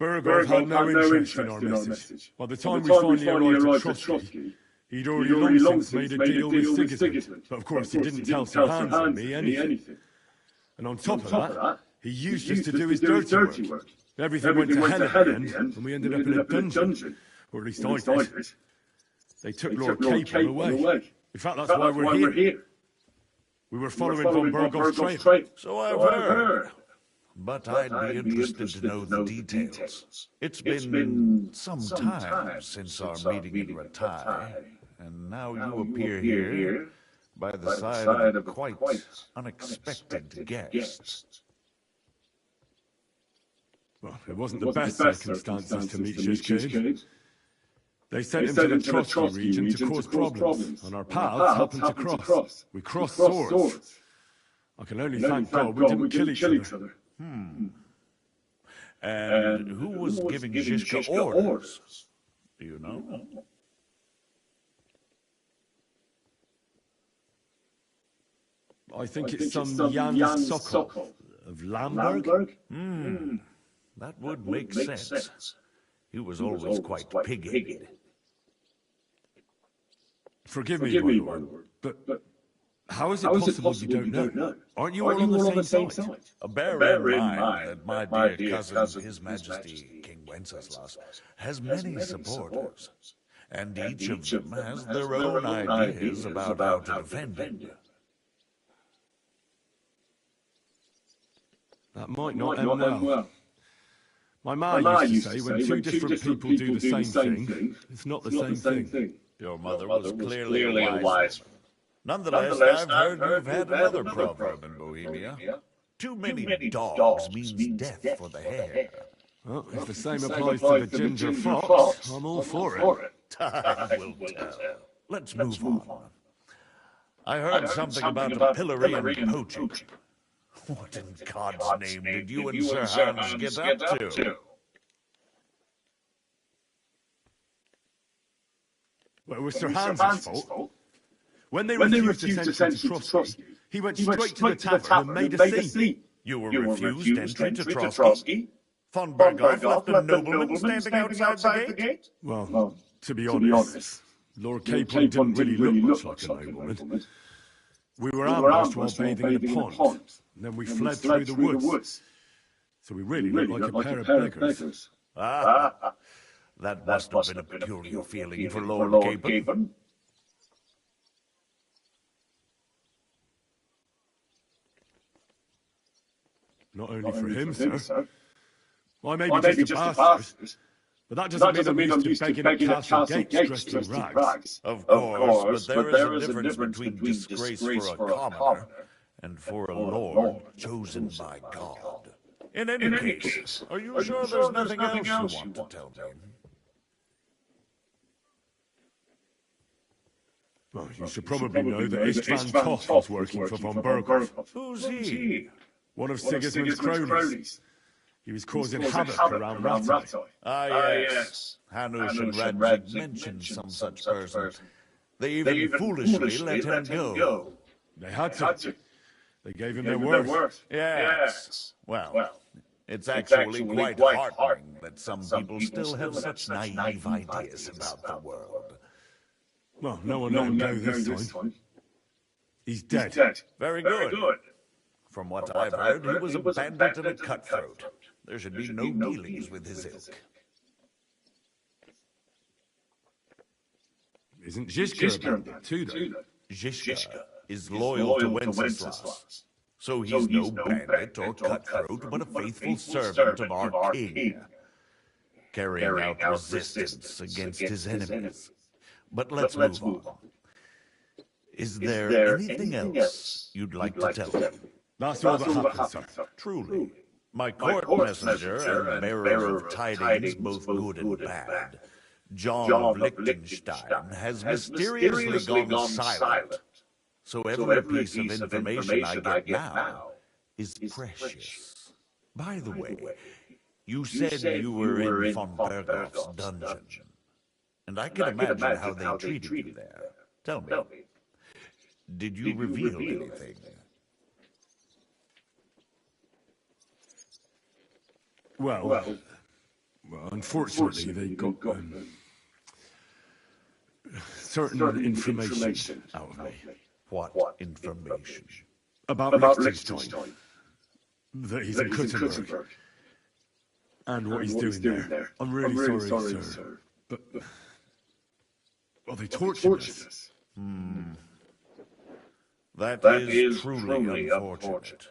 Bergov had no interest in our message. By the time we finally arrived at Trotsky, he'd already long since made a deal with Sigismund. But of course, he didn't tell Sir Hans and me anything. And on top of that, he used us to do his dirty work. Everything went to hell at the end, and we ended up in a dungeon. Or at least I did. They took Lord Capel away. In fact, that's why we're here. We were following von Bergov's trail. So I've heard. But I'd be interested to know the details. It's been some time since our meeting in Ratai, and now you appear here by the side of a quite unexpected guest. Well, it wasn't the best circumstances to meet Shishkade. They sent him to the Trotsky region to cause problems, and our paths happened to cross. We crossed swords. I can only thank God we didn't kill each other. And who was giving Zhishka orders? Do you know? I think it's some Jan Sokol of Lamberg. That would make sense. He was always quite pig-headed. Forgive me, my lord, but how is it possible you don't know? Aren't you all on the same side? Bear in mind that my dear cousin, His Majesty King Wenceslas, has many supporters, and each of them has their own ideas about how to defend him. That might not end well. My ma used to say when two different people do the same thing, it's not the same thing. Your mother was clearly a wise woman. Nonetheless, I've heard you've had another proverb in Bohemia. Too many dogs means death for the hare. Well, if the same applies to the ginger fox, I'm all for it. Time will tell. Let's move on. I heard something about a pillory and poaching. What in God's name did you and Sir Hans get up to? Well, it was Sir Hans' fault. When they refused to send him to Trotsky, he went straight to the tavern and made a scene. You were refused entry to Trotsky? Von Bergov left a nobleman standing outside the gate? Well, to be honest, Lord Capel didn't really look much like a nobleman. We were ambushed while bathing in the pond, and then we fled through the woods. So we really looked like a pair of beggars. That must have been a peculiar feeling for Lord Capel. Not only for him, sir. I may be just a bastard, but that doesn't mean I'm used to begging at castle gates dressed in rags. Of course, but there is a difference between disgrace for a commoner and for a lord chosen by God. In any case, are you sure there's nothing else you want to tell me? Well, you should probably know that Istvan Toth was working for von Bergov. Who's he? One of Sigismund's cronies. He was causing havoc around Ratai. Ah, yes. Hanush and Radzik mentioned some such person. They even foolishly let him go. They had to. They gave him their word. Yes. Well, it's actually quite heartening that some people still have such naive ideas about the world. Well, no one let him go this time. He's dead. Very good. From what I've heard, he was a bandit and a cutthroat. There should be no dealings with his ilk. Isn't Zhishka a bandit too, though? Zhishka is loyal to Wenceslas. So he's no bandit or cutthroat, but a faithful servant of our king, carrying out resistance against his enemies. But let's move on. Is there anything else you'd like to tell me? That's all that happened, sir. Truly. My court messenger and bearer of tidings, both good and bad, John of Liechtenstein, has mysteriously gone silent. So every piece of information I get now is precious. By the way, you said you were in von Bergov's dungeon. And I can imagine how they treated you there. Tell me, did you reveal anything? Well, Well, unfortunately, they got certain information out of me. What information? About Liechtenstein. That he's in Kuttenberg. And what he's doing there. I'm really sorry, sir. But... well, they tortured us. That is truly unfortunate.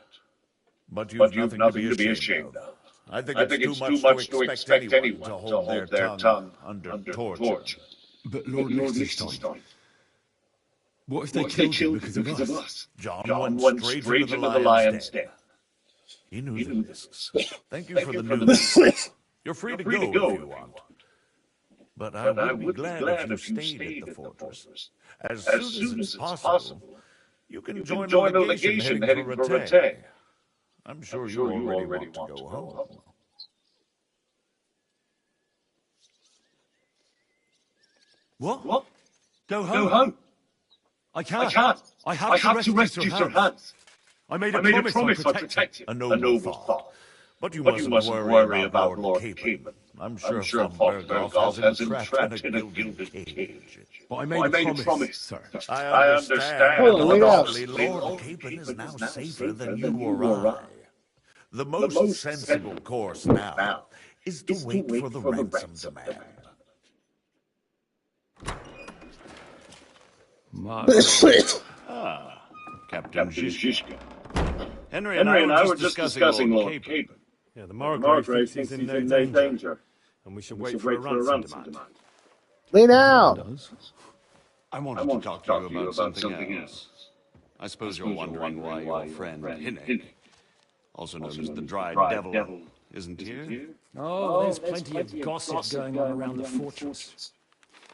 But you've nothing to be ashamed of. I think it's too much to expect anyone to hold their tongue under torture. But Lord Liechtenstein, what if they killed him because of us? John went straight into the lion's den. He knew the risks. Thank you for the news. You're free to go if you want. But I would be glad if you stayed at the fortress. As soon as it's possible, you can join the legation heading for Rattay. I'm sure you already want to go home. What? Go home? I can't. I have to rescue Sir Hans. I made a promise I'd protect him. A noble thought. But you mustn't worry about Lord Capon. I'm sure von Berghoff has him trapped in a gilded cage. But I made a promise, sir. I understand. Lord Capon is now safer than you or I. The most sensible course now is to wait for the ransom demand. Captain Zizka. Henry and I were just discussing Lord Capon. Yeah, the Margrave thinks he's in no danger. And we should wait for a ransom demand. Lay down! I wanted to talk to you about something else. I suppose you're wondering why your friend Hinnick, also known as the Dry Devil, isn't here? Oh, there's plenty of gossip going on around the fortress.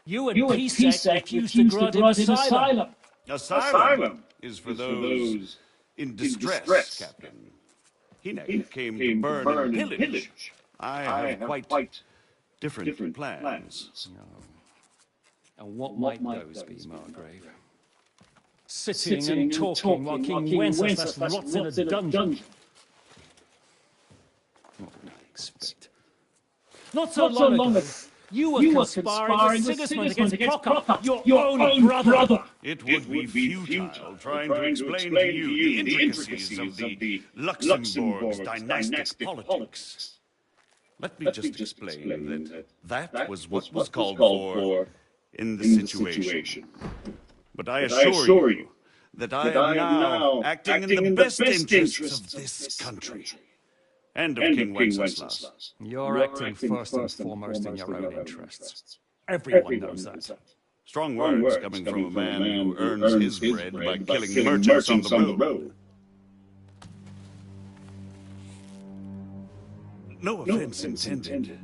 You and Pisek refused to grant him asylum. Asylum is for those in distress, Captain. Hinnick came to burn and pillage. I have quite different plans. And what might those be, Margrave? Sitting and talking while King Wenceslas rots in a dungeon. What would I expect? Not so long ago, you were conspiring with Sigismund against Prokop, your own brother. It would be futile trying to explain to you the intricacies of the Luxembourg's dynastic politics. Let me just explain that was what was called for in the situation. But I assure you that I am now acting in the best interests of this country. And of King Wenceslas. You're acting first and foremost in your own interests. Everyone knows that. Strong words coming from a man who earns his bread by killing merchants on the road. No offense intended.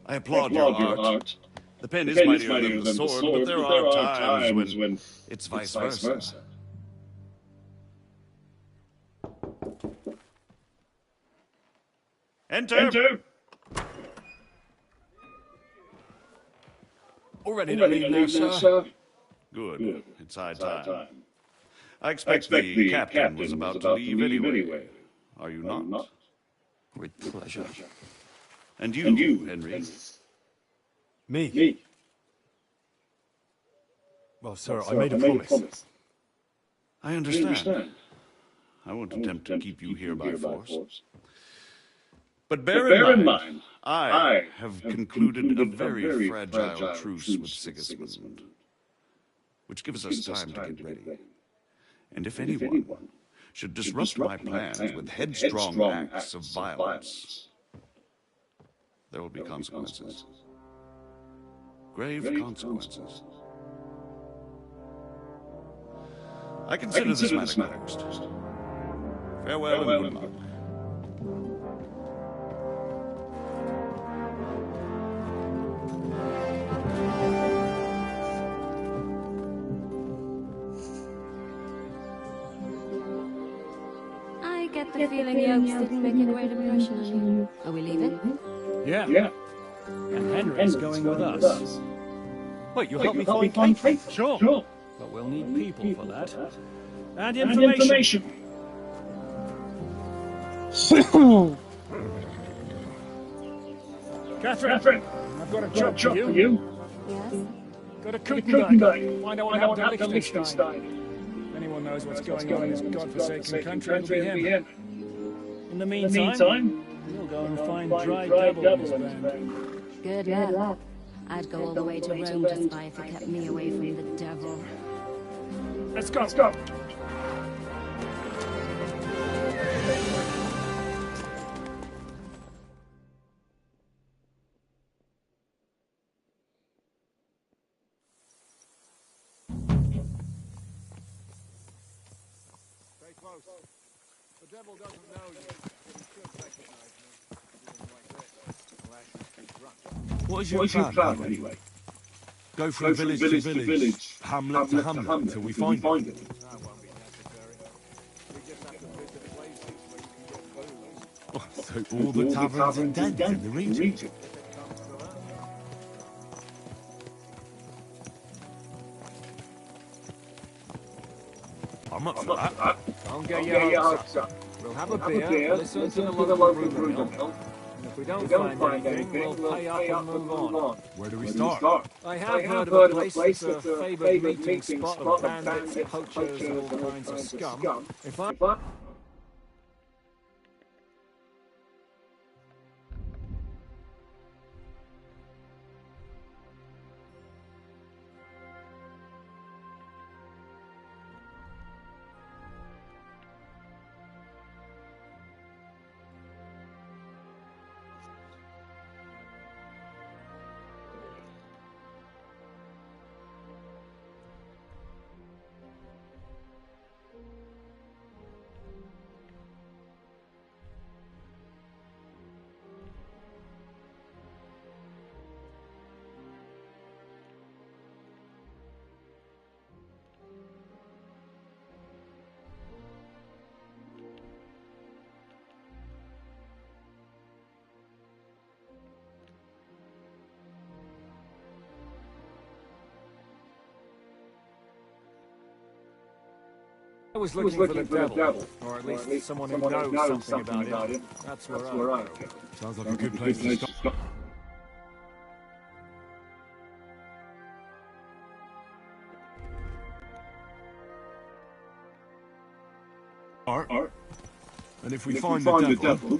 I applaud your art. The pen is mightier than the sword, but there are times when it's vice versa. Enter! All ready to leave now, sir? Good. It's high time. I expect the captain was about to leave anyway. Are you not? With pleasure. And you, Henry? Me? Well, sir, I made a promise. I understand. I won't attempt to keep you here by force. But bear in mind, I have concluded a very fragile truce with Sigismund, which gives us time to get ready. And if anyone should disrupt my plans with headstrong acts of violence, there will be consequences. Grave consequences. I consider this matter closed. Farewell and good luck. I get the feeling the Oaks didn't make a great impression on you. Are we leaving? Yeah. And Henry's going with us. Wait, you'll help me find Kate? Sure. But we'll need people for that. And information. Catherine, I've got a job for you. Yes? Go to Kutendijk. Find out what happened to Liechtenstein. If anyone knows what's going on in this godforsaken country, it'll be him. In the meantime, we'll go and find Dry Devil and his band. Good luck. I'd go all the way to Rome to spy if it kept me away from the devil. Let's go. Let's go. Stay close. The devil doesn't know you, but he should recognize me. Doing like this. Unless he's drunk. What is your plan anyway? Go from village to village, hamlet to hamlet, until we find it. That won't be necessary. We just have to visit places where you can get booze. Oh, so all the taverns and dens in the region. If it comes to that. I'm up for that. Don't get your hopes up. We'll have a beer, listen to the local rumor mill, and if we don't find anything, we'll pay up and move on. Where do we start? I have heard of a place that's a favoured meeting spot of bandits, poachers, and all kinds of scum. If I... I was looking for the devil, or at least someone who knows something about him. That's where I go. Sounds like a good place to start. Art. And if we find the devil,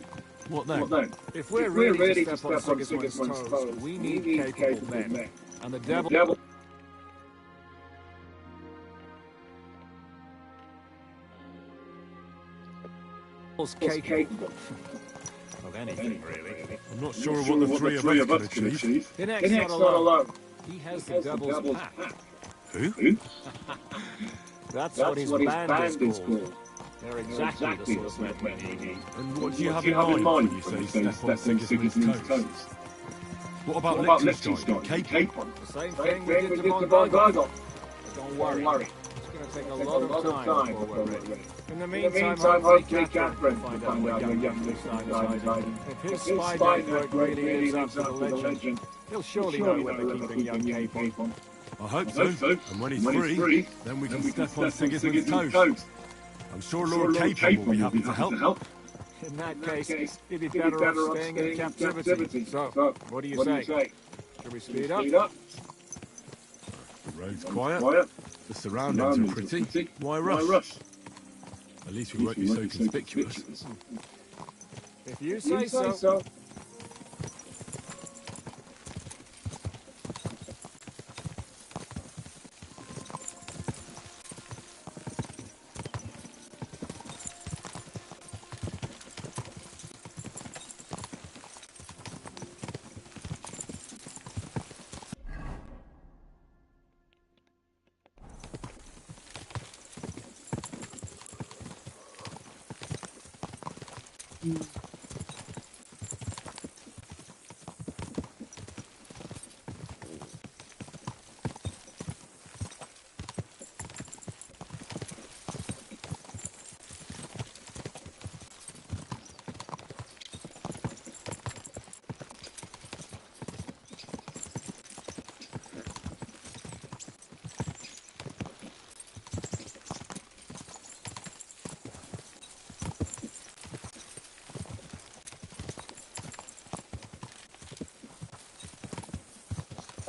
what then? If we're ready to step on Sigismund's toes, we need capable men. And the devil... capable of anything, really. I'm not sure what the three of us can achieve. Hinek's not alone. He has the devil's pack. Who? That's what his band is called. They're exactly the sort of men we need. And what do you have in mind when you say step on Sigismund's toes? What about Liechtenstein? Capon? The same thing we did to Mondragon. But don't worry. It's going to take a lot of time before we're ready. In the meantime, hopefully Catherine will find out where young Liechtenstein is hiding. If his spy network really lives up to the legend, he'll surely know where they're keeping young Capon. I hope so. And when he's free, then we can step on Sigismund's toes. I'm sure Lord Capon will be happy to help. In that case, he'd be better off staying in captivity. So, what do you say? Should we speed up? The road's quiet. The surroundings are pretty. Why rush? At least we won't be so conspicuous. If you say so.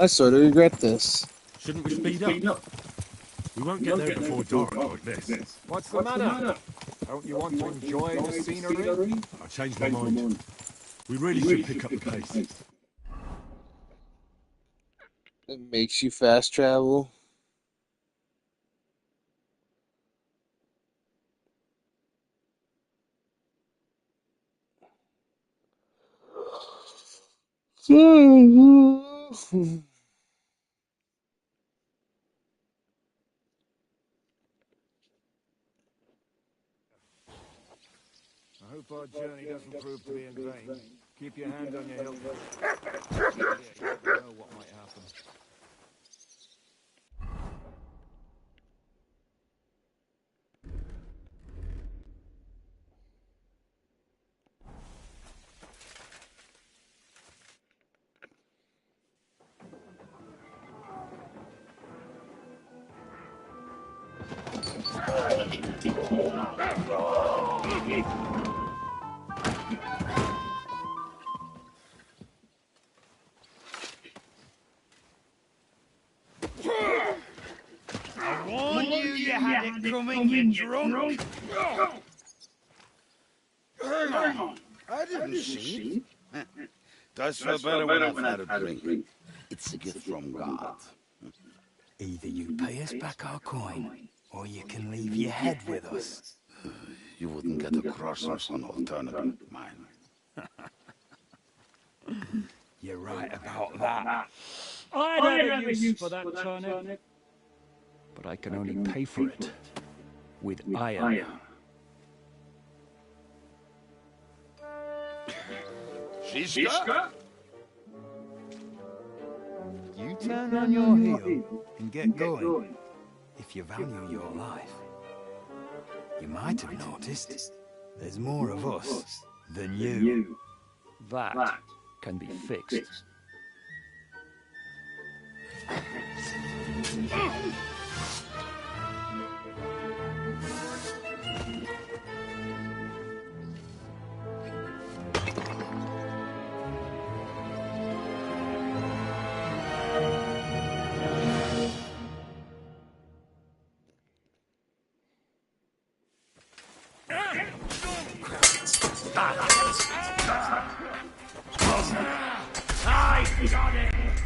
I sort of regret this. Shouldn't we speed up? We won't get there before dark like this. What's the matter? Don't you want to enjoy the scenery? I changed my mind. We really should pick up the pace. It makes you fast travel. I hope our journey doesn't prove to be in vain. Keep your hand on your hilt. Yeah, you never know what might happen. I warned you you had it coming, you drunk. Hang on. I didn't see it. Does feel better when I've had a drink. It's a gift from God. Either you pay us back our coin, or you can leave your head with us. You wouldn't get across an alternative, mine. You're right about that. I'd have a use for that turnip, but I can only pay for it with iron. Shiska? You turn on your heel and get going. If you value your life, you might have noticed there's more of us than you. That can be fixed.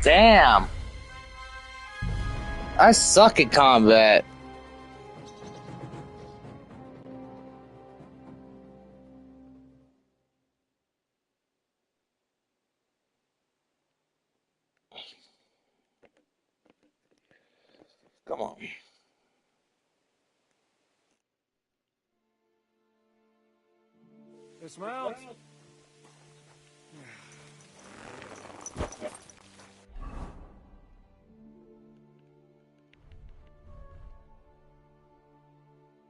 Damn. I suck at combat. Come on. Dismount.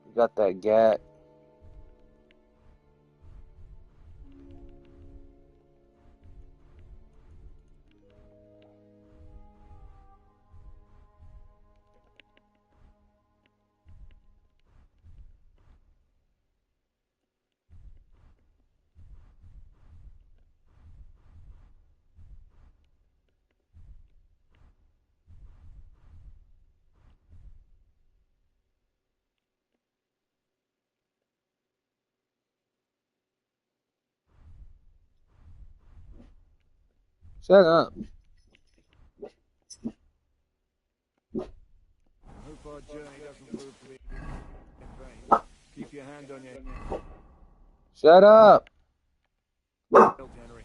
You got that gat. Shut up. I hope our journey doesn't prove to be in vain. Keep your hand on your Shut up. hilt, Henry.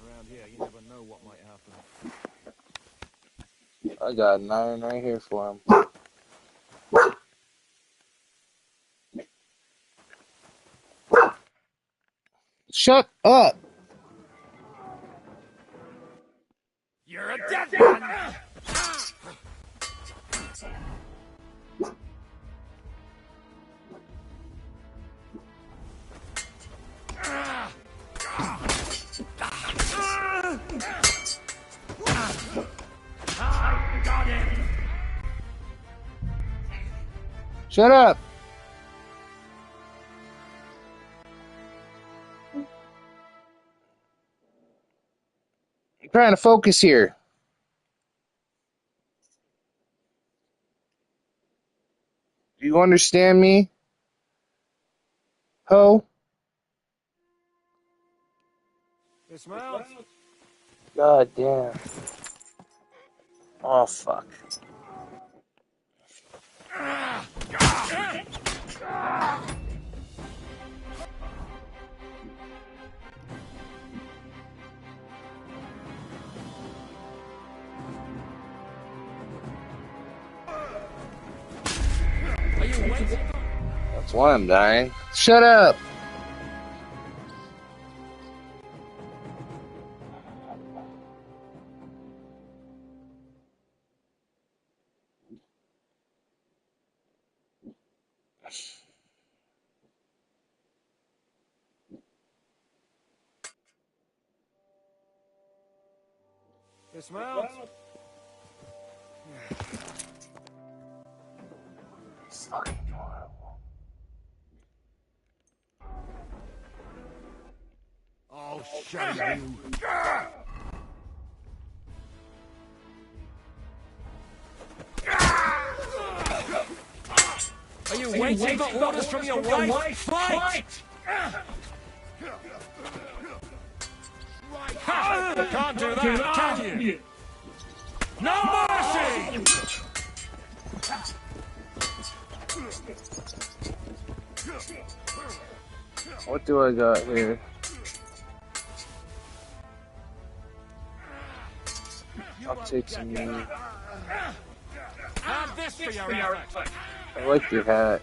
Around here, you never know what might happen. I got an iron right here for him. Shut up. You're a dead man! I got him! Shut up. I'm trying to focus here. You understand me? Ho? Dismount. God damn. Oh, fuck. Are you waiting? That's why I'm dying. Shut up! Dismount. Fucking horrible. I'll show you. Are you waiting for orders from your wife? Fight! Ha! You can't do that, can you? No mercy! What do I got here? I'll take some money. Have this for your effort. I like your hat.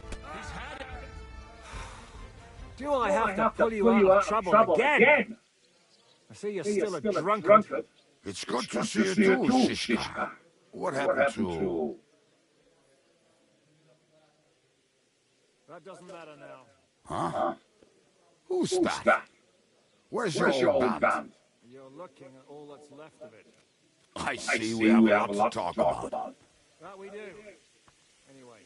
Do I have to pull you out of trouble again? I see you're still a drunkard. It's good to see you too, Shishka. What happened to... That doesn't matter now. Huh? Who's that? Where's your old band? You're looking at all that's left of it. I see we have a lot to talk about. That we do. Anyway,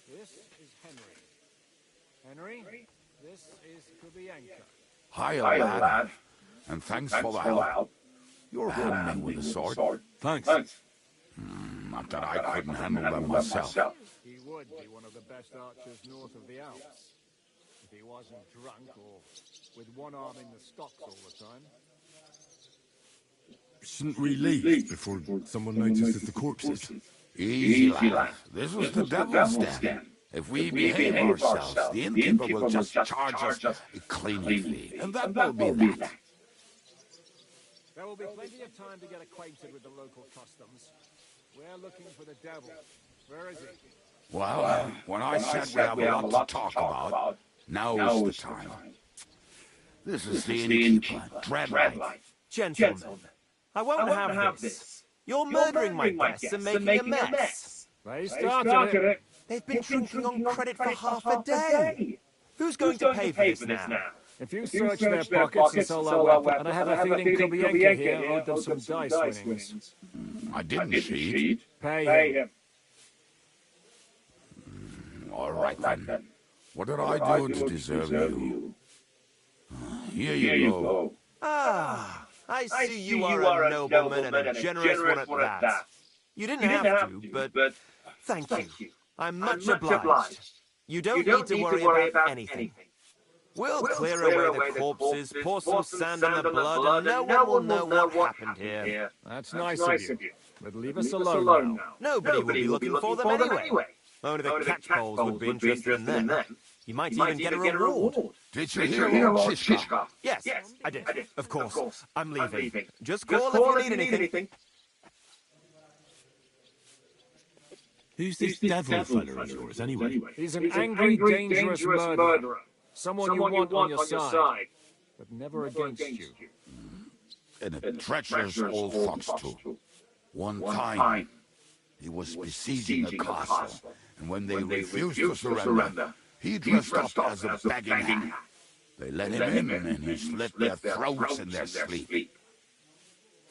this is Henry. Henry, this is Kubienka. Hiya, lad. And thanks for the help. You're handling with the sword. Thanks. Not that I couldn't handle them myself. He would be one of the best archers north of the Alps. If he wasn't drunk or with one arm in the stocks all the time. Shouldn't we leave before someone notices the corpses? Easy, lad. This was the devil's den. If we behave ourselves, the innkeeper will just charge us a clean fee. And that will be that. There will be plenty of time to get acquainted with the local customs. We're looking for the devil. Where is he? Well, when I said we have a lot to talk about, now's the time. This is the innkeeper, Dreadlight. Gentlemen, I won't have this. You're murdering my guests and making a mess. They started it. They've been drinking on credit for half a day. Who's going to pay for this now? If you search their pockets and sell their weapon, and I have a feeling Kubienka here owed them some dice winnings. I didn't cheat. Pay him. All right, then. What did I do to deserve you? Here you go. Ah, I see you are a nobleman and a generous one at that. You didn't have to, but thank you. I'm much obliged. You don't need to worry about anything. We'll clear away the corpses, pour some sand in the blood, and no one will know what happened here. That's nice of you. But leave us alone now. Nobody will be looking for them anyway. Only the catchpoles would be interested in them. You might even get a reward. Did you hear Lord Shishka? Yes, I did. Of course. I'm leaving. Just call if you need anything. Who's this devil fella of yours, anyway? He's an angry, dangerous murderer. Someone you want on your side, but never against you. And a treacherous old fox, too. One time, he was besieging a castle, and when they refused to surrender, he dressed up as a begging hand. They let him in, and he slit their throats in their sleep.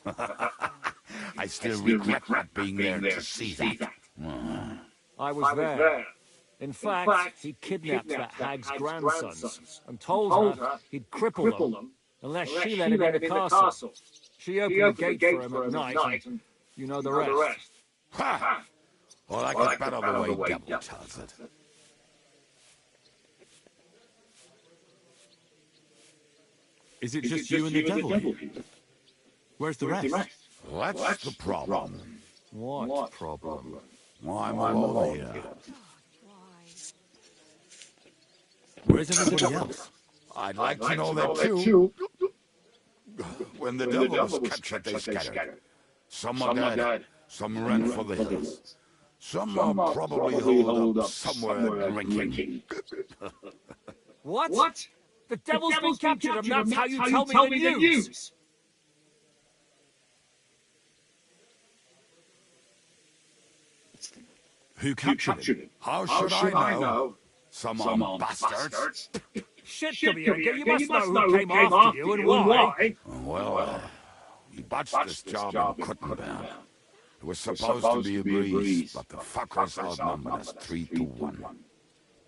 I still regret not being there to see that. I was there. In fact, he kidnapped that hag's grandsons and told her he'd cripple them unless she let him in the castle. She opened the gate for him at night, and you know the rest. Ha! Well, I get better the way Devil tells it. Is it just you and the devil here? Where's the rest? That's the problem. What problem? I'm alone here. Where's everybody else? I'd like to know that too. When the devil was captured, they scattered. Some are dead, some ran for the hills. Some are probably holed up somewhere drinking. What? The devil's been captured and that's how you tell me the news? Who captured him? How should I know? Some are bastards. Shit, Kabienka, you must know who came after you and why. Well, he botched this job and couldn't bear. It was supposed to be a breeze, but the fuckers outnumbered us 3-1.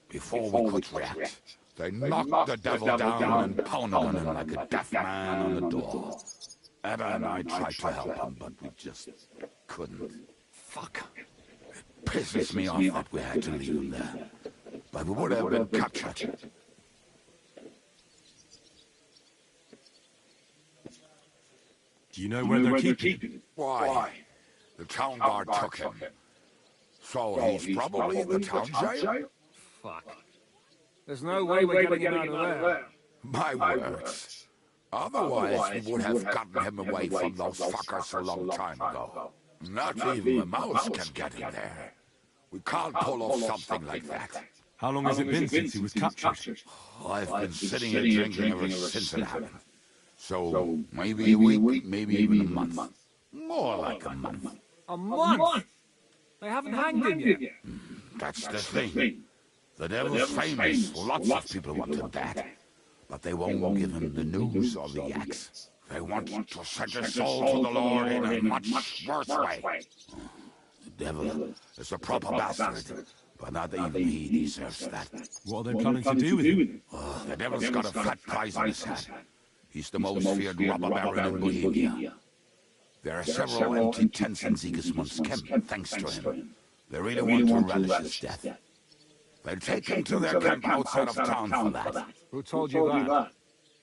Before we could react, they knocked the devil down and pounded on him like a deaf man on the door. Abba and I tried to help him, but we just couldn't. Fuck. It pisses me off that we had to leave him there. But we would have been captured. Do you know where they're keeping him? Why? The town guard took him. So he's probably in the town jail? Fuck. There's no way we're getting him out of there. My words. Otherwise, we would have gotten him away from those fuckers a long time ago. Not even a mouse can get in there. We can't pull off something like that. How long has it been since he was captured? I've been sitting here drinking ever since it happened. So, maybe a week, maybe even a month. More like a month. A month? They haven't hanged him yet. That's the thing. The devil's famous. Lots of people wanted that. But they won't give him the news or the axe. They want to send his soul to the Lord in a much worse way. The devil is a proper bastard. But not even he deserves that. What are they planning to do with him? The devil's got a fat price on his head. He's the most feared robber baron in Bohemia. There are several empty tents in Sigismund's camp, thanks to him. They really want to relish his death. They'll take him to their camp outside of town for that. Who told you that?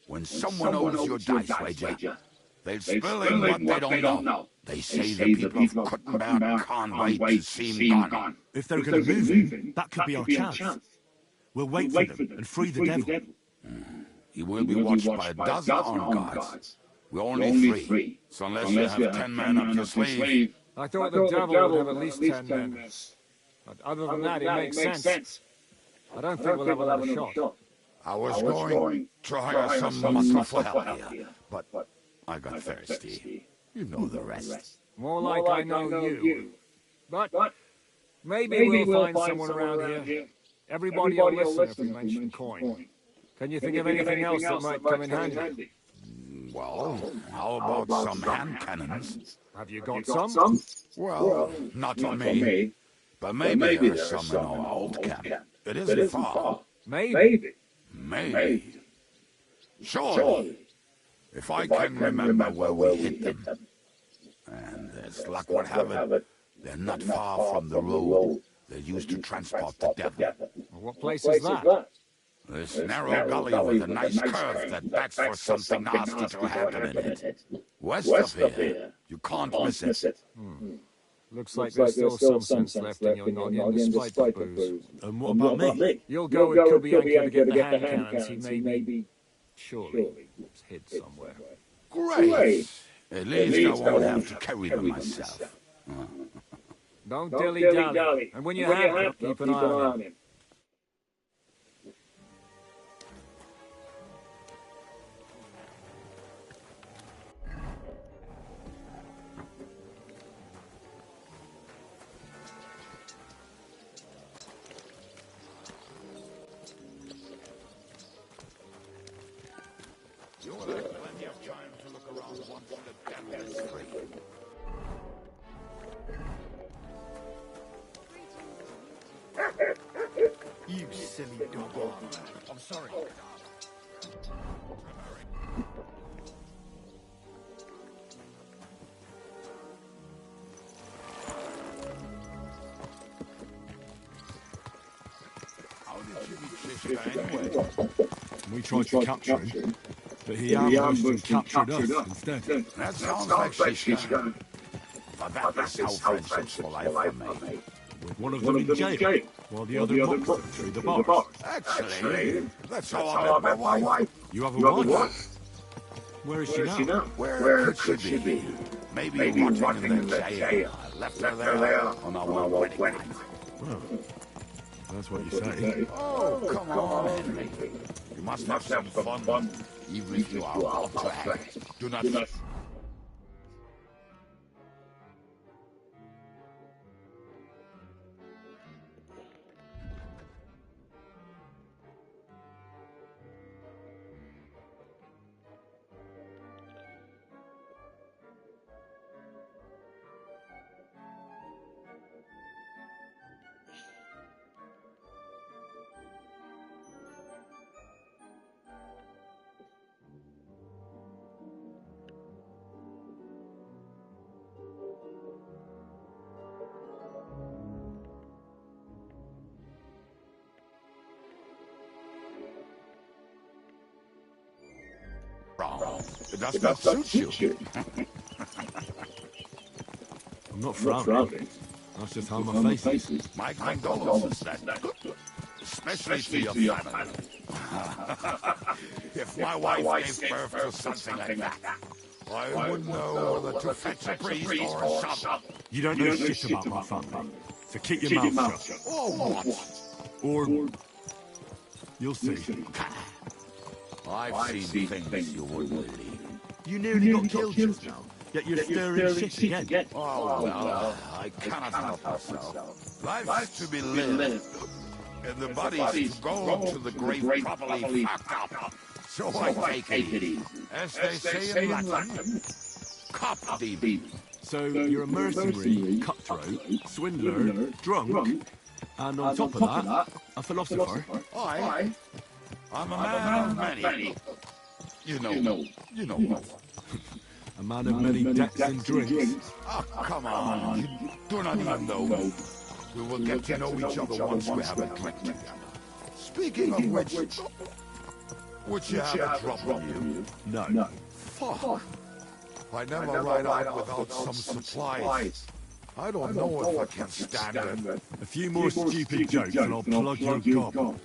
When someone owns your dice wager, they'll spill in what they don't know. They say the people of Kuttenberg can't wait to see him gone. If they're going to move him, that could be our chance. We'll wait for them and free the devil. He will be watched by a dozen armed guards. We're only 3, so unless you have 10 men up your sleeve... I thought the devil would have at least 10 men. But other than that, it makes sense. I don't think we'll have another shot. I was going to hire some muscle for help here, but I got thirsty. You know the rest. More like I know you. But maybe we'll find someone around here. Everybody will listen if we mention coin. Can you think of anything else that might come in handy? Well, how about some hand cannons? Have you got some? Well, not on me. But maybe there's some in our old camp. It isn't far. Maybe. Surely. If I can remember where we hit them. And as luck would have it, they're not far from the road they used to transport the devil. What place is that? This narrow gully with a nice curve that backs for something nasty to happen in it. West of here, you can't miss it. Looks like there's still some sense left in your noggin despite the booze. And what about me? You'll go with Kubianka to get the hand cannons. He may be... Surely hid somewhere. Great! At least I won't have to carry them myself. Don't dilly-dally. And when you have them, keep an eye on him. You will have plenty of time to look around once the devil is free. You silly dog. I'm sorry. How did you reach this guy anyway? We tried to capture him. But he ambushed and captured us instead. That sounds like Shishka. But that is how friendships for life are made. With one of them in jail, while the other mocks them through the bars. Actually, that's how I met my wife. You have a wife? Where is she now? Where could she be? Maybe rotting in the jail. I left her there on our wedding night. Well, that's what you say. Oh, come on, Henry. You must have some fun, even if you are out to act. Do not... Wrong. It does not suit you. I'm not frowning. That's just how my face is. My condolences, then. Especially to your family. If my wife gave birth to something like that, I wouldn't know whether to fetch a priest or a shovel. You don't know shit about my family, so keep your mouth shut. Or what? Or... you'll see. I've seen things you wouldn't believe. You nearly got killed just now, yet you're stirring shit again. Oh, well, I cannot help myself. Life's to be lived, and the body's to go to the grave properly fucked up. So I take it easy. As they say in Latin, cop deep. So you're a mercenary, cutthroat, swindler, drunk, and on top of that, a philosopher. I'm a man of many. You know what? A man of many debts and drinks. Oh, come on. You do not even know. We will get to know each other once we have a drink together. Speaking of which, would you have a drop on you? No. Fuck. I never ride out without some supplies. I don't know if I can stand it. A few more stupid jokes and I'll plug your gob.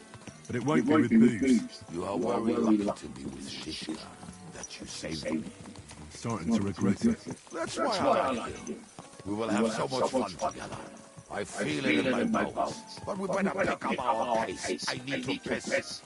But it won't be with booze. You are very lucky to be with Shishka, that you saved me. I'm starting to regret it. That's why I like you. We will have so much fun together. I feel it in my bones. But we better pick up our pace. I need to piss.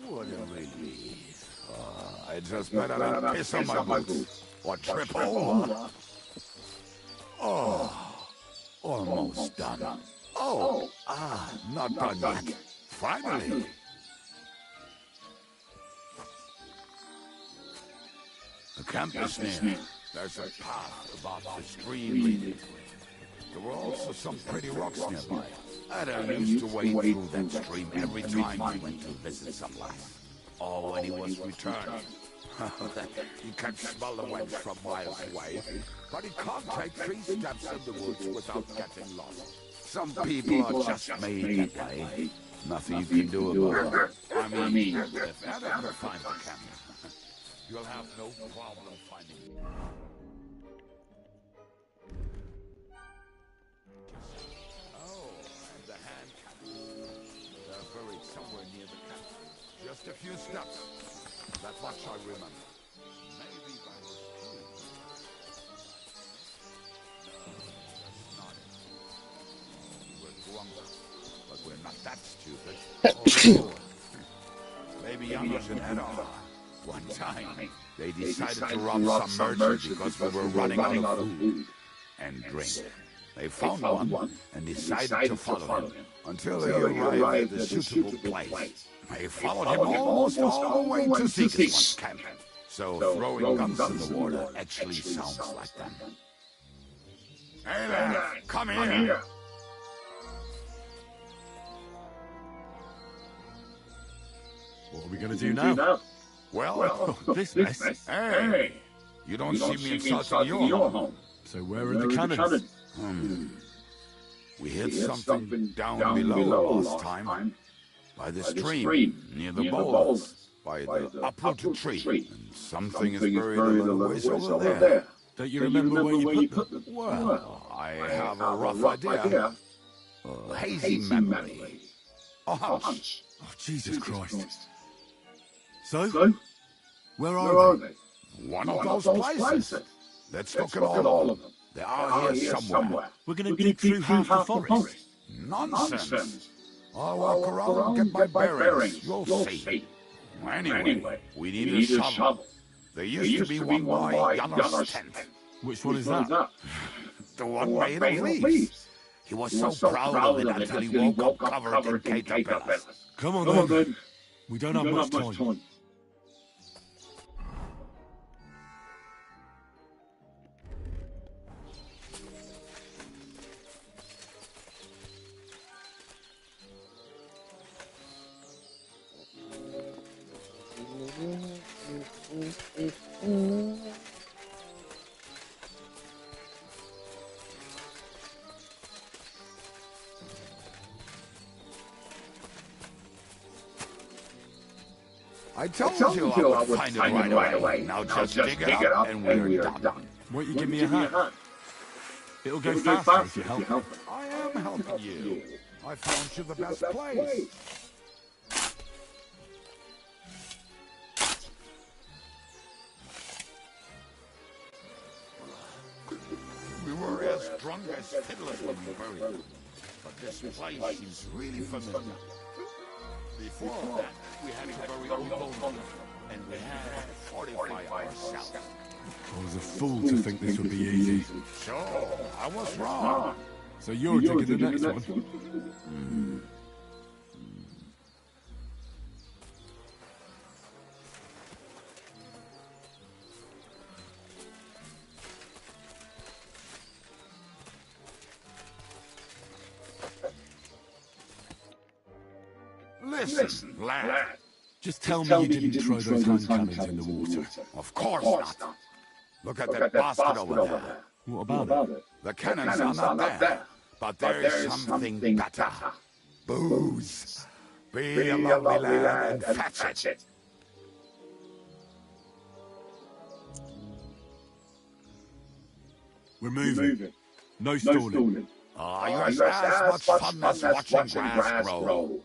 What a relief. I just better not piss on my boots or trip over. Oh, almost done. Oh, not done yet. Finally. The camp is near. There's a path above the stream leading to it. There were also some pretty rocks nearby. Ada used to wade through that stream every time he went to visit some lass. Or when he was returning. He can smell the wench from miles away, but he can't take 3 steps in the woods without getting lost. Some people are just made that way. Nothing you can do about it. I mean, if Ada can find the camp, you'll have no problem finding me. Oh, and the hand cannons. They're buried somewhere near the camp. Just a few steps. That much I remember. Maybe by the stream. No, that's not it. We're drunk, but we're not that stupid. Oh, maybe Janos and Ada are. One time, they decided to rob some merchant because we were running out of food and drink. They found one and decided to follow him until they arrived at a suitable place. They followed him almost all the way to Sigismund's camp. So throwing guns in the water actually sounds like them. Hey there, come here! What are we going to do now? Well, this mess. Hey! You don't see me insulting your home. So where are the cannons? We hit something down below last time. By the stream, near the boulders, by the uprooted tree. And something is buried a little ways over there. Don't you remember where you put them? Well, I have a rough idea. A hazy memory. A hunch. Oh, Jesus Christ. So? Where are they? One of those places. Let's look at all of them. They are here somewhere. We're going to dig through half the forest. Nonsense. I'll walk around and get my bearings. You'll see. Anyway, we need a shovel. There used to be one by Janos' tent. Which one is that? The one made of leaves. He was so proud of it until he woke up covered in caterpillars. Come on then. We don't have much time. I told you I would find it right away. Now just dig it up and we're done. Won't you give me a hand? It'll go faster if you help. I am helping you. I found you the best place. We were as drunk as fiddlers when we buried them. But this place seems really familiar. Before that, we had to bury old bones, and we had to fortify ourselves. I was a fool to think this would be easy. Sure, I was wrong. So you're digging the next one? Listen, lad. Just tell me you didn't throw those hand cannons in the water. Of course not. Look at that basket over there. What about it? The cannons are not there, but there is something better. Booze. Be a lovely lad and fetch it. We're moving. No stalling. Ah, you have as much fun as watching grass grow.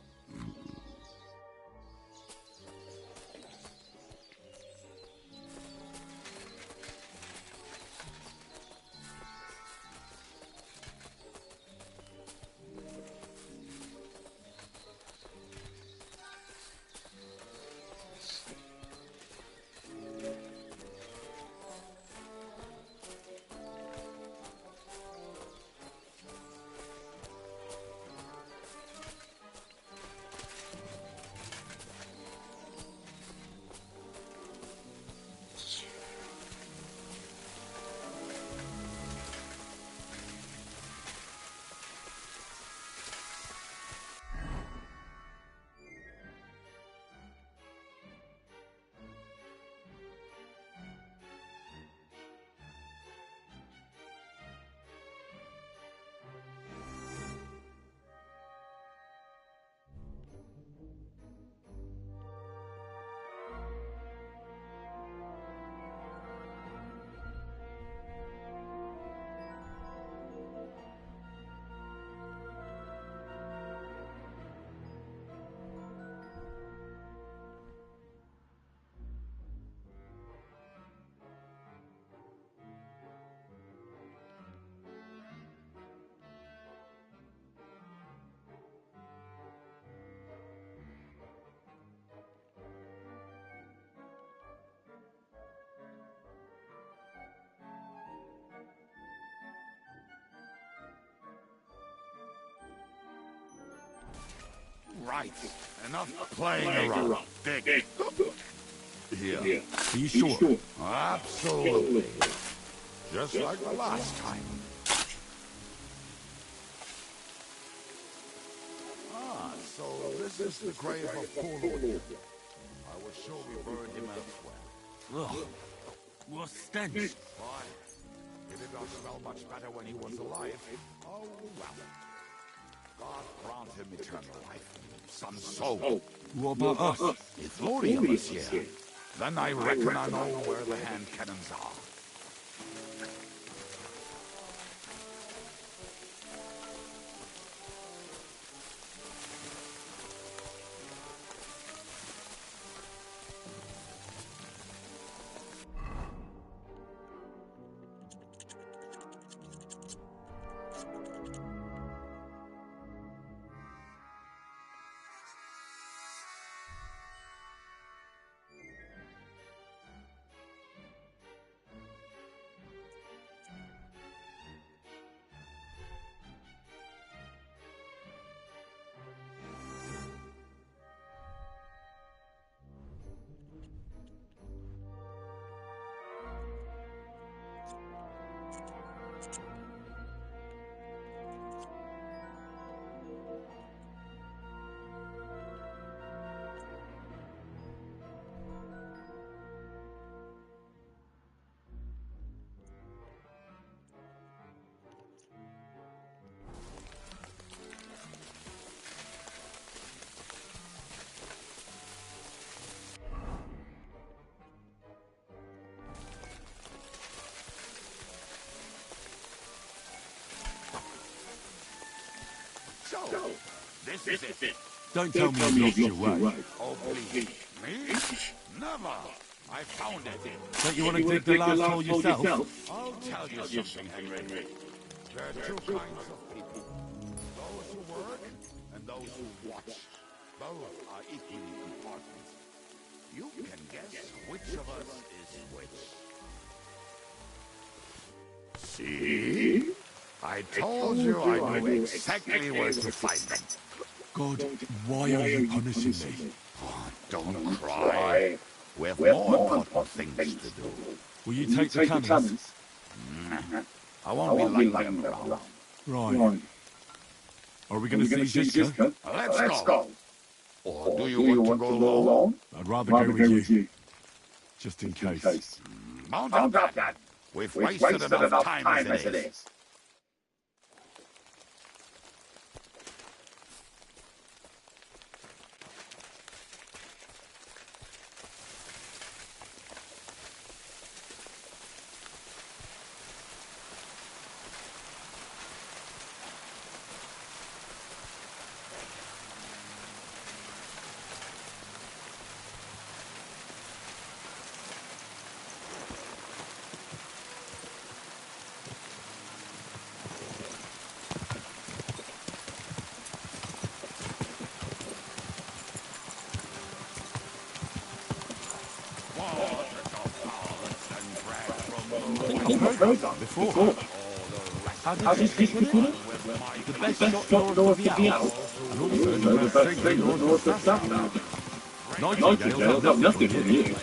Right. Enough playing around. Dig. Here. Are you sure? Absolutely. Just like the last time. Ah, so this is the grave of Polonia. I was sure we buried him elsewhere. Ugh. What stench? Why? He did not smell much better when he was alive. Oh, well. God grant him eternal life. Some soul. What about us? If 40 of us here, then I reckon I know where the hand cannons are. So, this is it. Don't tell me you've lost your way. Oh, please. Me? Never. I found it. Don't you want to dig the last hole yourself? I'll tell you something, Henry. There are two kinds of people. Those who work and those who watch. Both are equally important. You can guess which of us is which. See? I told you I knew exactly where to find them. God, why are you punishing me? Oh, don't cry. We have more important things to do. Will you take the cannons? I won't be lying around. Right. Are we going to see Ziska? Let's go. Or do you want to go alone? I'd rather go with you. Just in case. Mount up, Dad. We've wasted enough time as it is. Before. How did you pick it? The best shot north of the Alps, and also the best thing north of Sassoon. Nightingales have nothing for you.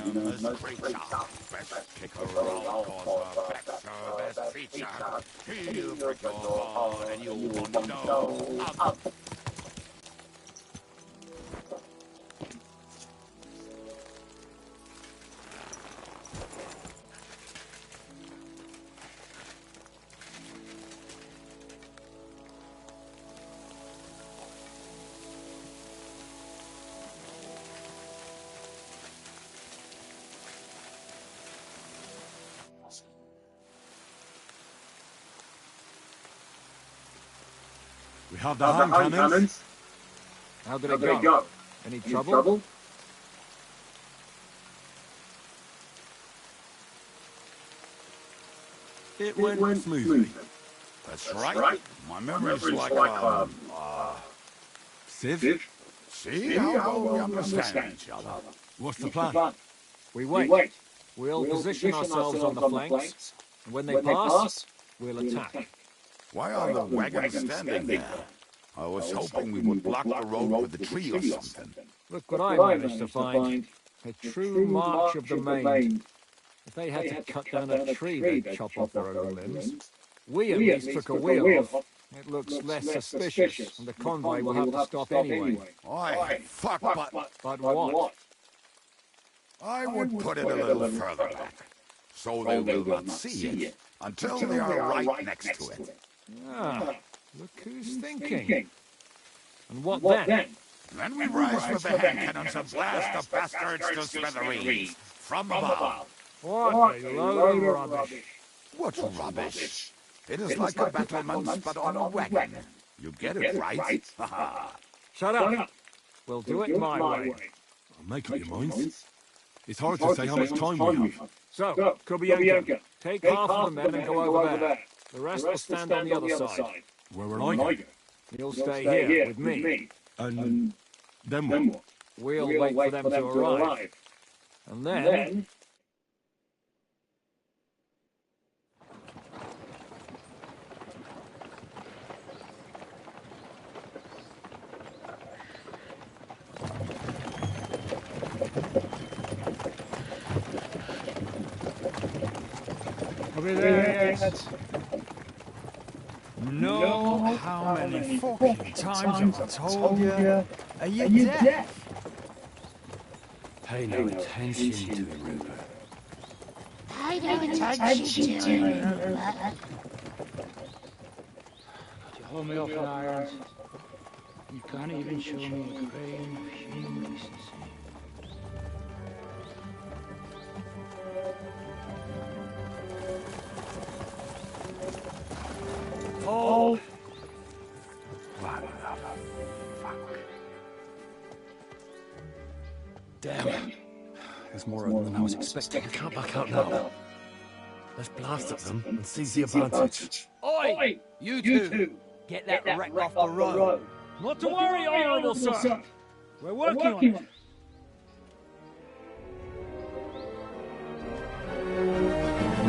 Venomous creature, best kicker of all causer, best best feature. He'll break your heart and you won't know. We have the hand cannons. How did it go? Any trouble? It went smoothly. That's right. My memory's like, Civ? see how well we understand each other. What's the plan? We wait. We'll position ourselves on the flanks, and when they pass, we'll attack. Why are the wagons standing there? I was hoping we would block the road with a tree or something. Look what I managed to find. A true march of the maimed. If they had to cut down a tree, they'd chop off their own limbs. We at least took a wheel off. It looks less suspicious, and the convoy will have to stop anyway. Oi, fuck, But what? I would put it a little further back, so they will not see it until they are right next to it. Ah, look who's thinking. And what then? Then we rise with the hand cannons and blast the bastards to smithereens from above. What a load of rubbish. What rubbish? It is like a battlement, but on a wagon. You get it right? Shut up. We'll do it my way. I'll make up your minds. It's hard to say how much time we have. So, Kubianka, take half of the men and go over there. The rest will stand on the other side. Where will I go? You'll stay here with me. And then what? We'll wait for them to arrive. And then... Over there, yes. No, how many fucking times have I told you? Are you deaf? Pay no attention to it, Rupert. Pay no attention to it, Rupert. You hold me up in irons. You can't even show me a grain of human decency. Oh! Damn. There's more of them than I was expecting. We can't back out now. Let's blast at them and seize the advantage. Oi! You two! Get that wreck off the road. Not to worry, Honourable Sir. We're working on it.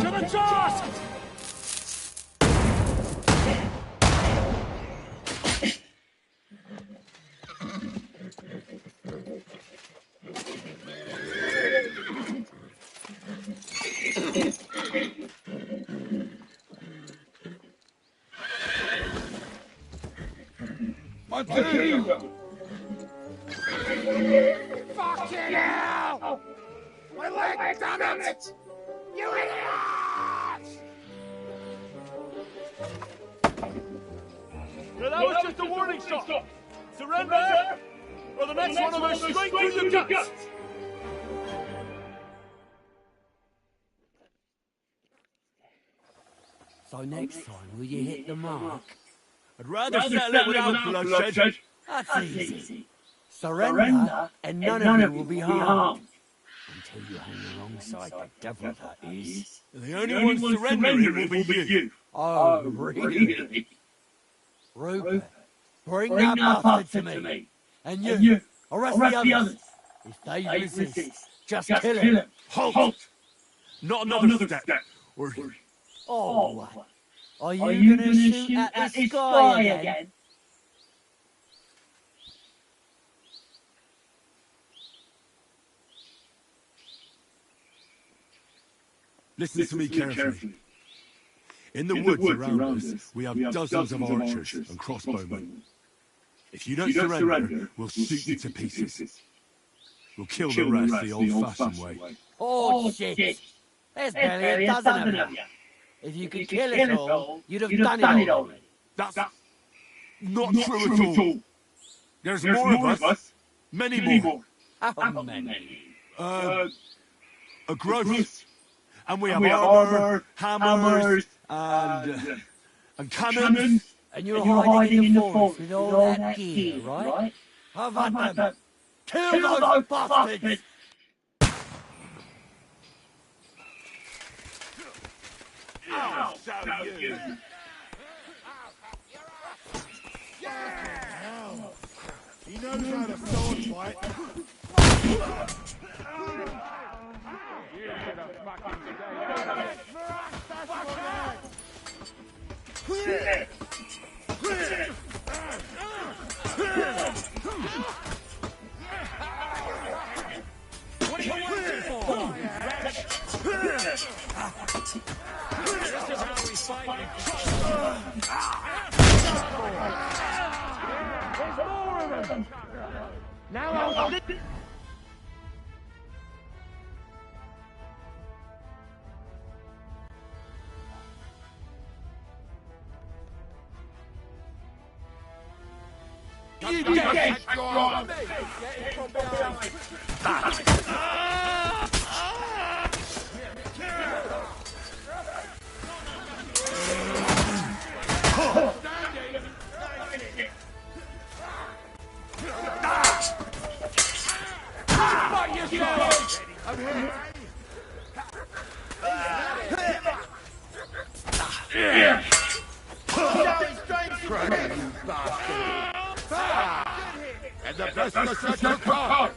To the task! Fucking hell! My leg, damn it! You idiot! Well, that was just a warning shot. Surrender, or the next one will go straight through your guts. So next time, will you hit the mark? I'd rather settle it without bloodshed. That's easy. Surrender, and none of you will be harmed. Until you hang alongside the devil, that is. The only one surrendering will be you. Oh, really? Rupert, bring that bastard to me. And you, arrest the others. If they resist, just kill him. Halt! Not another step. Or... Oh, what? Are you gonna shoot at the sky again? Listen to me carefully. In the woods around us, we have dozens of archers and crossbowmen. If you don't surrender, we'll shoot you to pieces. We'll kill the rest the old-fashioned way. Oh, shit! There's barely a dozen of you. If you could kill us all, you'd have done it already. That's not true at all. There's more of us. Many more. How many? A gross. And we have armor, hammers, and cannons. And you're hiding in the forest with all that gear, right? I've had them. Kill those bastards! I'll show you. He knows how to sword fight. What are you waiting for? This is how we fight. There's more of them. Now I'll sit. You get gone. And the best of such a cause.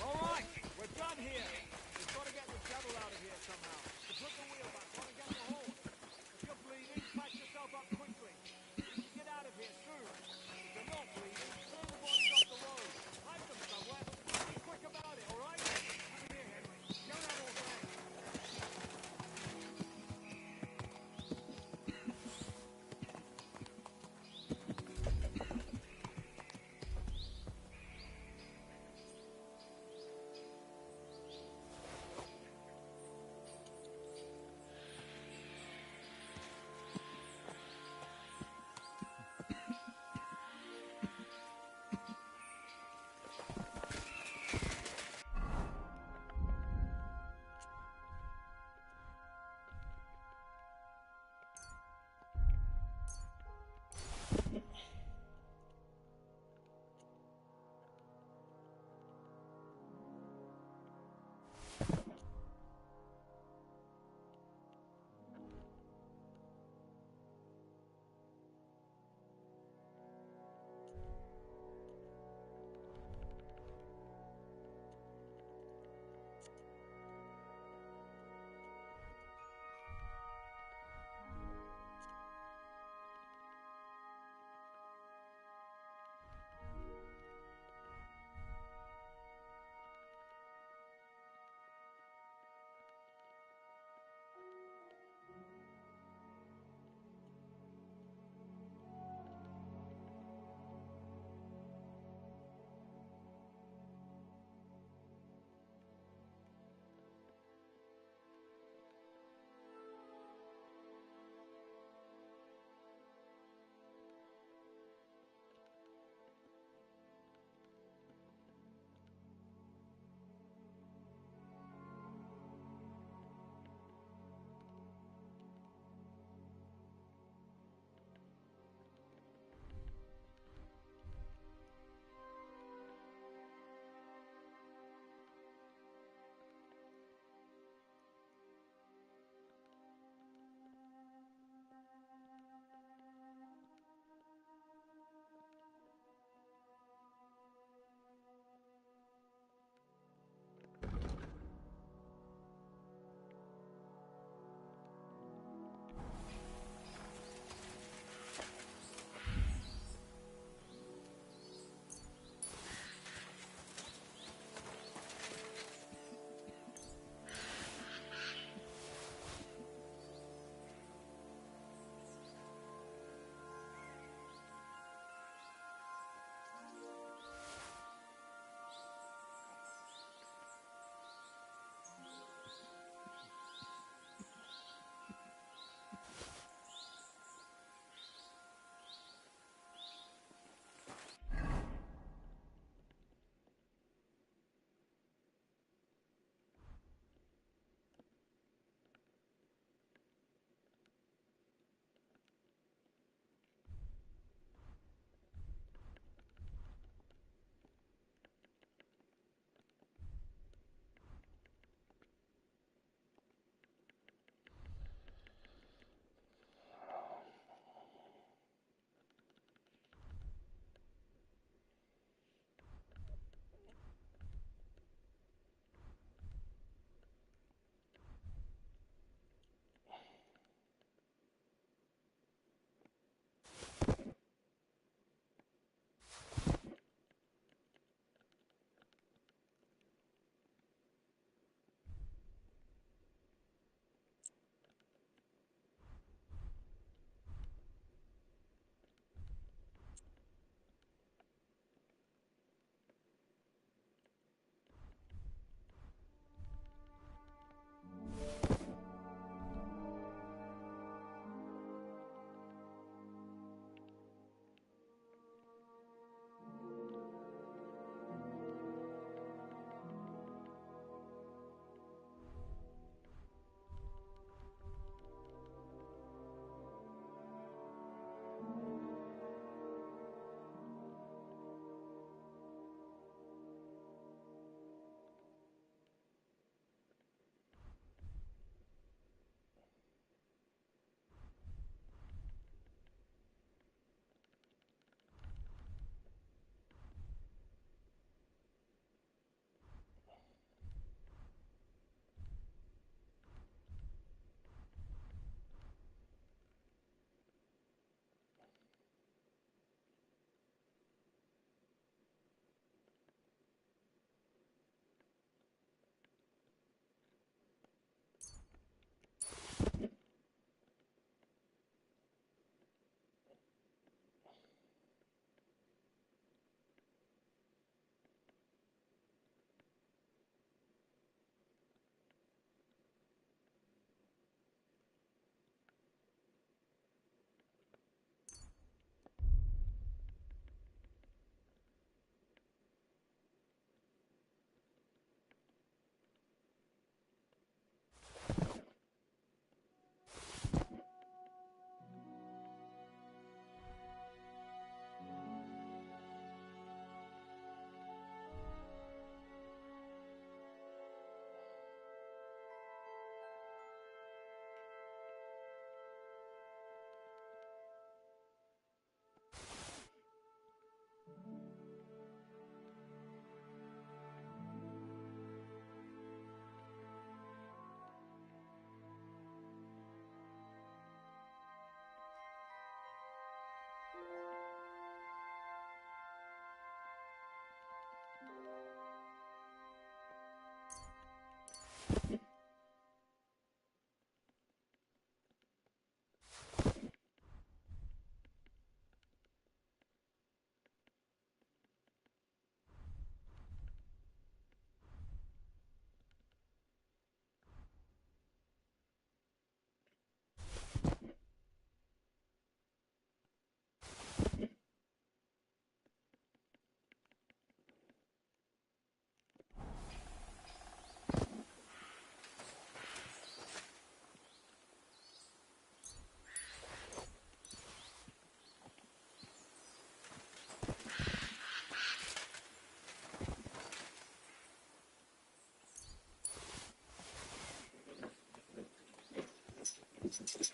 All right, we're done here. We've got to get the shovel out of here somehow. To put the wheel back, want to get the horse. If you're bleeding, patch yourself up quickly. Get out of here soon. If you're not bleeding, throw the bodies off the road. Hide them somewhere. Be quick about it, all right? Come here, Henry. Don't have all day.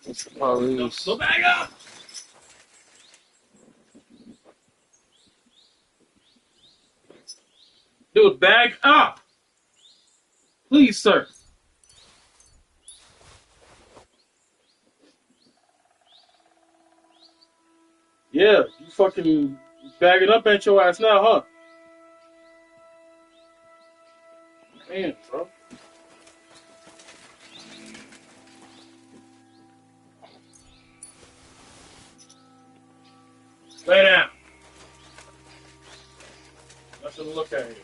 It's the police. Go back up! Dude, bag up! Please, sir. Yeah, you fucking bagging up at your ass now, huh? Man, bro. Lay down. Nothing to look at here.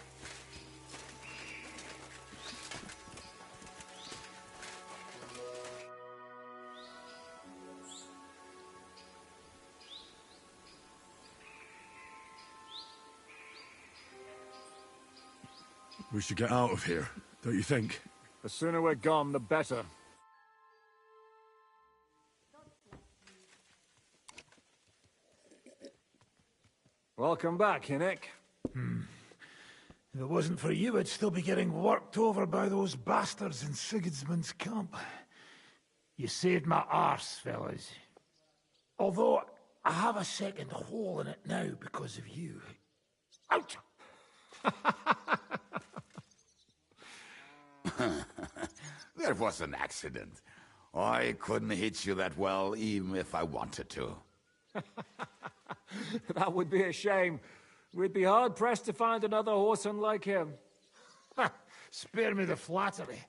We should get out of here, don't you think? The sooner we're gone, the better. Welcome back, Hinnick. If it wasn't for you, I'd still be getting worked over by those bastards in Sigismund's camp. You saved my arse, fellas. Although, I have a second hole in it now because of you. Ouch! There was an accident. I couldn't hit you that well, even if I wanted to. That would be a shame. We'd be hard-pressed to find another horseman like him. Spare me the flattery.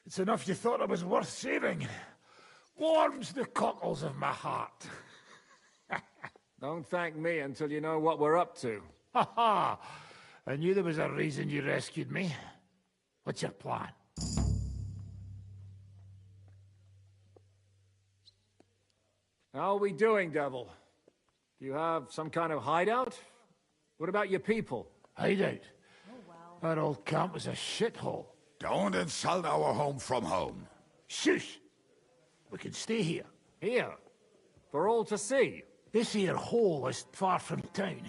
It's enough you thought I was worth saving. Warms the cockles of my heart. Don't thank me until you know what we're up to. Ha ha! I knew there was a reason you rescued me. What's your plan? How are we doing, Devil? Do you have some kind of hideout? What about your people? Hideout? Our old camp was a shithole. Don't insult our home from home. Shush! We can stay here. Here? For all to see? This here hole is far from town,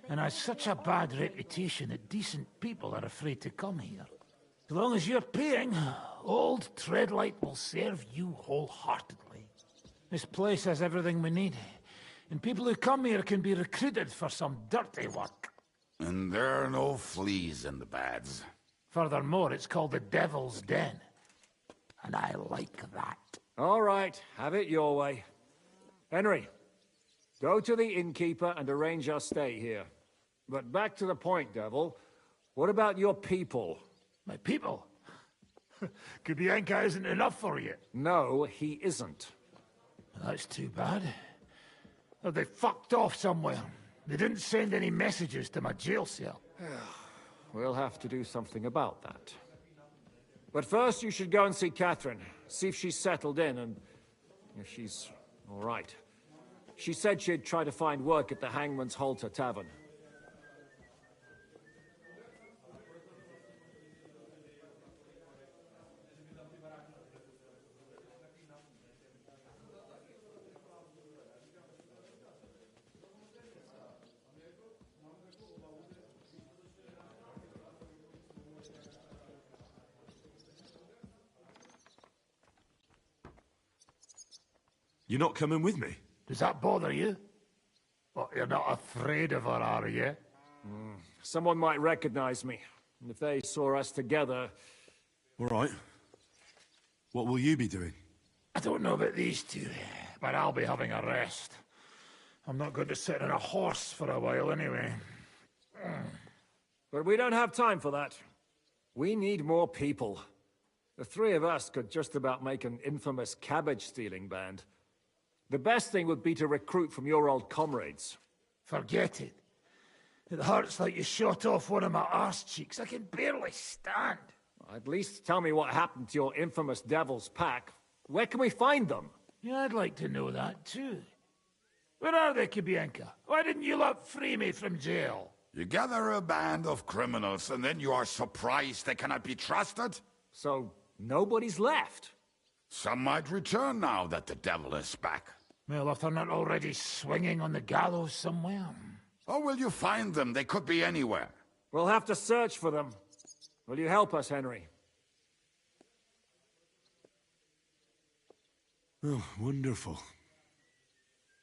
and has such a bad reputation that decent people are afraid to come here. As long as you're paying, old Treadlight will serve you wholeheartedly. This place has everything we need, and people who come here can be recruited for some dirty work. And there are no fleas in the beds. Furthermore, it's called the Devil's Den, and I like that. All right, have it your way. Henry, go to the innkeeper and arrange our stay here. But back to the point, Devil. What about your people? My people? Kubienka isn't enough for you. No, he isn't. That's too bad. Oh, they fucked off somewhere. They didn't send any messages to my jail cell. We'll have to do something about that. But first, you should go and see Catherine. See if she's settled in and if she's all right. She said she'd try to find work at the Hangman's Halter Tavern. You're not coming with me? Does that bother you? Well, you're not afraid of her, are you? Someone might recognize me. And if they saw us together... All right. What will you be doing? I don't know about these two, but I'll be having a rest. I'm not going to sit on a horse for a while anyway. But we don't have time for that. We need more people. The three of us could just about make an infamous cabbage-stealing band. The best thing would be to recruit from your old comrades. Forget it. It hurts like you shot off one of my arse cheeks. I can barely stand. At least tell me what happened to your infamous Devil's Pack. Where can we find them? Yeah, I'd like to know that too. Where are they, Kubienka? Why didn't you lot free me from jail? You gather a band of criminals and then you are surprised they cannot be trusted? So, nobody's left? Some might return now that the devil is back. Well, if they're not already swinging on the gallows somewhere. How will you find them? They could be anywhere. We'll have to search for them. Will you help us, Henry? Oh, wonderful.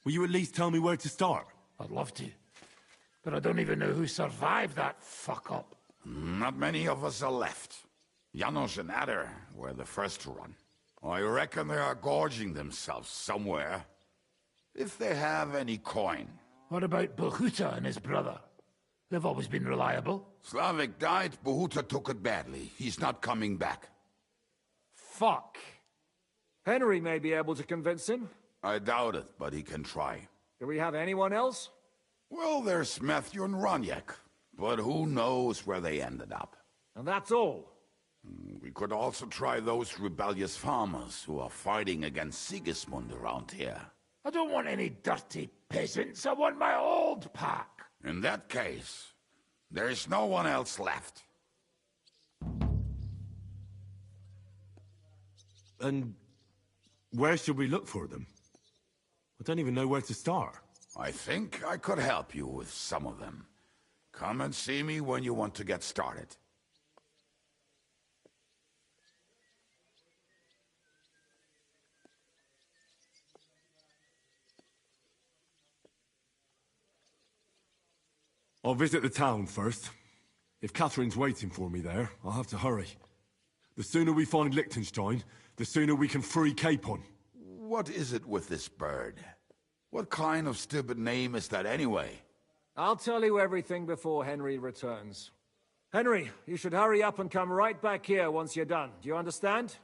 Will you at least tell me where to start? I'd love to. But I don't even know who survived that fuck-up. Not many of us are left. Janos and Adder were the first to run. I reckon they are gorging themselves somewhere. If they have any coin. What about Bohuta and his brother? They've always been reliable. Slavik died, Bohuta took it badly. He's not coming back. Fuck. Henry may be able to convince him. I doubt it, but he can try. Do we have anyone else? Well, there's Matthew and Roniak, but who knows where they ended up. And that's all. We could also try those rebellious farmers who are fighting against Sigismund around here. I don't want any dirty peasants. I want my old pack. In that case, there's no one else left. And where should we look for them? I don't even know where to start. I think I could help you with some of them. Come and see me when you want to get started. I'll visit the town first. If Catherine's waiting for me there, I'll have to hurry. The sooner we find Liechtenstein, the sooner we can free Capon. What is it with this bird? What kind of stupid name is that anyway? I'll tell you everything before Henry returns. Henry, you should hurry up and come right back here once you're done. Do you understand?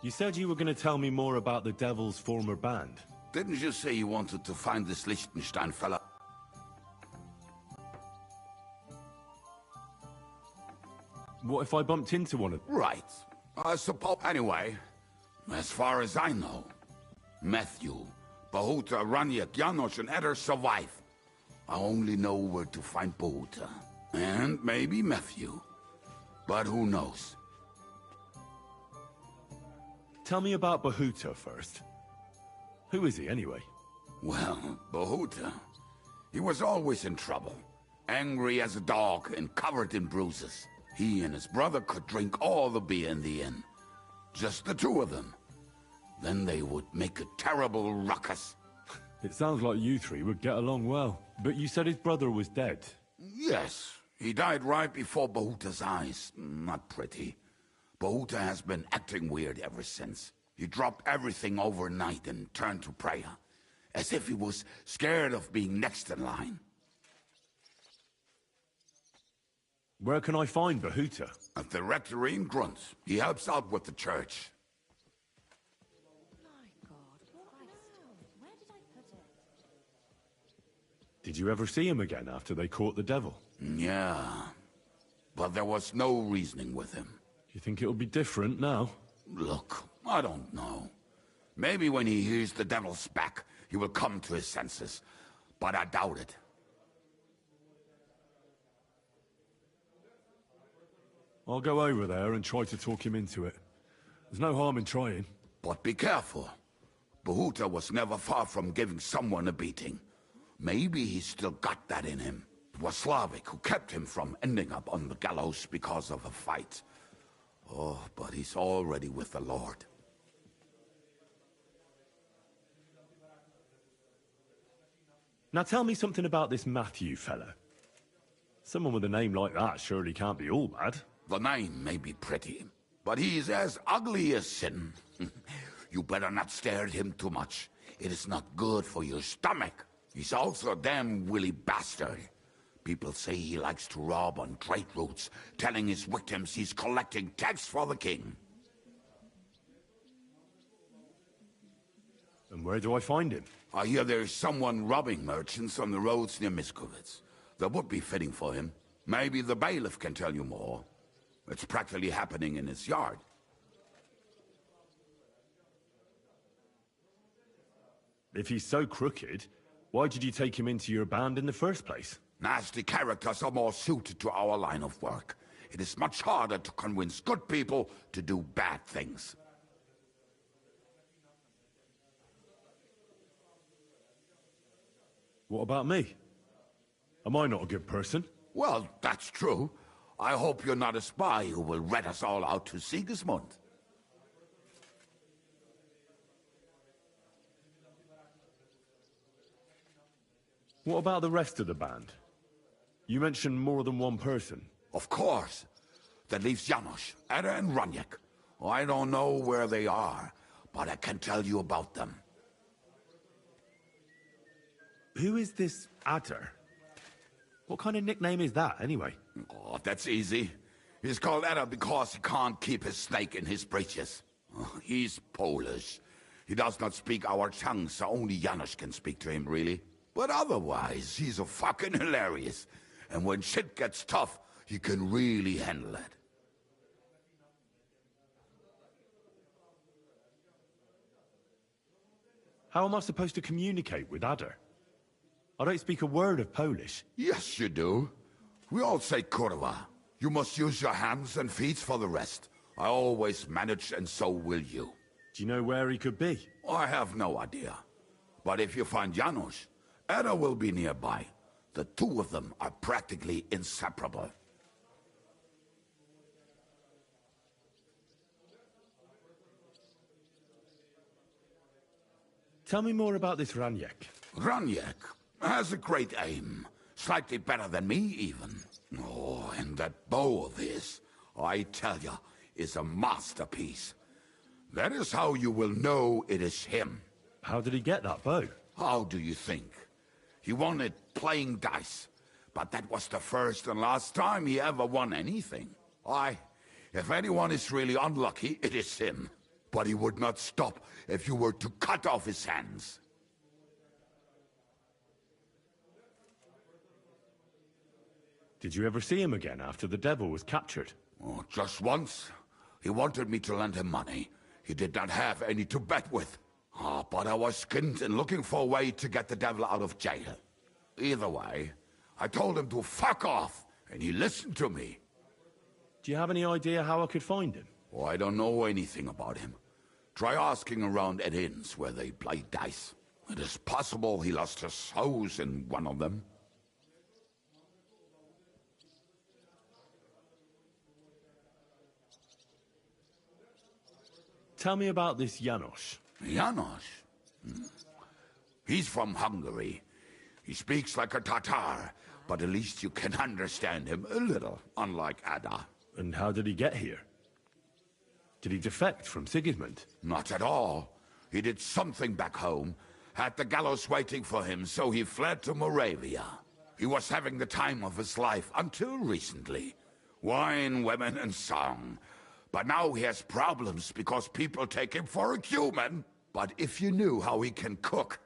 You said you were going to tell me more about the Devil's former band. Didn't you say you wanted to find this Liechtenstein fella? What if I bumped into one of them? Right. I suppose. Anyway, as far as I know, Matthew, Bohuta, Raniak, Janos, and Eder survive. I only know where to find Bohuta. And maybe Matthew. But who knows? Tell me about Bohuta first. Who is he, anyway? Well, Bohuta, he was always in trouble. Angry as a dog and covered in bruises. He and his brother could drink all the beer in the inn. Just the two of them. Then they would make a terrible ruckus. It sounds like you three would get along well. But you said his brother was dead. Yes, he died right before Bohuta's eyes. Not pretty. Bohuta has been acting weird ever since. He dropped everything overnight and turned to prayer. As if he was scared of being next in line. Where can I find Bohuta? At the rectory in Grunt. He helps out with the church. Did you ever see him again after they caught the devil? Yeah. But there was no reasoning with him. You think it'll be different now? Look, I don't know. Maybe when he hears the devil's back, he will come to his senses. But I doubt it. I'll go over there and try to talk him into it. There's no harm in trying. But be careful. Bohuta was never far from giving someone a beating. Maybe he's still got that in him. It was Slavik who kept him from ending up on the gallows because of a fight. Oh, but he's already with the Lord. Now tell me something about this Matthew fella. Someone with a name like that surely can't be all bad. The name may be pretty, but he's as ugly as sin. You better not stare at him too much. It is not good for your stomach. He's also a damn willy bastard. People say he likes to rob on trade routes, telling his victims he's collecting tax for the king. And where do I find him? I hear there's someone robbing merchants on the roads near Miskovitz. That would be fitting for him. Maybe the bailiff can tell you more. It's practically happening in his yard. If he's so crooked, why did you take him into your band in the first place? Nasty characters are more suited to our line of work. It is much harder to convince good people to do bad things. What about me? Am I not a good person? Well, that's true. I hope you're not a spy who will rat us all out to Sigismund. What about the rest of the band? You mentioned more than one person. Of course. That leaves Janos, Ada and Raniek. I don't know where they are, but I can tell you about them. Who is this Adder? What kind of nickname is that, anyway? Oh, that's easy. He's called Ada because he can't keep his snake in his breeches. He's Polish. He does not speak our tongue, so only Janos can speak to him, really. But otherwise, he's a fucking hilarious. And when shit gets tough, he can really handle it. How am I supposed to communicate with Adder? I don't speak a word of Polish. Yes, you do. We all say kurwa. You must use your hands and feet for the rest. I always manage, and so will you. Do you know where he could be? I have no idea. But if you find Janos, Ada will be nearby. The two of them are practically inseparable. Tell me more about this Raniek. Raniek has a great aim. Slightly better than me, even. Oh, and that bow of his, I tell ya, is a masterpiece. That is how you will know it is him. How did he get that bow? How do you think? He won it playing dice. But that was the first and last time he ever won anything. If anyone is really unlucky, it is him. But he would not stop if you were to cut off his hands. Did you ever see him again after the devil was captured? Oh, just once. He wanted me to lend him money. He did not have any to bet with. But I was skinned and looking for a way to get the devil out of jail. Either way, I told him to fuck off, and he listened to me. Do you have any idea how I could find him? Oh, I don't know anything about him. Try asking around at inns where they play dice. It is possible he lost his hose in one of them. Tell me about this Janos. Janos? He's from Hungary. He speaks like a Tatar, but at least you can understand him a little, unlike Ada. And how did he get here? Did he defect from Sigismund? Not at all. He did something back home, had the gallows waiting for him, so he fled to Moravia. He was having the time of his life until recently. Wine, women, and song. But now he has problems because people take him for a human. But if you knew how he can cook,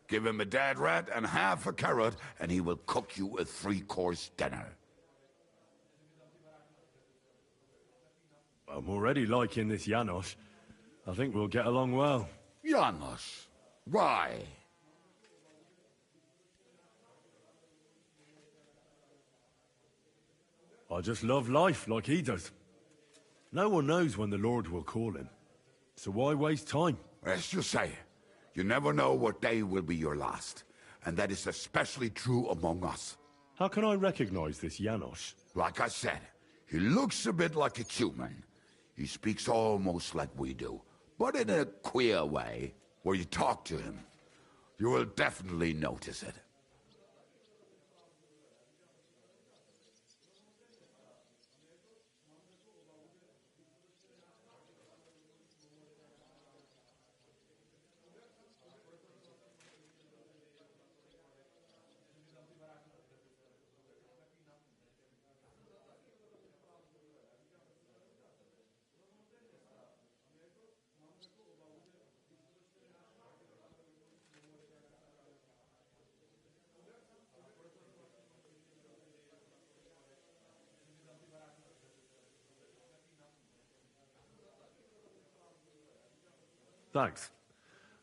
give him a dead rat and half a carrot, and he will cook you a 3-course dinner. I'm already liking this Janos. I think we'll get along well. Janos? Why? I just love life like he does. No one knows when the Lord will call him. So why waste time? As you say, you never know what day will be your last. And that is especially true among us. How can I recognize this Janos? Like I said, he looks a bit like a human. He speaks almost like we do, but in a queer way. Where you talk to him, you will definitely notice it. Thanks.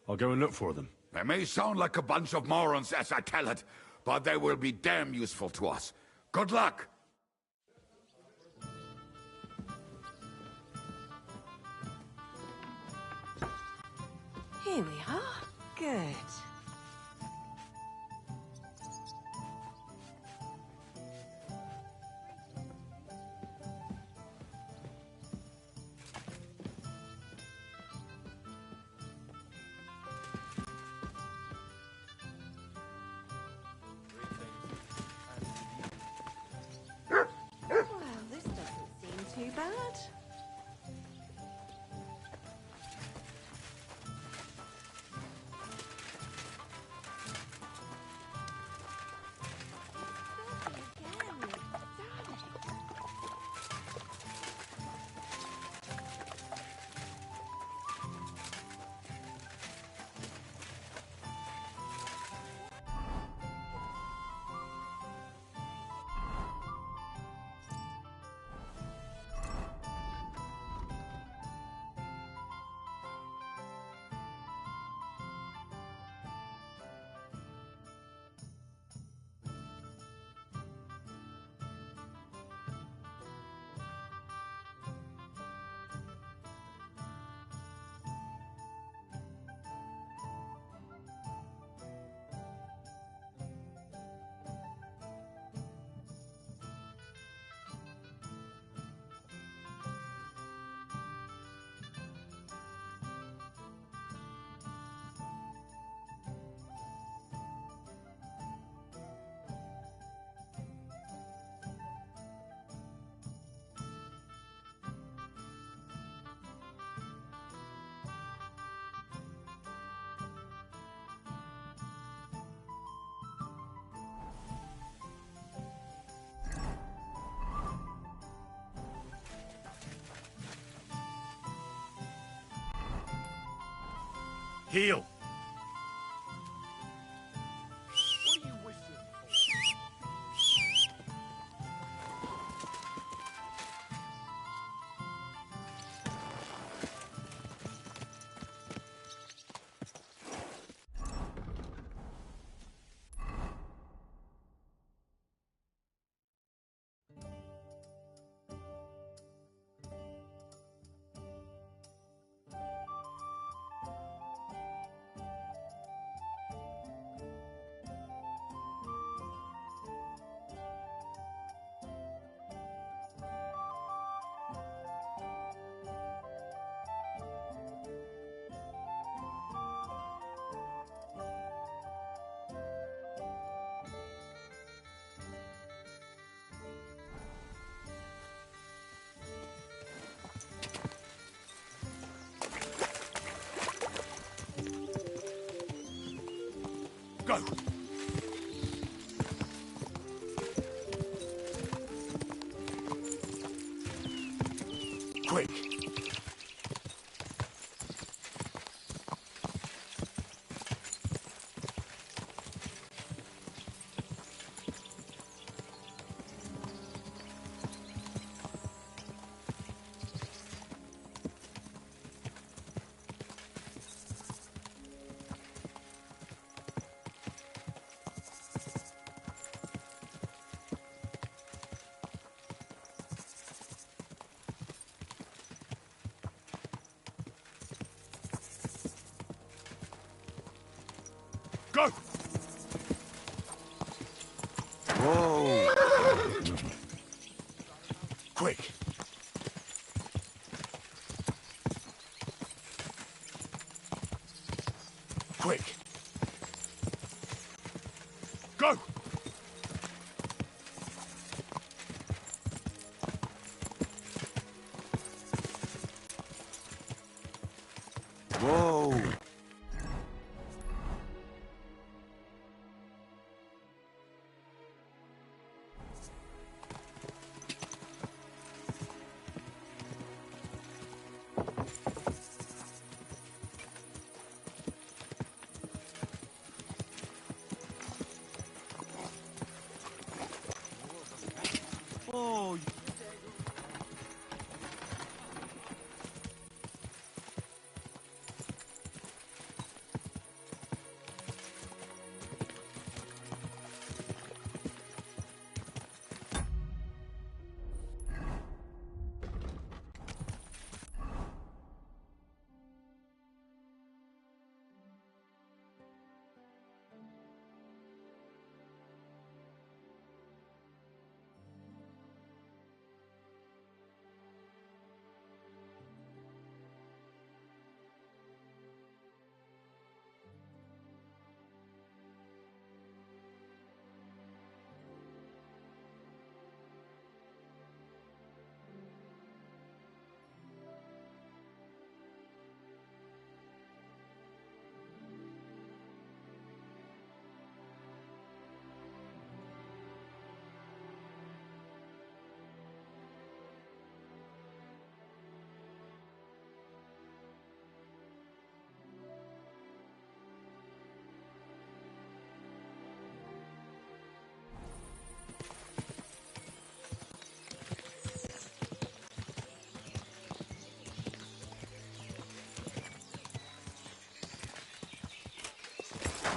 I'll go and look for them. They may sound like a bunch of morons as I tell it, but they will be damn useful to us. Good luck! Here we are. Good. Well, this doesn't seem too bad. Heal! Go! Quick! Go! Whoa! Quick! Quick! Go! Whoa! Oh,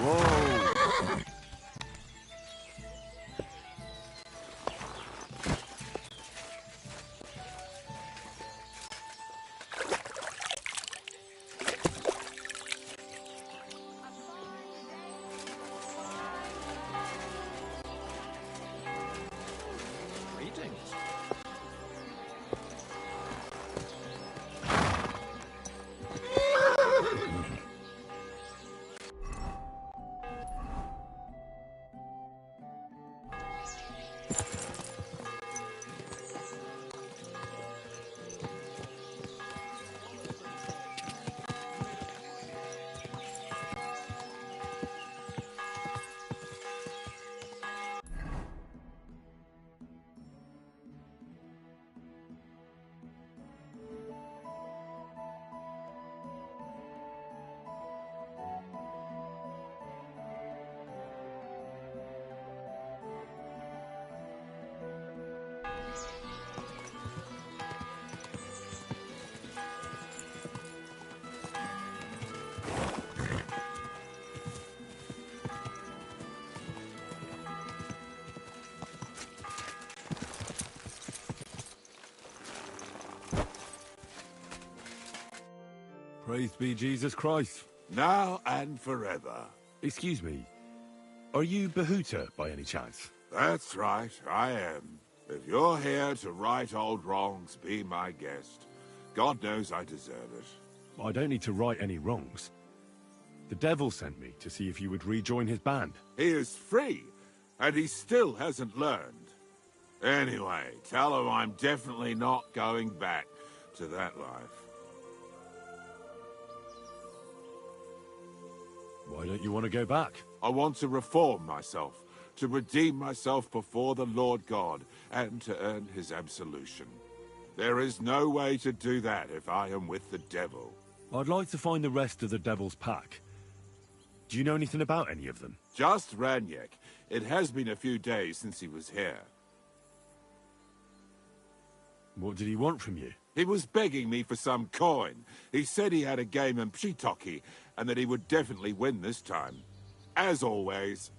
Whoa! Greetings. Praised be Jesus Christ. Now and forever. Excuse me, are you Bahuta by any chance? That's right, I am. If you're here to right old wrongs, be my guest. God knows I deserve it. I don't need to right any wrongs. The devil sent me to see if you would rejoin his band. He is free, and he still hasn't learned. Anyway, tell him I'm definitely not going back to that life. Why don't you want to go back? I want to reform myself, to redeem myself before the Lord God, and to earn his absolution. There is no way to do that if I am with the devil. I'd like to find the rest of the devil's pack. Do you know anything about any of them? Just Raniek. It has been a few days since he was here. What did he want from you? He was begging me for some coin. He said he had a game in Pshitoki, and that he would definitely win this time. As always.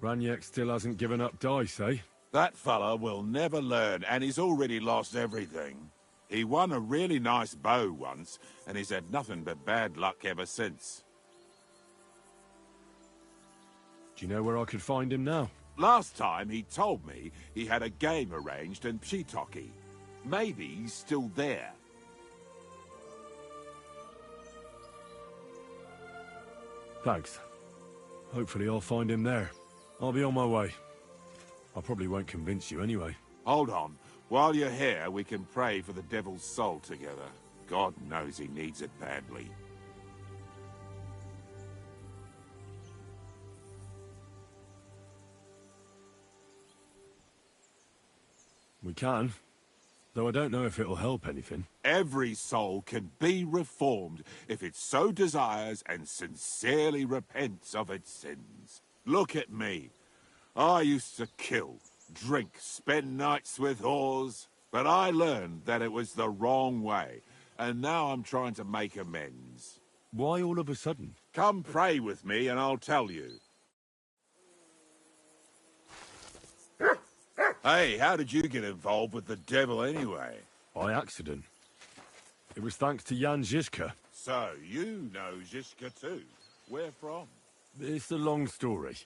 Raniek still hasn't given up dice, eh? That fella will never learn, and he's already lost everything. He won a really nice bow once, and he's had nothing but bad luck ever since. Do you know where I could find him now? Last time he told me he had a game arranged in Pshitoki. Maybe he's still there. Thanks. Hopefully I'll find him there. I'll be on my way. I probably won't convince you anyway. Hold on. While you're here, we can pray for the devil's soul together. God knows he needs it badly. We can, though I don't know if it'll help anything. Every soul can be reformed if it so desires and sincerely repents of its sins. Look at me. I used to kill, drink, spend nights with whores, but I learned that it was the wrong way, and now I'm trying to make amends. Why all of a sudden? Come pray with me and I'll tell you. Hey, how did you get involved with the devil anyway? By accident. It was thanks to Jan Žižka. So, you know Žižka too. Where from? It's a long story.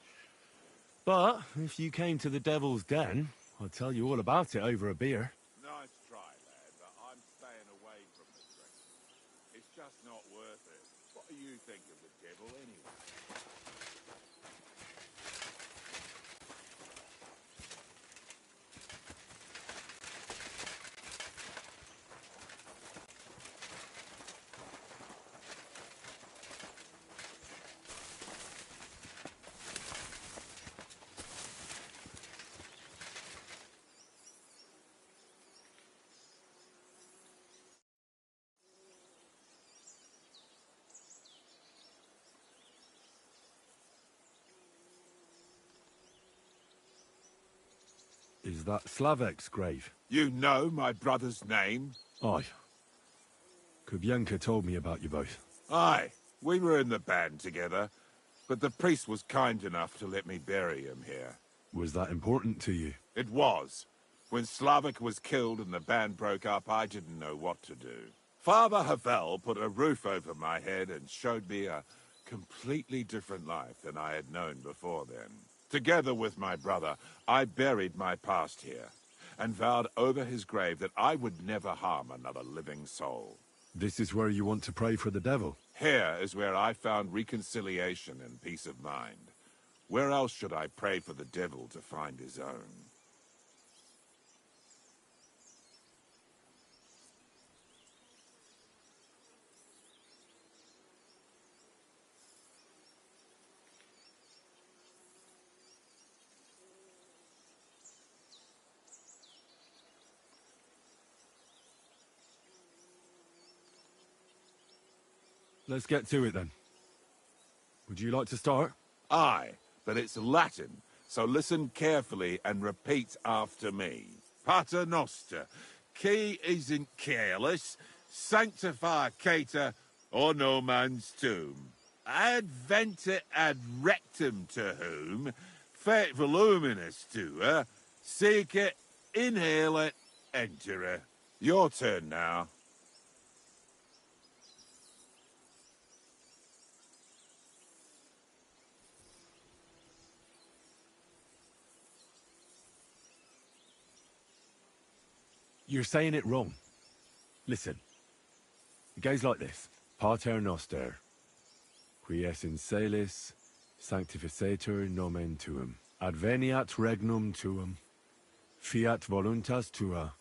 But, if you came to the Devil's Den, I'll tell you all about it over a beer. Nice try, lad, but I'm staying away from the drink. It's just not worth it. What do you think of the devil anyway? Is that Slavek's grave? You know my brother's name? Aye. Kubyenka told me about you both. Aye, we were in the band together, but the priest was kind enough to let me bury him here. Was that important to you? It was. When Slavik was killed and the band broke up, I didn't know what to do. Father Havel put a roof over my head and showed me a completely different life than I had known before then. Together with my brother, I buried my past here, and vowed over his grave that I would never harm another living soul. This is where you want to pray for the devil? Here is where I found reconciliation and peace of mind. Where else should I pray for the devil to find his own? Let's get to it then. Would you like to start? Aye, but it's Latin, so listen carefully and repeat after me. Pater Noster, qui is in careless, sanctify cater, or no man's tomb. Adventet ad rectum to whom, fet voluminous to her, seek it, inhale it, enter her. Your turn now. You're saying it wrong. Listen. It goes like this. Pater Noster, qui es in celis, sanctificetur nomen tuum. Adveniat regnum tuum. Fiat voluntas tua.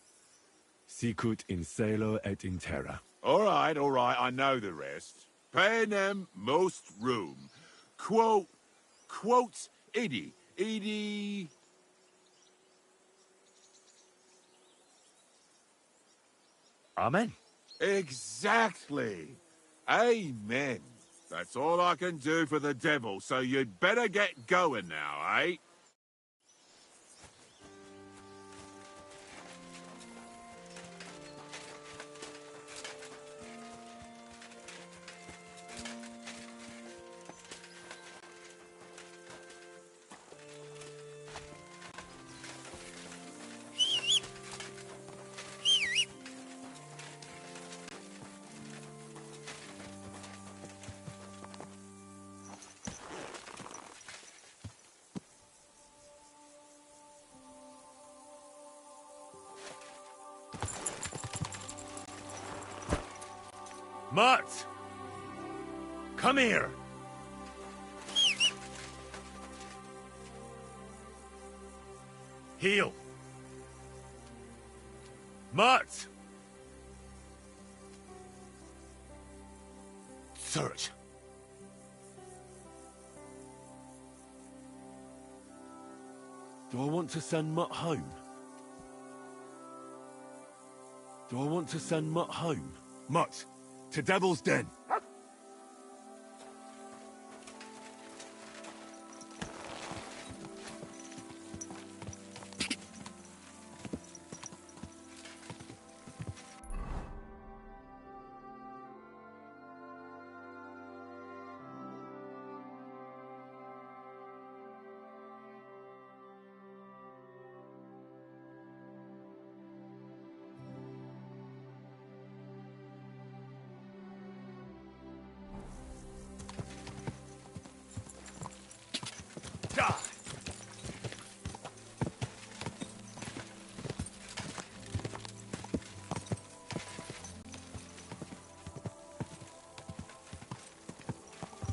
Sicut in cielo et in terra. All right, I know the rest. Panem most room. Quote, idi. Amen. Exactly. Amen. That's all I can do for the devil, so you'd better get going now, eh? Mutt! Come here! Heel! Mutt! Search! Do I want to send Mutt home? Do I want to send Mutt home? Mutt! To Devil's Den!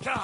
Go!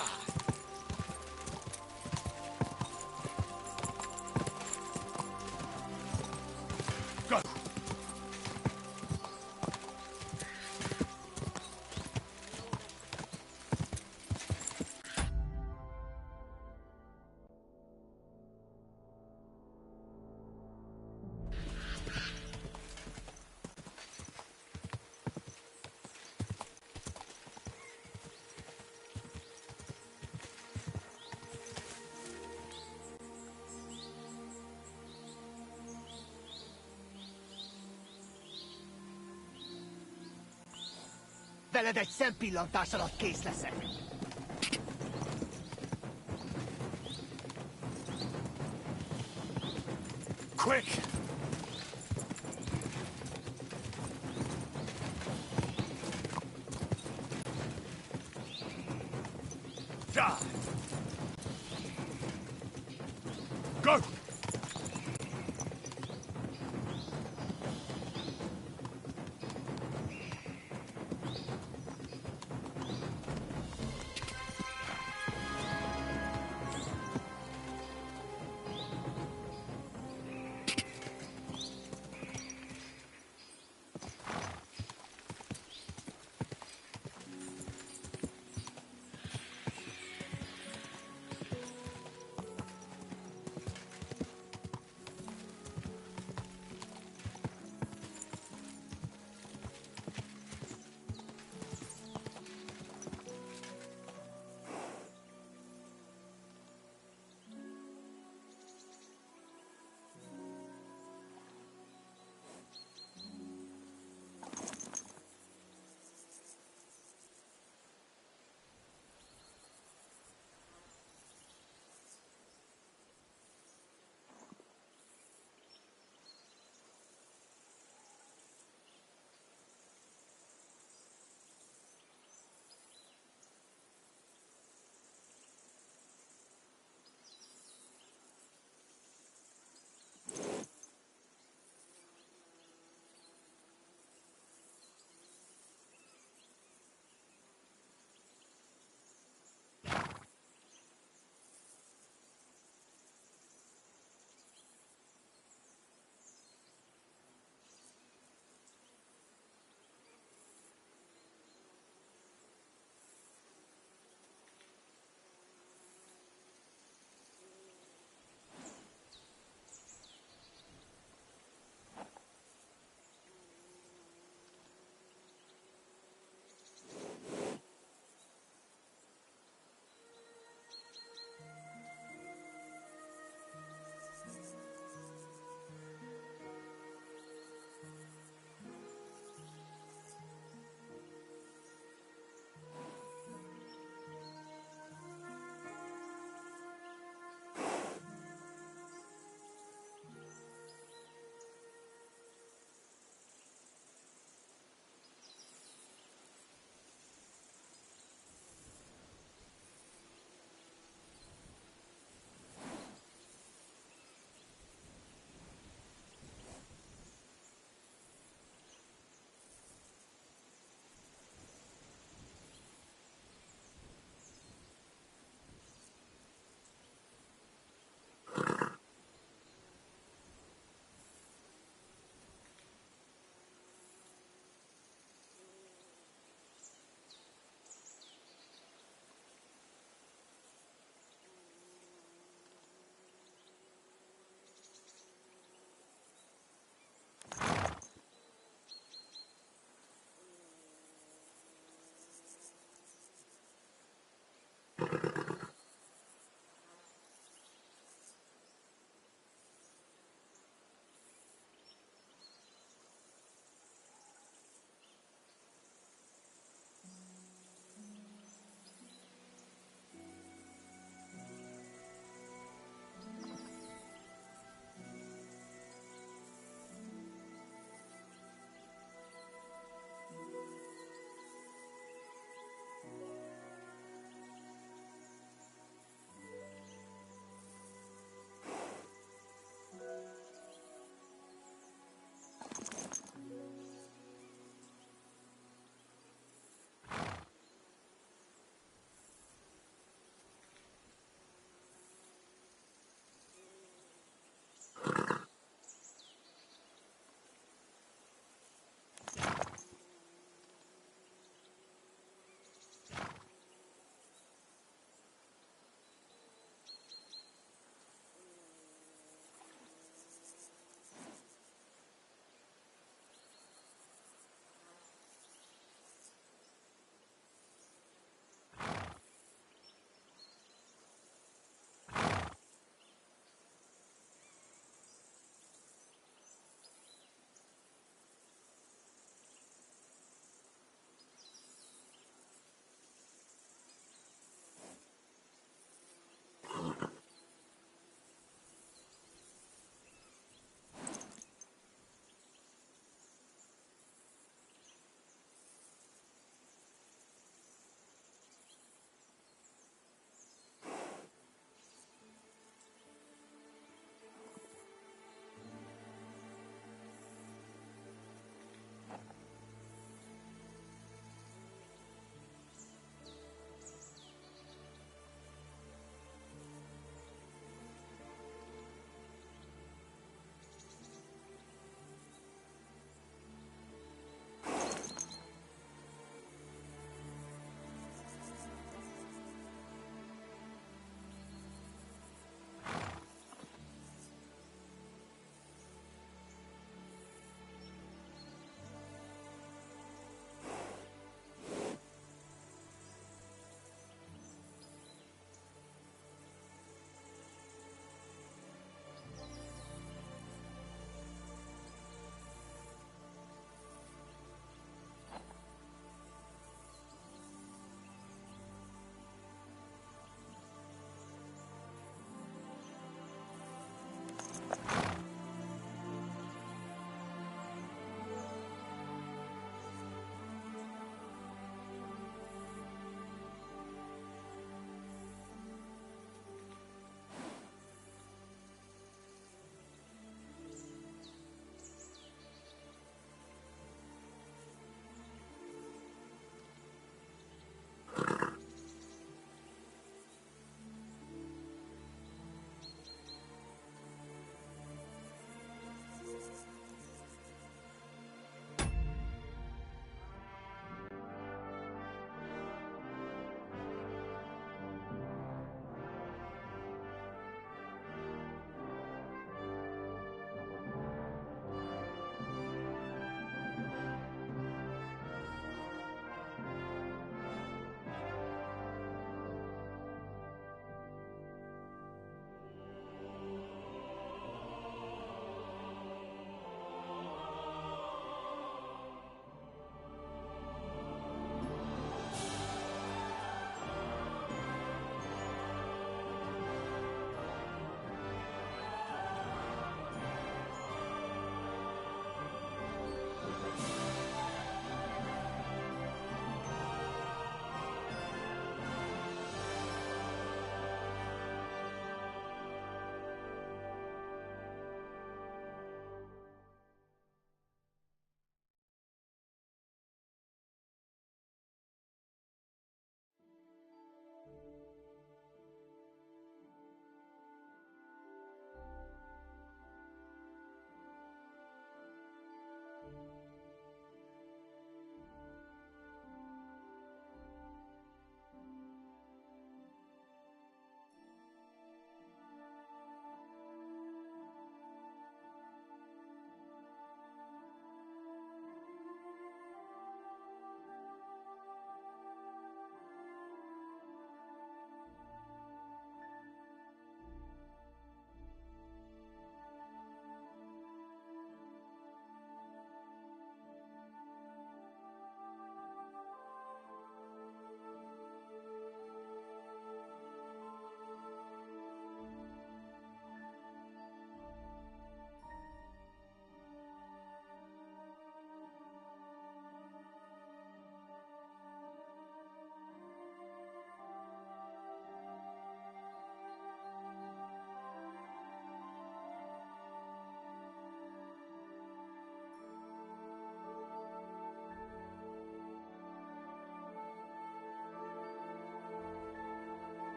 veled egy szempillantás alatt kész leszek. Quick! Go!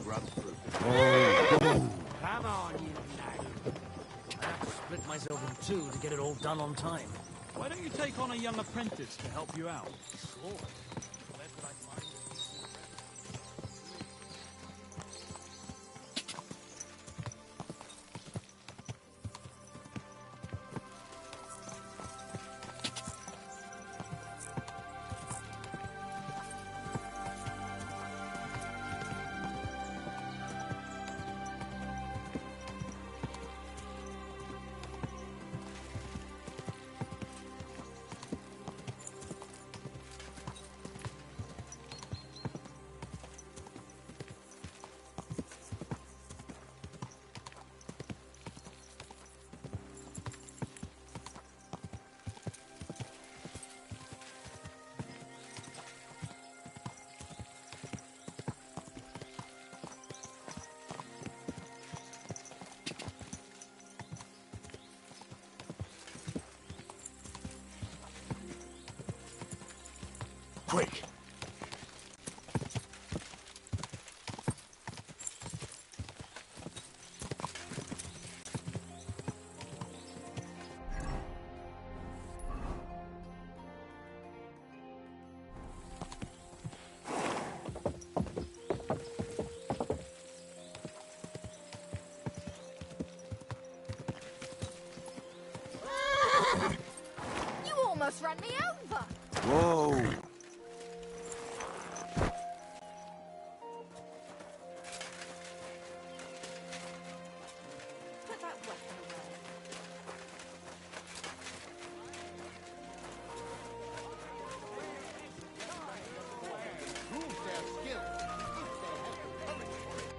grub fruit. Come on, you laddie. I have to split myself in two to get it all done on time. Why don't you take on a young apprentice to help you out? Sure. Where could I find a decent Quick! You almost ran me over. Whoa! Put that weapon away. Prove their skill if they have the courage for it.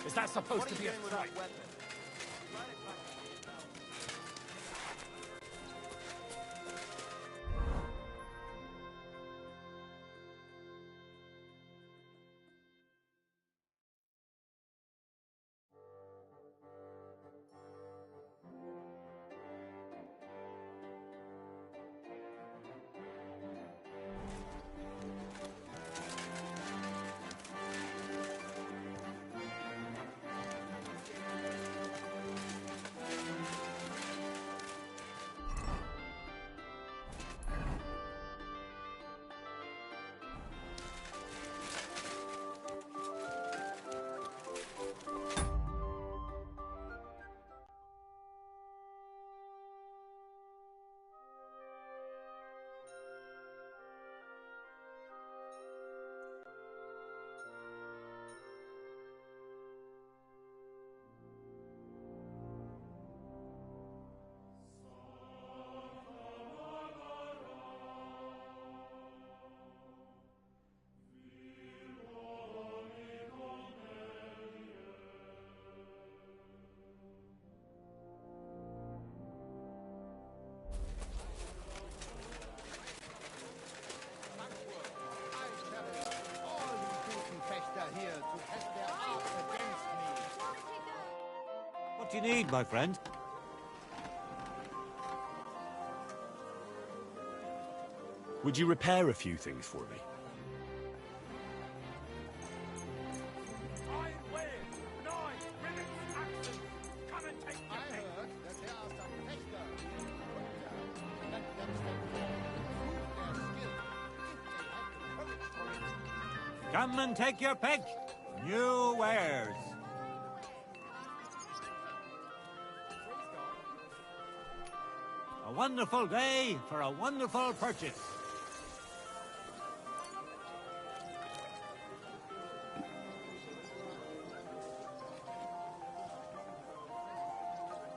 Is that supposed to be a threat? What do you need, my friend? Would you repair a few things for me? Come and take your pick. New wares. A wonderful day for a wonderful purchase.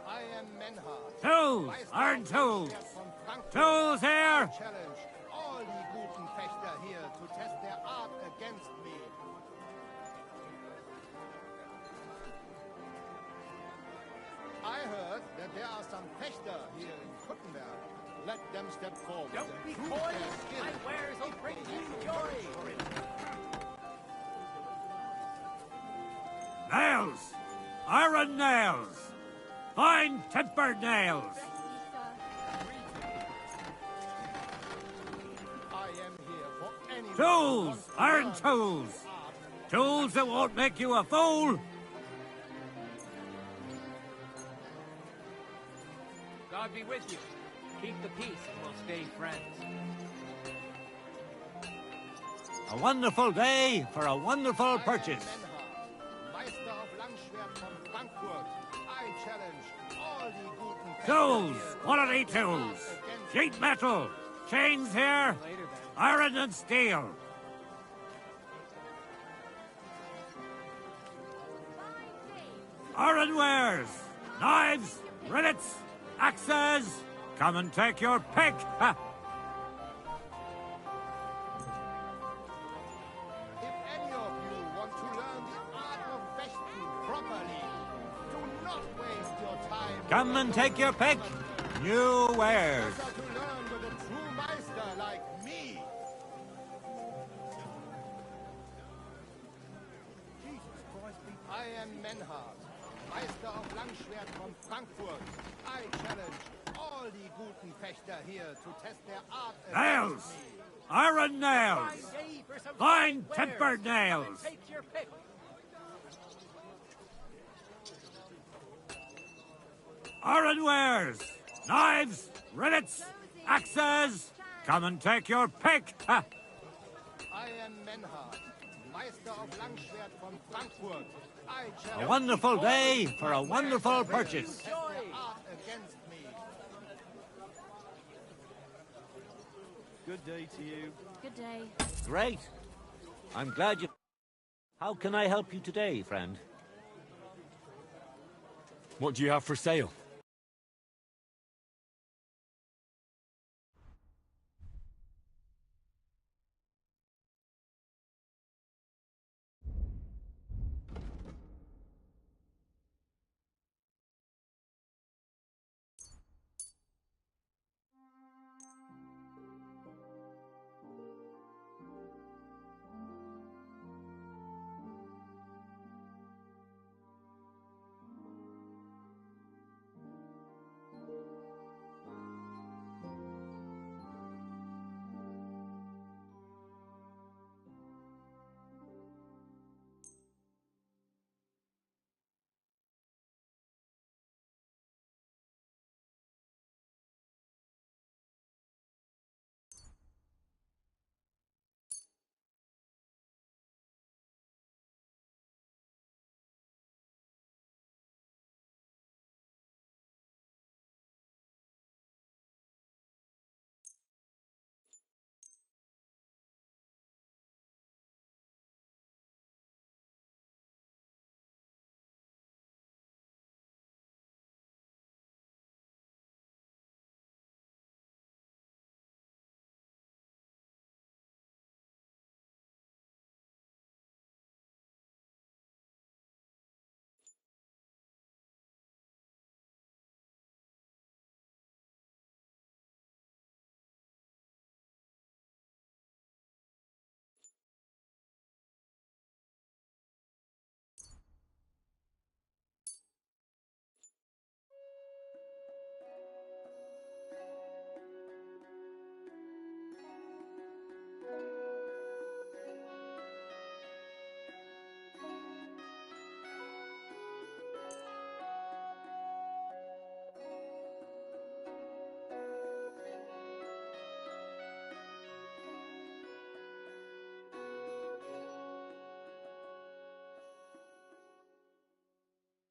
I am Menha. Tools! Iron tools! Tools here! Challenge all die guten Fechter here to test their art against me. I heard that there are some Fechter here in Kuttenberg. Let them step forward and prove nails! Iron nails! Fine tempered nails! Tools! Iron tools! Tools that won't make you a fool! God be with you. Keep the peace and we'll stay friends. A wonderful day for a wonderful purchase. Tools! Quality tools! Sheet metal! Chains here! Iron and steel! Iron wares! Knives! Rillets! Axes! Come and take your pick! Ha! Come and take your pick. New wares. I am Menhard, Meister of Langschwert from Frankfurt. I challenge all die guten Fechter here to test their art Nails! against me. Iron nails! Fine tempered nails! Take your pick. Iron wares! Knives! Rillets! Axes! Come and take your pick! Ha! I am Menhard, Meister of Langschwert from Frankfurt. I A challenge wonderful all day die for a guten wonderful Fechter here purchase. to test their art against me. Good day to you. Good day. Great. I'm glad you... How can I help you today, friend? What do you have for sale?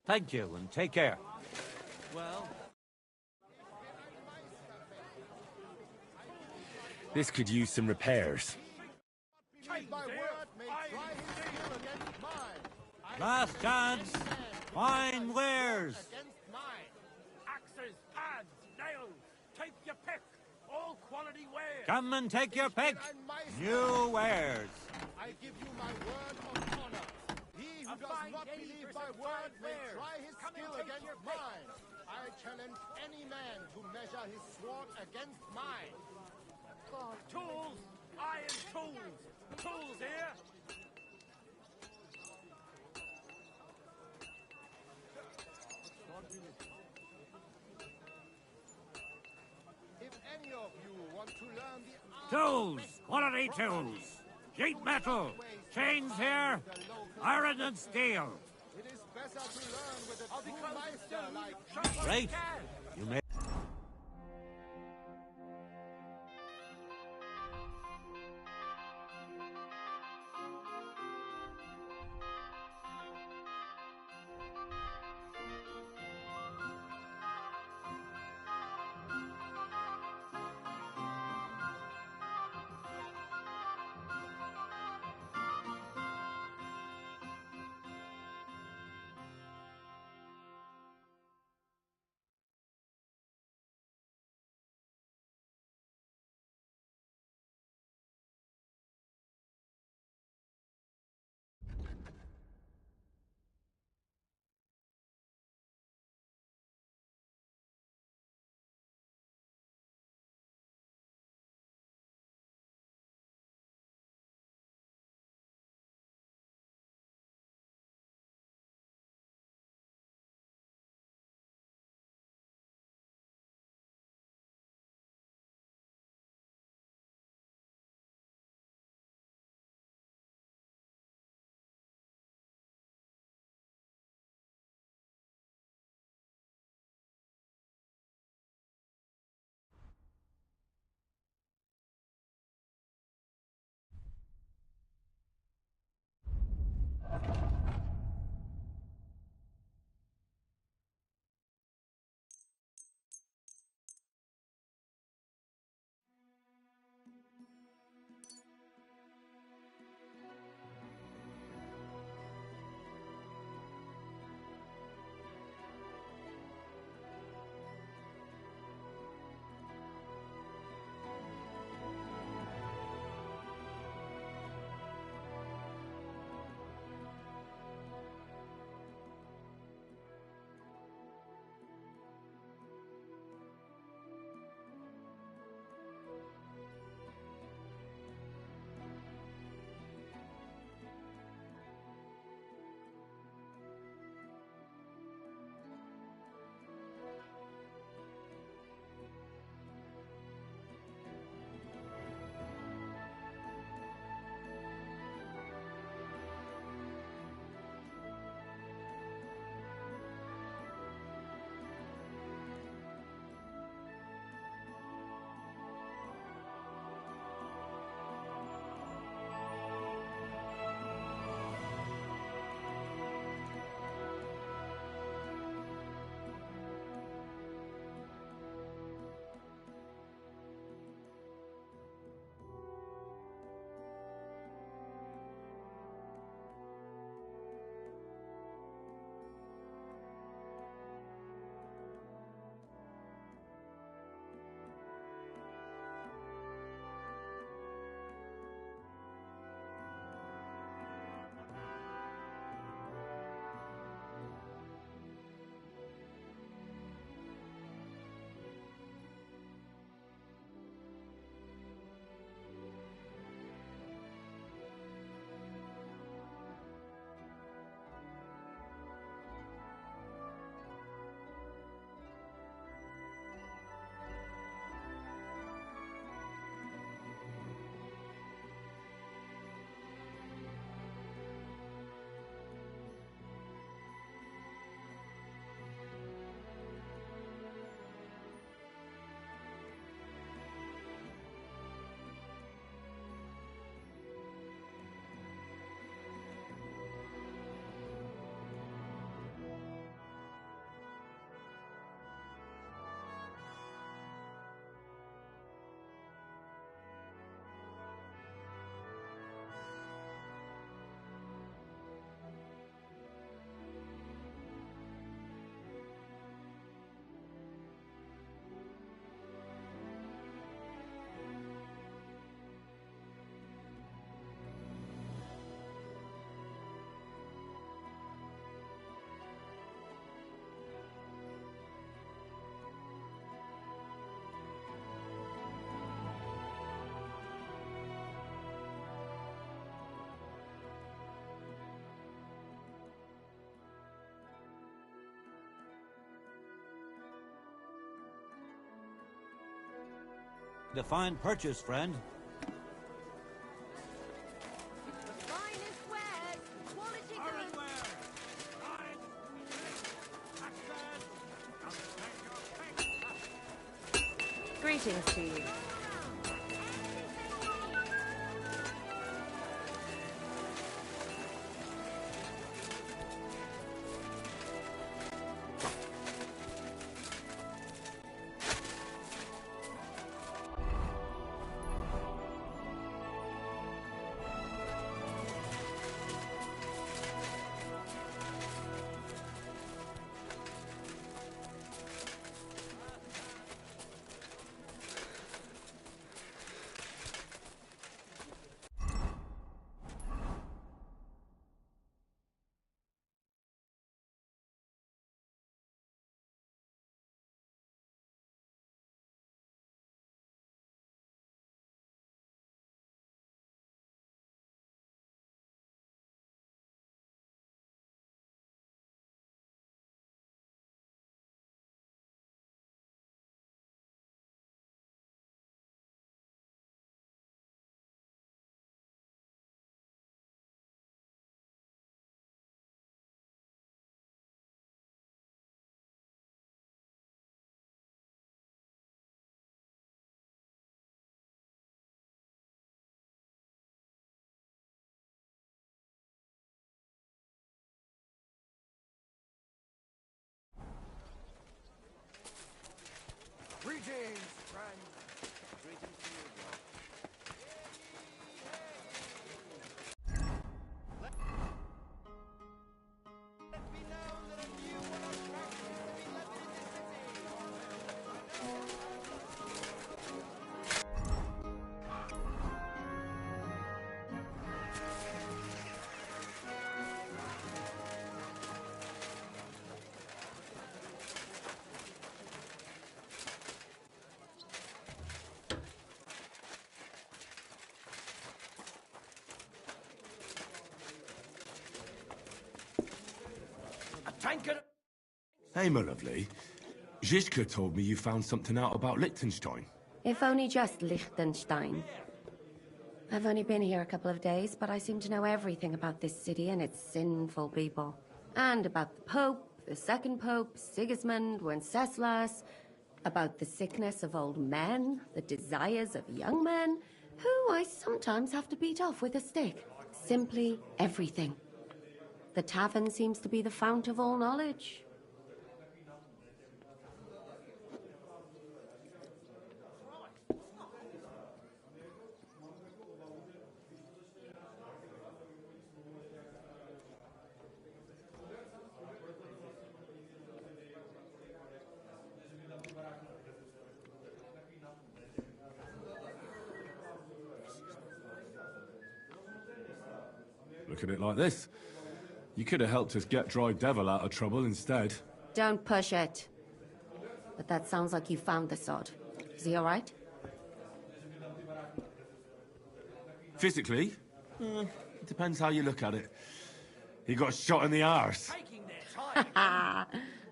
Thank you, and take care. Well, This could use some repairs. Keep my word, may try his skill against mine. Last chance. Fine wares. Against mine. Axes, pads, nails. Take your pick. All quality wares. Come and take your pick. New wares. I give you my word of honor. He who does not believe my word may try his skill against mine. I challenge any man to measure his sword against mine. Tools. Iron tools. Tools here. Tools, quality tools. Sheet metal, chains here, iron and steel. It is better to learn with a true meister like... Great. You may a fine purchase, friend. Greetings to you. Greetings, friend. Greetings to you, bro. Let me know that a new one attraction to be living in this Tankard! Hey, my lovely. Zizka told me you found something out about Liechtenstein. If only just Liechtenstein. I've only been here a couple of days, but I seem to know everything about this city and its sinful people. And about the Pope, the second Pope, Sigismund, Wenceslas, about the sickness of old men, the desires of young men, who I sometimes have to beat off with a stick. Simply everything. The tavern seems to be the fount of all knowledge. Look at it like this. You could have helped us get Dry Devil out of trouble instead. Don't push it. But that sounds like you found the sod. Is he all right? Physically? It depends how you look at it. He got shot in the arse.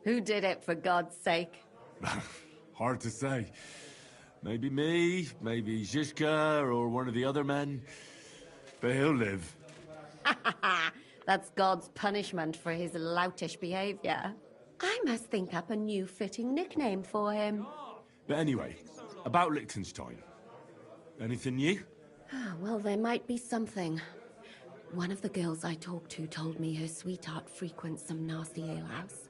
Who did it, for God's sake? Hard to say. Maybe me, maybe Zizka, or one of the other men. But he'll live. That's God's punishment for his loutish behavior. I must think up a new fitting nickname for him. But anyway, about Liechtenstein. Anything new? Well, there might be something. One of the girls I talked to told me her sweetheart frequents some nasty alehouse.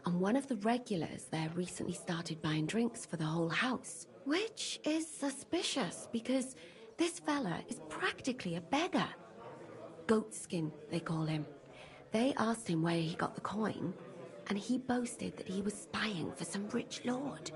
And one of the regulars there recently started buying drinks for the whole house. Which is suspicious, because this fella is practically a beggar. Goatskin, they call him. They asked him where he got the coin, and he boasted that he was spying for some rich lord.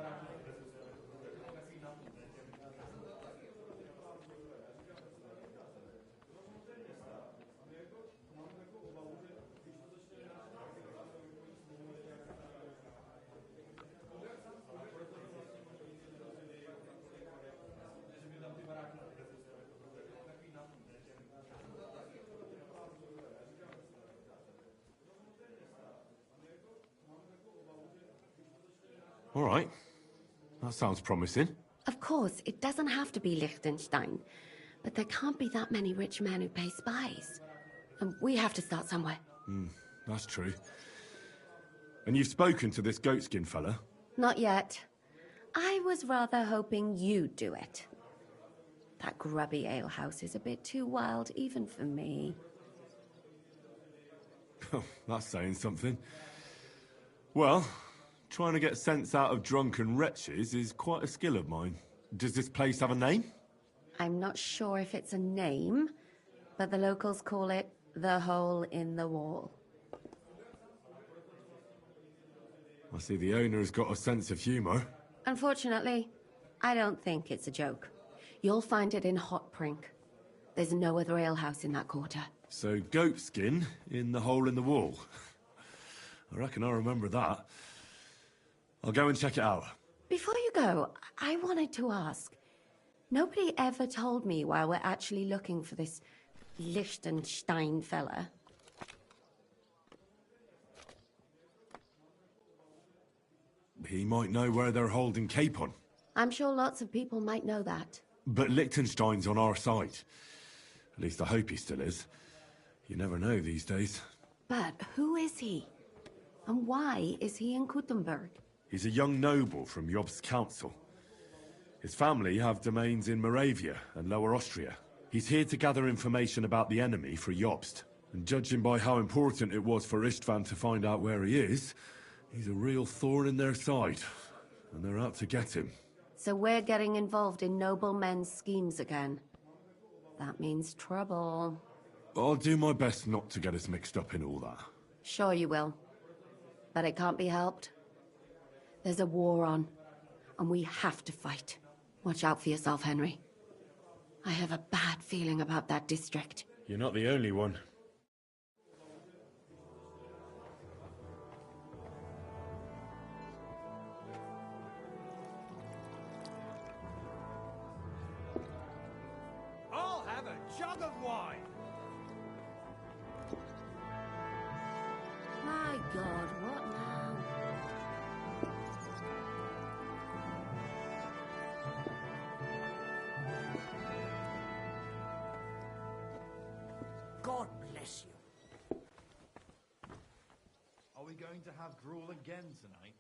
All right. That sounds promising. Of course, it doesn't have to be Liechtenstein, but there can't be that many rich men who pay spies. And we have to start somewhere. That's true. And you've spoken to this goatskin fella? Not yet. I was rather hoping you'd do it. That grubby alehouse is a bit too wild, even for me. Oh, that's saying something. Well, trying to get sense out of drunken wretches is quite a skill of mine. Does this place have a name? I'm not sure if it's a name, but the locals call it the Hole in the Wall. I see the owner's got a sense of humour. Unfortunately, I don't think it's a joke. You'll find it in Hot Prink. There's no other alehouse in that quarter. So, goatskin in the hole in the wall. I reckon I remember that. I'll go and check it out. Before you go, I wanted to ask. Nobody ever told me why we're actually looking for this Liechtenstein fella. He might know where they're holding Capon. I'm sure lots of people might know that. But Liechtenstein's on our side. At least I hope he still is. You never know these days. But who is he? And why is he in Kuttenberg? He's a young noble from Jobst's council. His family have domains in Moravia and Lower Austria. He's here to gather information about the enemy for Jobst. And judging by how important it was for Istvan to find out where he is, he's a real thorn in their side. And they're out to get him. So we're getting involved in noblemen's schemes again. That means trouble. I'll do my best not to get us mixed up in all that. Sure you will. But it can't be helped. There's a war on, and we have to fight. Watch out for yourself, Henry. I have a bad feeling about that district. You're not the only one. I'll have a jug of wine. My God, what now? God bless you. Are we going to have gruel again tonight?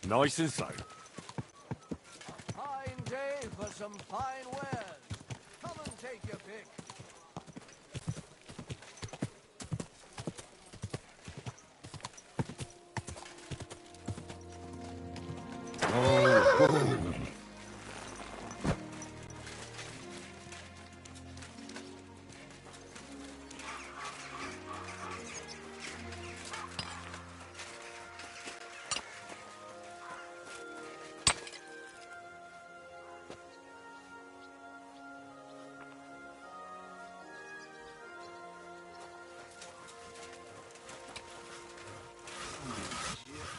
Nice and slow. Fine day for some fine wares. Come and take your pick.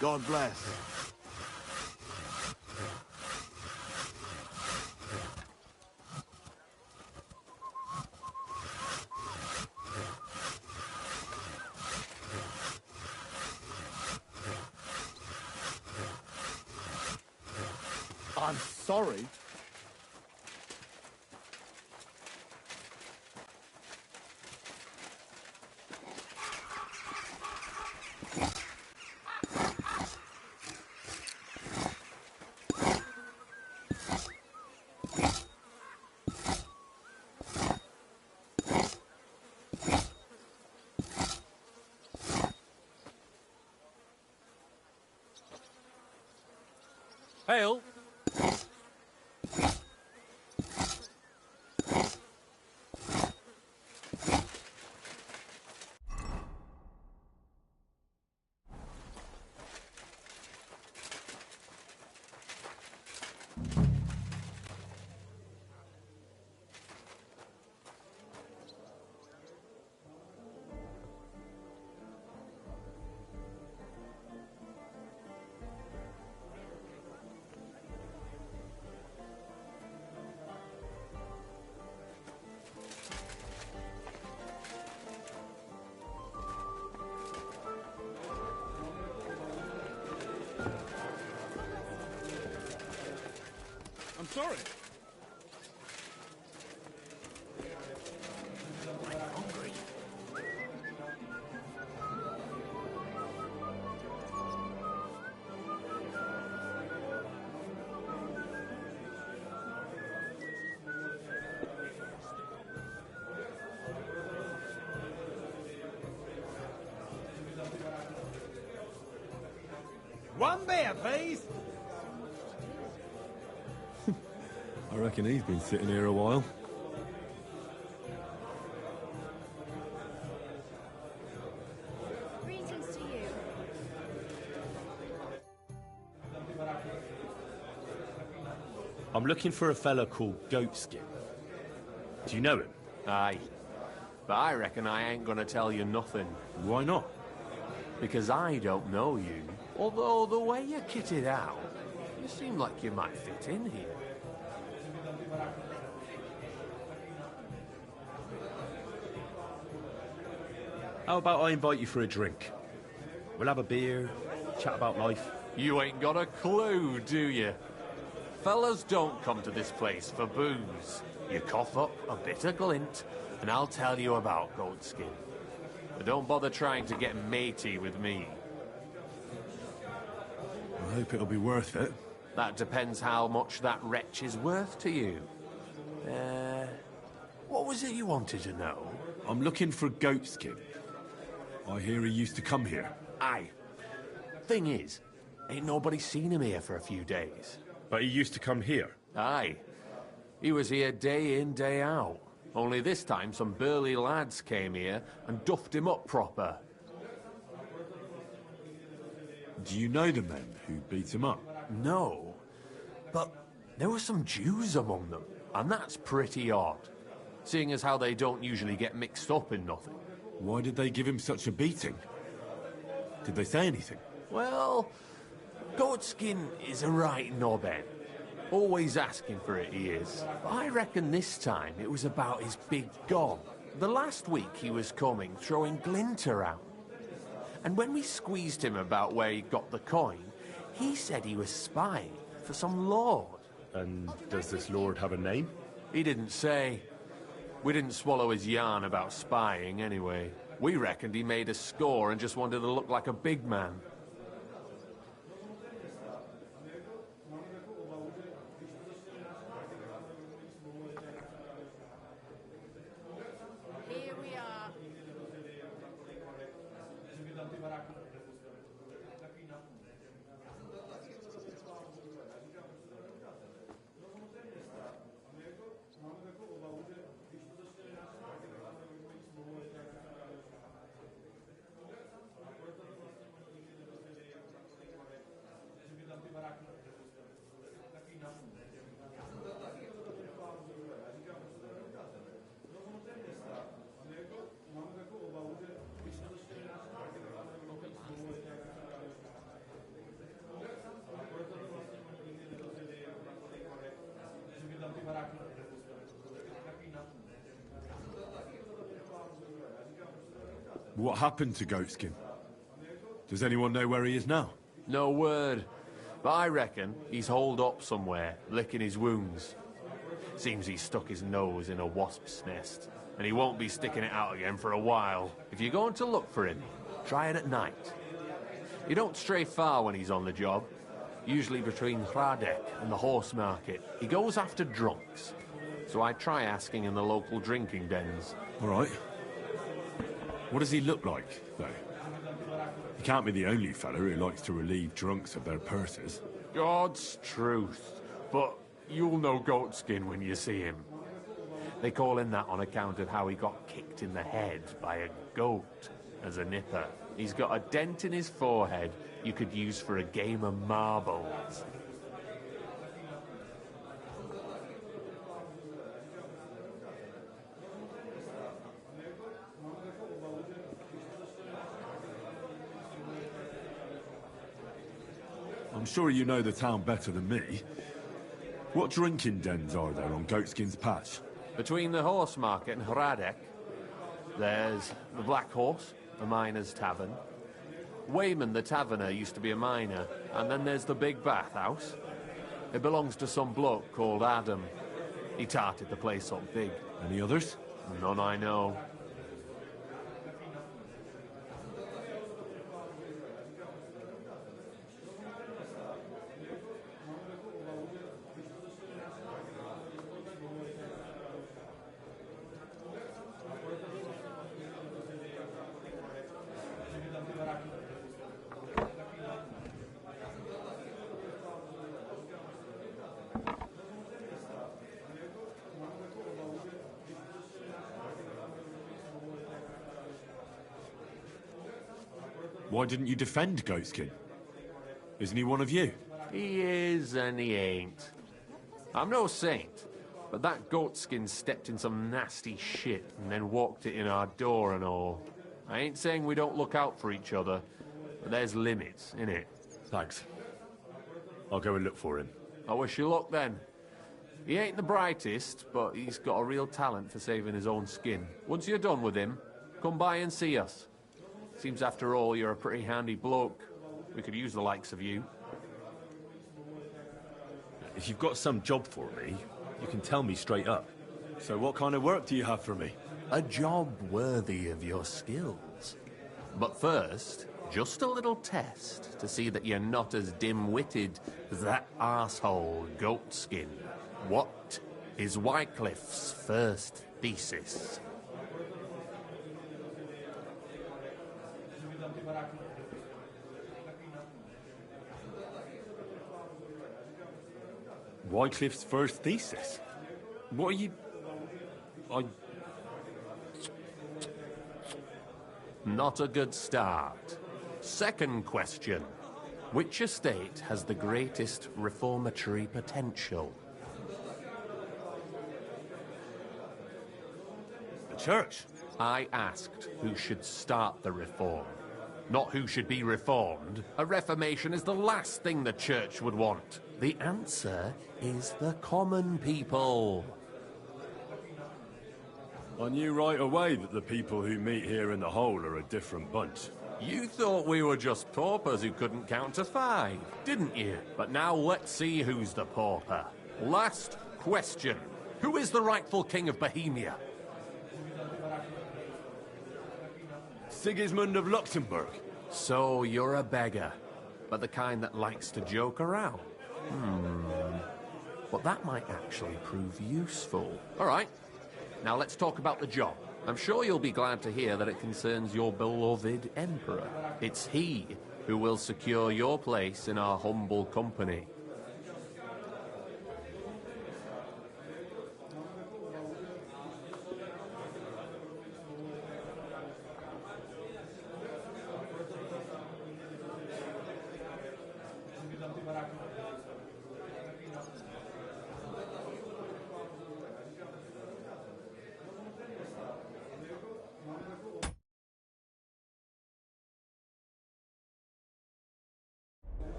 God bless. I'm sorry. Hail! I'm sorry. I'm hungry. One beer, please. I reckon he's been sitting here a while. Greetings to you. I'm looking for a fella called Goatskin. Do you know him? Aye. But I reckon I ain't gonna tell you nothing. Why not? Because I don't know you. Although the way you're kitted out, you seem like you might fit in here. How about I invite you for a drink? We'll have a beer, chat about life. You ain't got a clue, do you? Fellas don't come to this place for booze. You cough up a bit of glint, and I'll tell you about Goatskin. But don't bother trying to get matey with me. I hope it'll be worth it. That depends how much that wretch is worth to you. What was it you wanted to know? I'm looking for Goatskin. I hear he used to come here. Aye. Thing is, ain't nobody seen him here for a few days. But he used to come here? Aye. He was here day in, day out. Only this time some burly lads came here and duffed him up proper. Do you know the men who beat him up? No. But there were some Jews among them, and that's pretty odd. Seeing as how they don't usually get mixed up in nothing. Why did they give him such a beating? Did they say anything? Well, Goatskin is a right knobhead. Always asking for it, he is. But I reckon this time it was about his big gob. The last week he was coming, throwing glint around. And when we squeezed him about where he got the coin, he said he was spying for some lord. And does this lord have a name? He didn't say. We didn't swallow his yarn about spying, anyway. We reckoned he made a score and just wanted to look like a big man. Here we are. What happened to Goatskin? Does anyone know where he is now? No word. But I reckon he's holed up somewhere, licking his wounds. Seems he's stuck his nose in a wasp's nest, and he won't be sticking it out again for a while. If you're going to look for him, try it at night. You don't stray far when he's on the job. Usually between Hradek and the horse market. He goes after drunks. So I try asking in the local drinking dens. All right. What does he look like, though? He can't be the only fella who likes to relieve drunks of their purses. God's truth. But you'll know Goatskin when you see him. They call him that on account of how he got kicked in the head by a goat as a nipper. He's got a dent in his forehead you could use for a game of marbles. I'm sure you know the town better than me. What drinking dens are there on Goatskin's Patch? Between the horse market and Hradek, there's the Black Horse, a miner's tavern. Wayman the taverner used to be a miner, and then there's the Big Bathhouse. It belongs to some bloke called Adam. He tarted the place up big. Any others? None I know. Why didn't you defend Goatskin? Isn't he one of you? He is and he ain't. I'm no saint, but that Goatskin stepped in some nasty shit and then walked it in our door and all. I ain't saying we don't look out for each other, but there's limits, innit? Thanks. I'll go and look for him. I wish you luck then. He ain't the brightest, but he's got a real talent for saving his own skin. Once you're done with him, come by and see us. Seems after all you're a pretty handy bloke. We could use the likes of you. If you've got some job for me, you can tell me straight up. So what kind of work do you have for me? A job worthy of your skills. But first, just a little test to see that you're not as dim-witted as that arsehole Goatskin. What is Wycliffe's first thesis? Wycliffe's first thesis? What are you... Not a good start. Second question. Which estate has the greatest reformatory potential? The church. I asked who should start the reform, not who should be reformed. A reformation is the last thing the church would want. The answer is the common people. I knew right away that the people who meet here in the hole are a different bunch. You thought we were just paupers who couldn't count to 5, didn't you? But now let's see who's the pauper. Last question. Who is the rightful king of Bohemia? Sigismund of Luxembourg. So you're a beggar, but the kind that likes to joke around. But that might actually prove useful. All right, now let's talk about the job. I'm sure you'll be glad to hear that it concerns your beloved emperor. It's he who will secure your place in our humble company.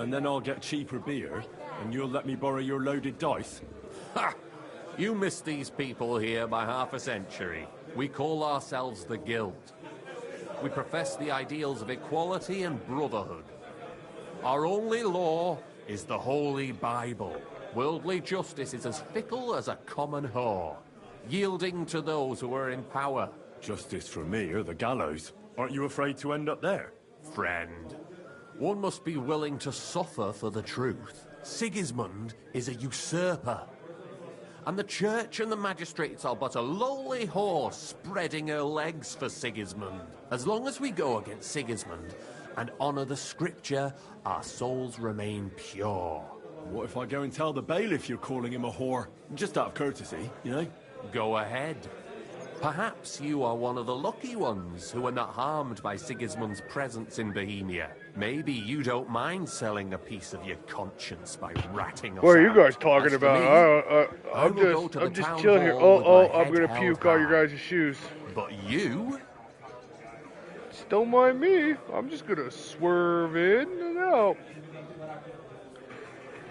And then I'll get cheaper beer, and you'll let me borrow your loaded dice? Ha! You missed these people here by half a century. We call ourselves the Guild. We profess the ideals of equality and brotherhood. Our only law is the Holy Bible. Worldly justice is as fickle as a common whore, yielding to those who are in power. Justice for me or the gallows? Aren't you afraid to end up there? Friend, one must be willing to suffer for the truth. Sigismund is a usurper. And the church and the magistrates are but a lowly horse spreading her legs for Sigismund. As long as we go against Sigismund and honour the scripture, our souls remain pure. What if I go and tell the bailiff you're calling him a whore? Just out of courtesy, you know? Go ahead. Perhaps you are one of the lucky ones who are not harmed by Sigismund's presence in Bohemia. Maybe you don't mind selling a piece of your conscience by ratting us What are you out. guys talking As for about? me, I'm just chilling here. Oh, I'm gonna puke all your guys' shoes. But you? Just don't mind me. I'm just gonna swerve in and out.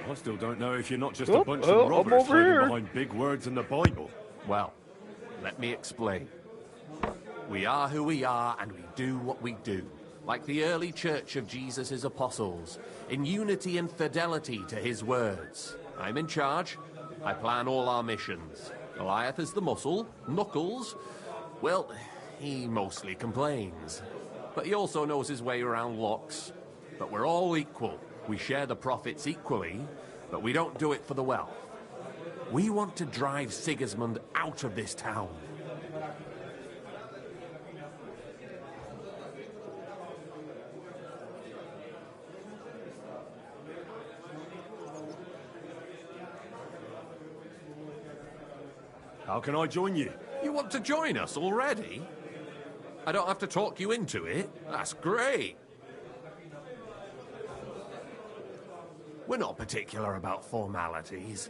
I still don't know if you're not just a bunch of robbers I'm over hiding here. behind big words in the Bible. Well, let me explain. We are who we are, and we do what we do. Like the early church of Jesus' apostles, in unity and fidelity to his words. I'm in charge. I plan all our missions. Goliath is the muscle. Knuckles, well, he mostly complains. But he also knows his way around locks. But we're all equal. We share the profits equally, but we don't do it for the wealth. We want to drive Sigismund out of this town. How can I join you? You want to join us already? I don't have to talk you into it. That's great. We're not particular about formalities.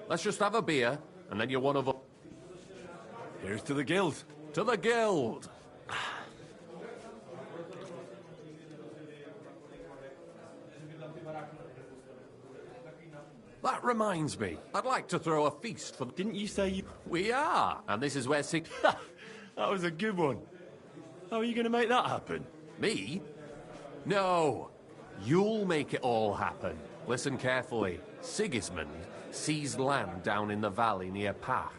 Let's just have a beer, and then you're one of us. Here's to the Guild. To the Guild! That reminds me, I'd like to throw a feast for... Didn't you say you... We are, and this is where That was a good one. How are you going to make that happen? Me? No. You'll make it all happen. Listen carefully. Sigismund seized land down in the valley near Pach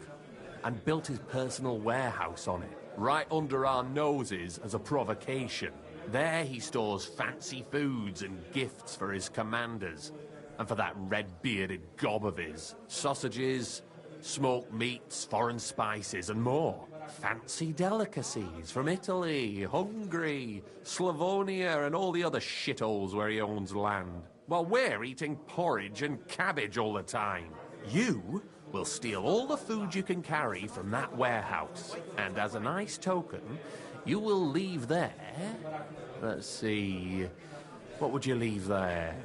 and built his personal warehouse on it, right under our noses as a provocation. There he stores fancy foods and gifts for his commanders, and for that red-bearded gob of his. Sausages, smoked meats, foreign spices, and more. Fancy delicacies from Italy, Hungary, Slavonia, and all the other shitholes where he owns land. While we're eating porridge and cabbage all the time. You will steal all the food you can carry from that warehouse. And as a nice token, you will leave there... Let's see... What would you leave there?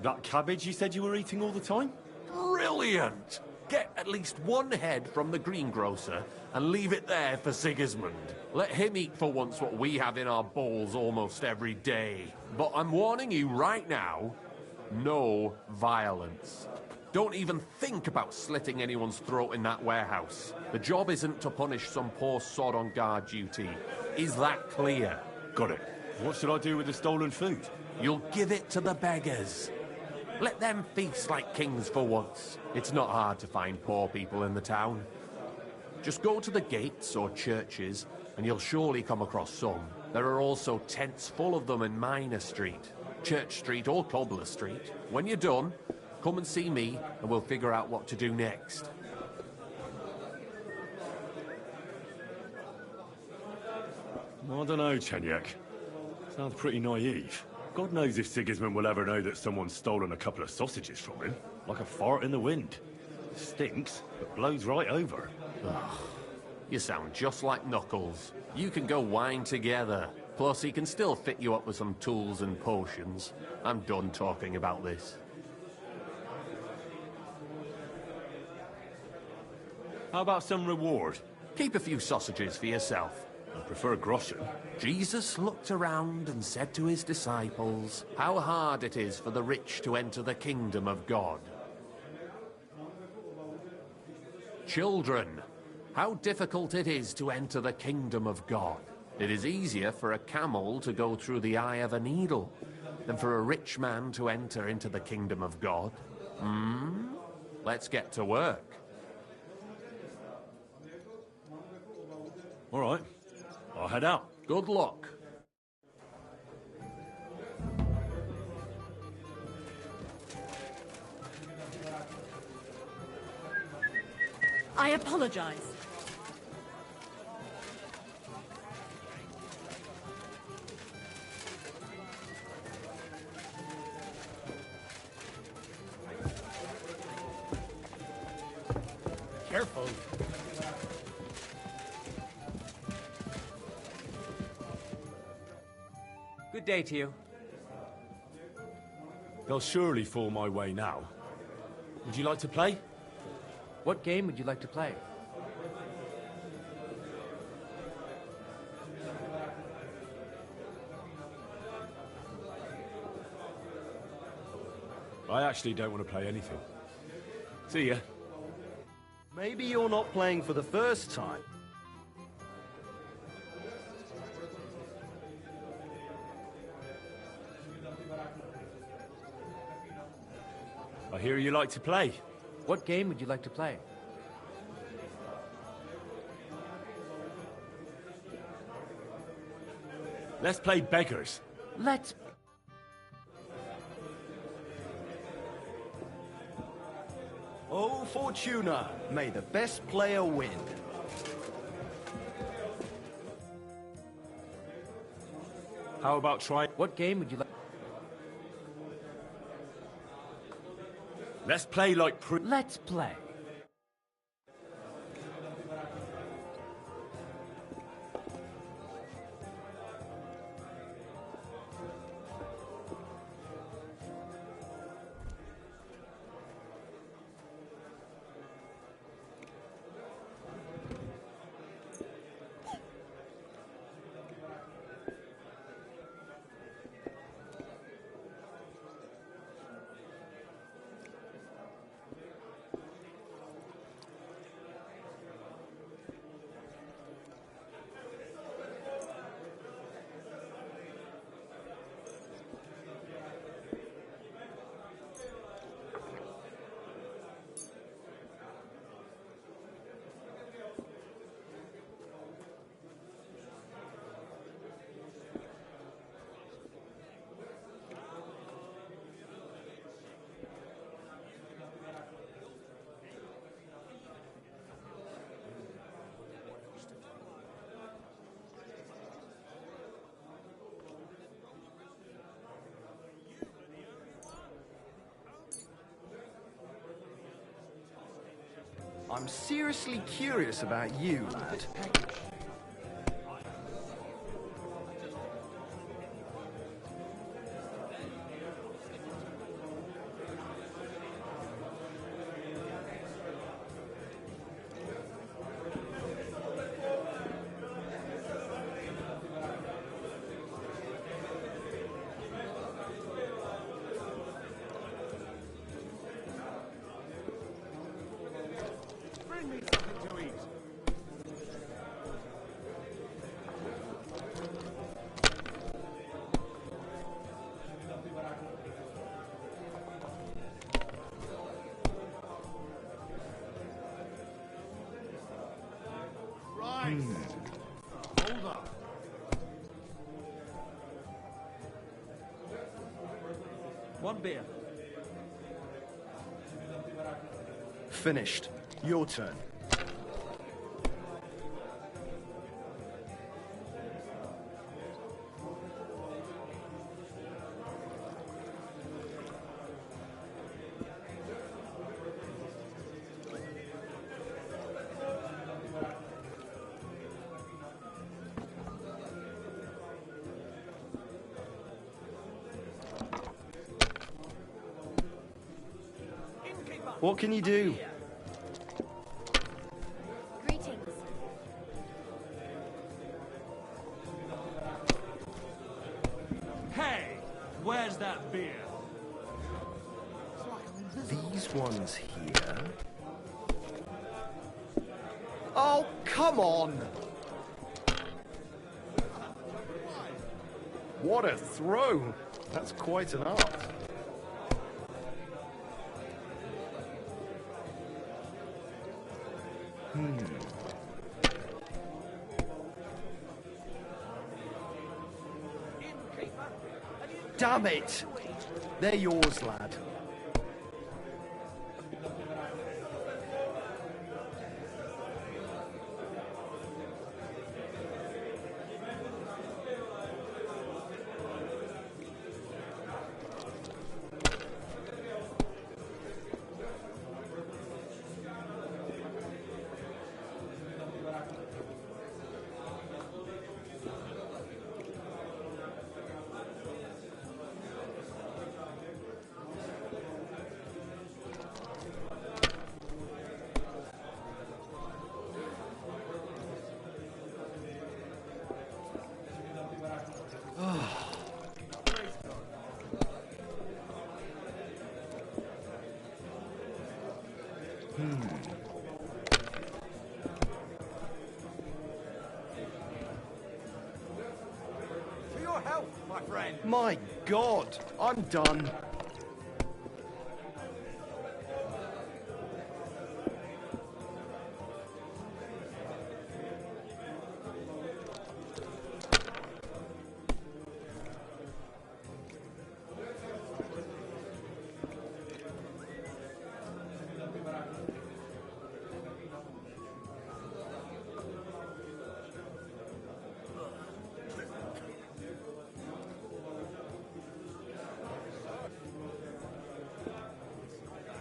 That cabbage you said you were eating all the time? Brilliant! Get at least one head from the greengrocer and leave it there for Sigismund. Let him eat for once what we have in our bowls almost every day. But I'm warning you right now, no violence. Don't even think about slitting anyone's throat in that warehouse. The job isn't to punish some poor sod on guard duty. Is that clear? Got it. What should I do with the stolen food? You'll give it to the beggars. Let them feast like kings for once. It's not hard to find poor people in the town. Just go to the gates or churches, and you'll surely come across some. There are also tents full of them in Minor Street, Church Street or Cobbler Street. When you're done, come and see me, and we'll figure out what to do next. I don't know, Chenyek. Sounds pretty naive. God knows if Sigismund will ever know that someone's stolen a couple of sausages from him. Like a fart in the wind. Stinks, but blows right over. Ugh. You sound just like Knuckles. You can go wine together. Plus, he can still fit you up with some tools and potions. I'm done talking about this. How about some reward? Keep a few sausages for yourself. I prefer groschen. Jesus looked around and said to his disciples, "How hard it is for the rich to enter the kingdom of God." Children, how difficult it is to enter the kingdom of God. It is easier for a camel to go through the eye of a needle than for a rich man to enter into the kingdom of God. Let's get to work. All right, I'll head out. Good luck. I apologize. Careful. Good day to you. They'll surely fall my way now. Would you like to play? What game would you like to play? I actually don't want to play anything. See ya. Maybe you're not playing for the first time. I hear you like to play. What game would you like to play? Let's play beggars. Let's... Oh, Fortuna, may the best player win. How about try... What game would you like? Let's play like Let's play. I'm seriously curious about you, lad. Bring me something to eat. Right. Hold up. One beer. Finished. Your turn. What can you do? Greetings. one's here. Oh, come on! What a throw! That's quite an art. Damn it! They're yours, lad. For your health, my friend. My God, I'm done.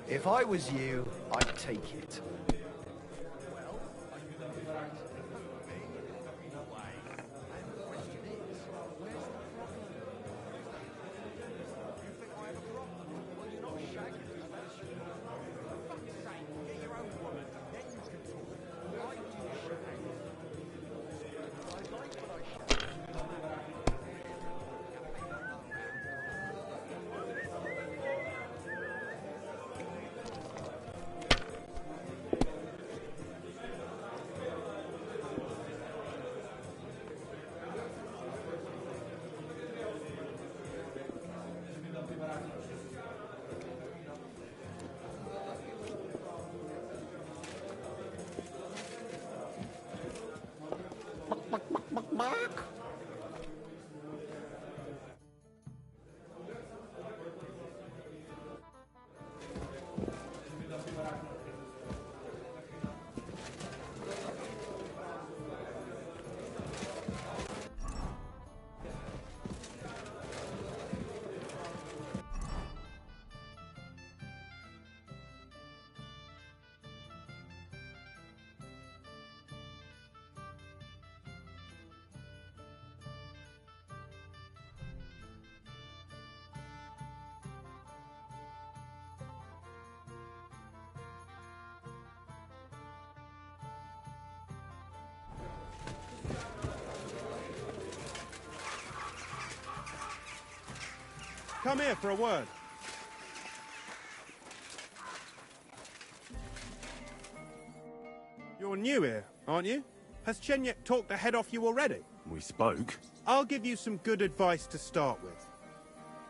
If I was you, I'd take it. Come here for a word. You're new here, aren't you? Has Chenyek talked the head off you already? We spoke. I'll give you some good advice to start with.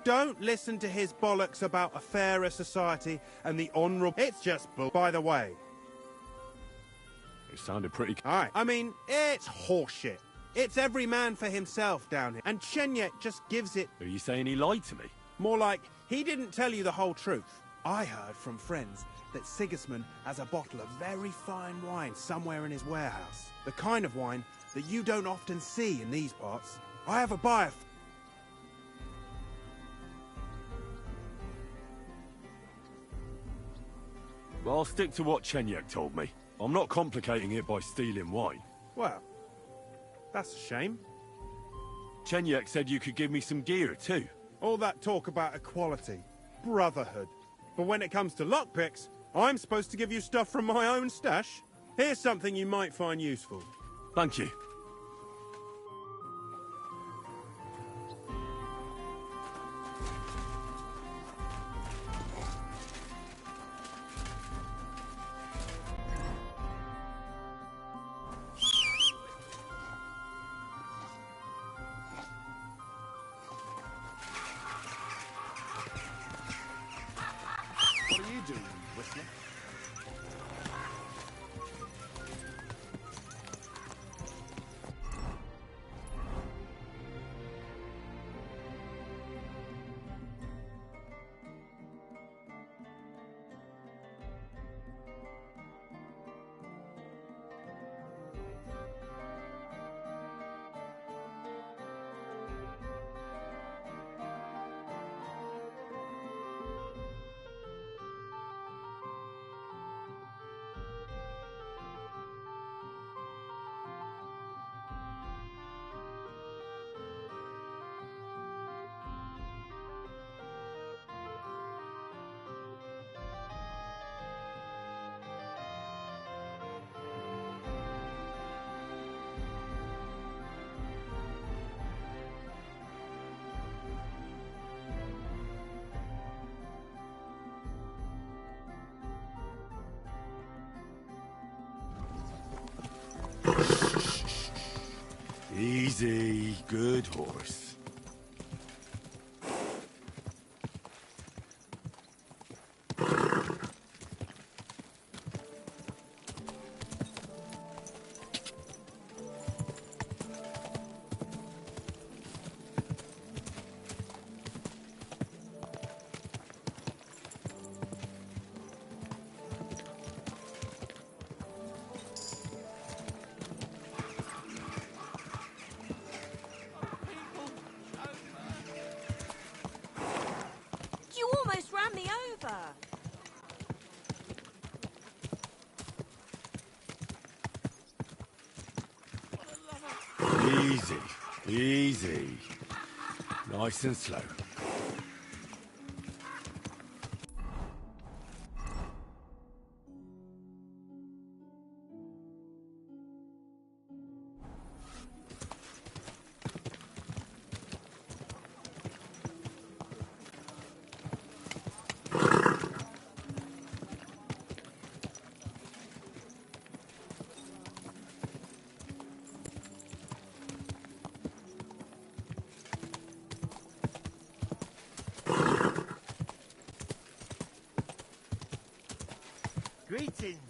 Don't listen to his bollocks about a fairer society and the honourable... It's just bull... By the way. It sounded pretty... Aye. I mean, it's horseshit. It's every man for himself down here. And Chenyek just gives it... Are you saying he lied to me? More like, he didn't tell you the whole truth. I heard from friends that Sigismund has a bottle of very fine wine somewhere in his warehouse. The kind of wine that you don't often see in these parts. I have a buyer... Well, I'll stick to what Chenyek told me. I'm not complicating it by stealing wine. Well, that's a shame. Chenyek said you could give me some gear, too. All that talk about equality, brotherhood. But when it comes to lockpicks, I'm supposed to give you stuff from my own stash. Here's something you might find useful. Thank you. Easy, good horse. You almost ran me over. Easy, easy. Nice and slow. Greetings.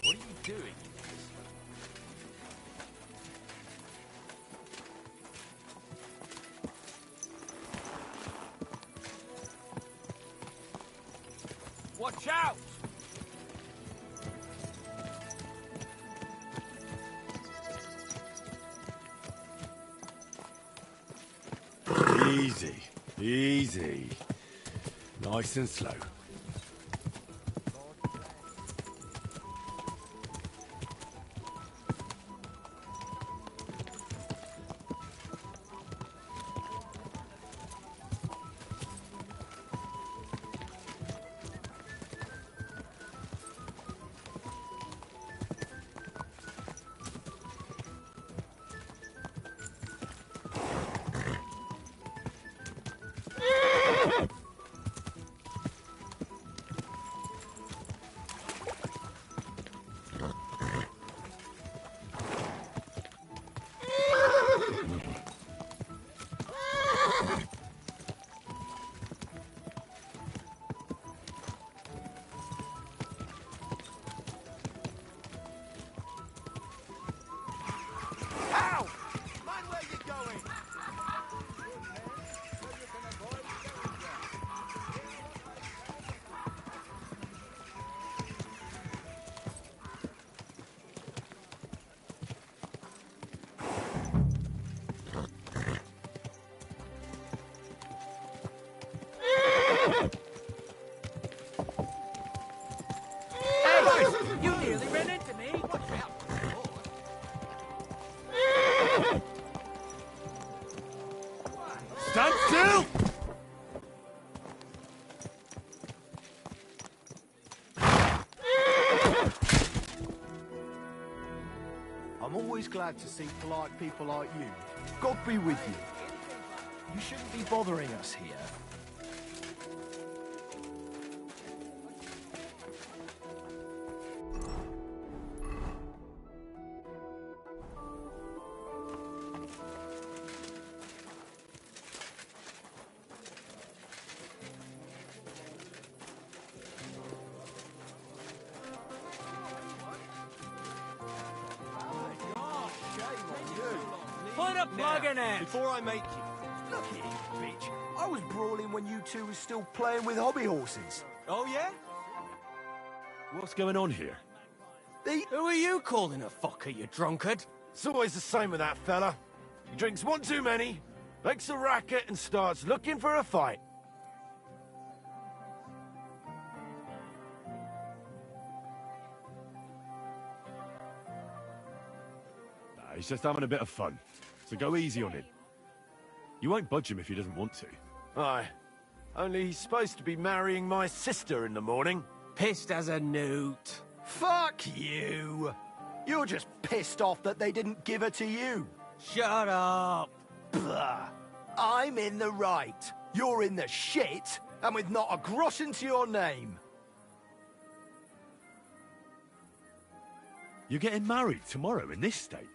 What are you doing? Watch out! Easy, easy. Nice and slow. Ow! Mind where you're going! Stand still! I'm always glad to see polite people like you. God be with you. You shouldn't be bothering us here. Put a plug in it! Before I make you... Look here, bitch. I was brawling when you two were still playing with hobby horses. Oh, yeah? What's going on here? Who are you calling a fucker, you drunkard? It's always the same with that fella. He drinks one too many, makes a racket, and starts looking for a fight. Nah, he's just having a bit of fun. So go easy on him. You won't budge him if he doesn't want to. Aye. Only he's supposed to be marrying my sister in the morning. Pissed as a newt. Fuck you! You're just pissed off that they didn't give her to you. Shut up! Blah. I'm in the right. You're in the shit, and with not a groschen to your name. You're getting married tomorrow in this state?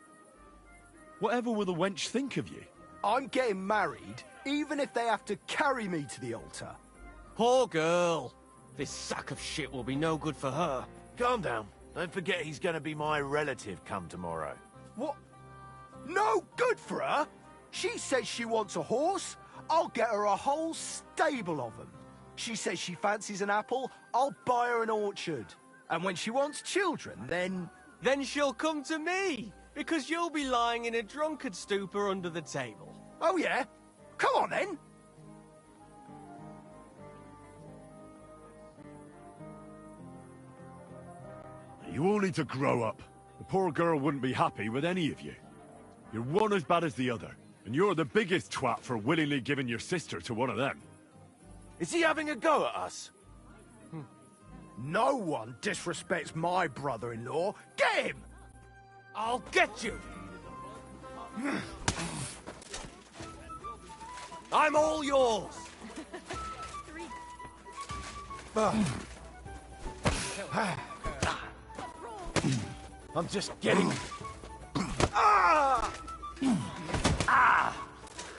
Whatever will the wench think of you? I'm getting married, even if they have to carry me to the altar. Poor girl. This sack of shit will be no good for her. Calm down. Don't forget he's gonna be my relative come tomorrow. What? No good for her? She says she wants a horse. I'll get her a whole stable of them. She says she fancies an apple. I'll buy her an orchard. And when she wants children, then... Then she'll come to me, because you'll be lying in a drunkard stupor under the table. Oh, yeah? Come on, then. You all need to grow up. The poor girl wouldn't be happy with any of you. You're one as bad as the other, and you're the biggest twat for willingly giving your sister to one of them. Is he having a go at us? No one disrespects my brother-in-law. Get him! I'll get you! I'm all yours! I'm just getting...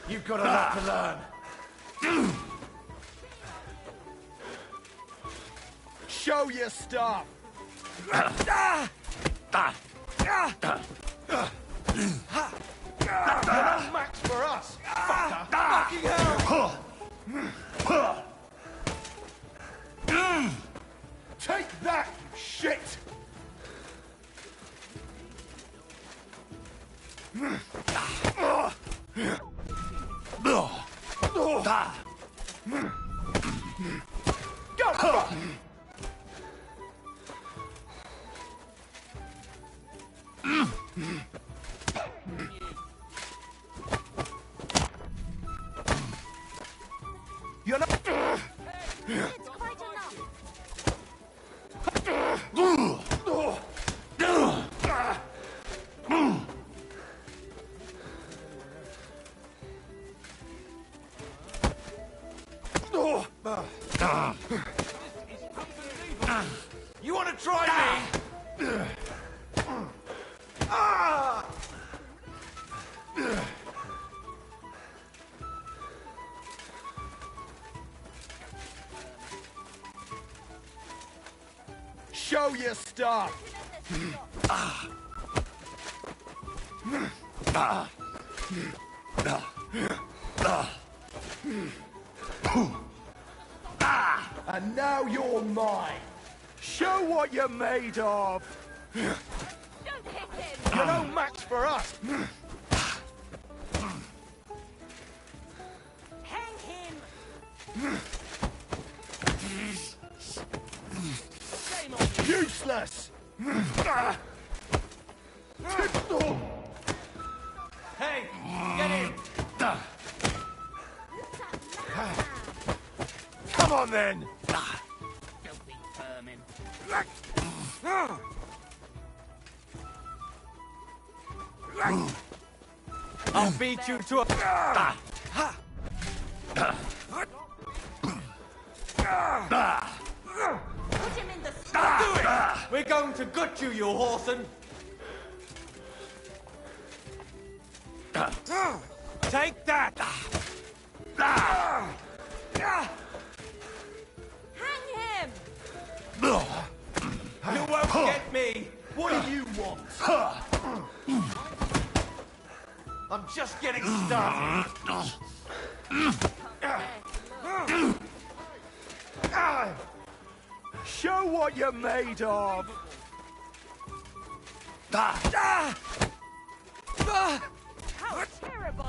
You've got a lot to learn. Show your stuff! You're no match for us, fucker! Fucking hell! Take that, you shit! Go! You're not... It's quite enough. You want to try me? Show your stuff! And now you're mine! Show what you're made of! Don't hit him! You're no match for us! Hang him! Shame on you! Useless! Hey, get him! Come on, then! Filthy vermin. I'll beat you to a... Put him in the Do it! We're going to gut you, you whoreson! Take that! Hang him! You won't get me! What do you want? I'm just getting started! Show what you're made of! How terrible!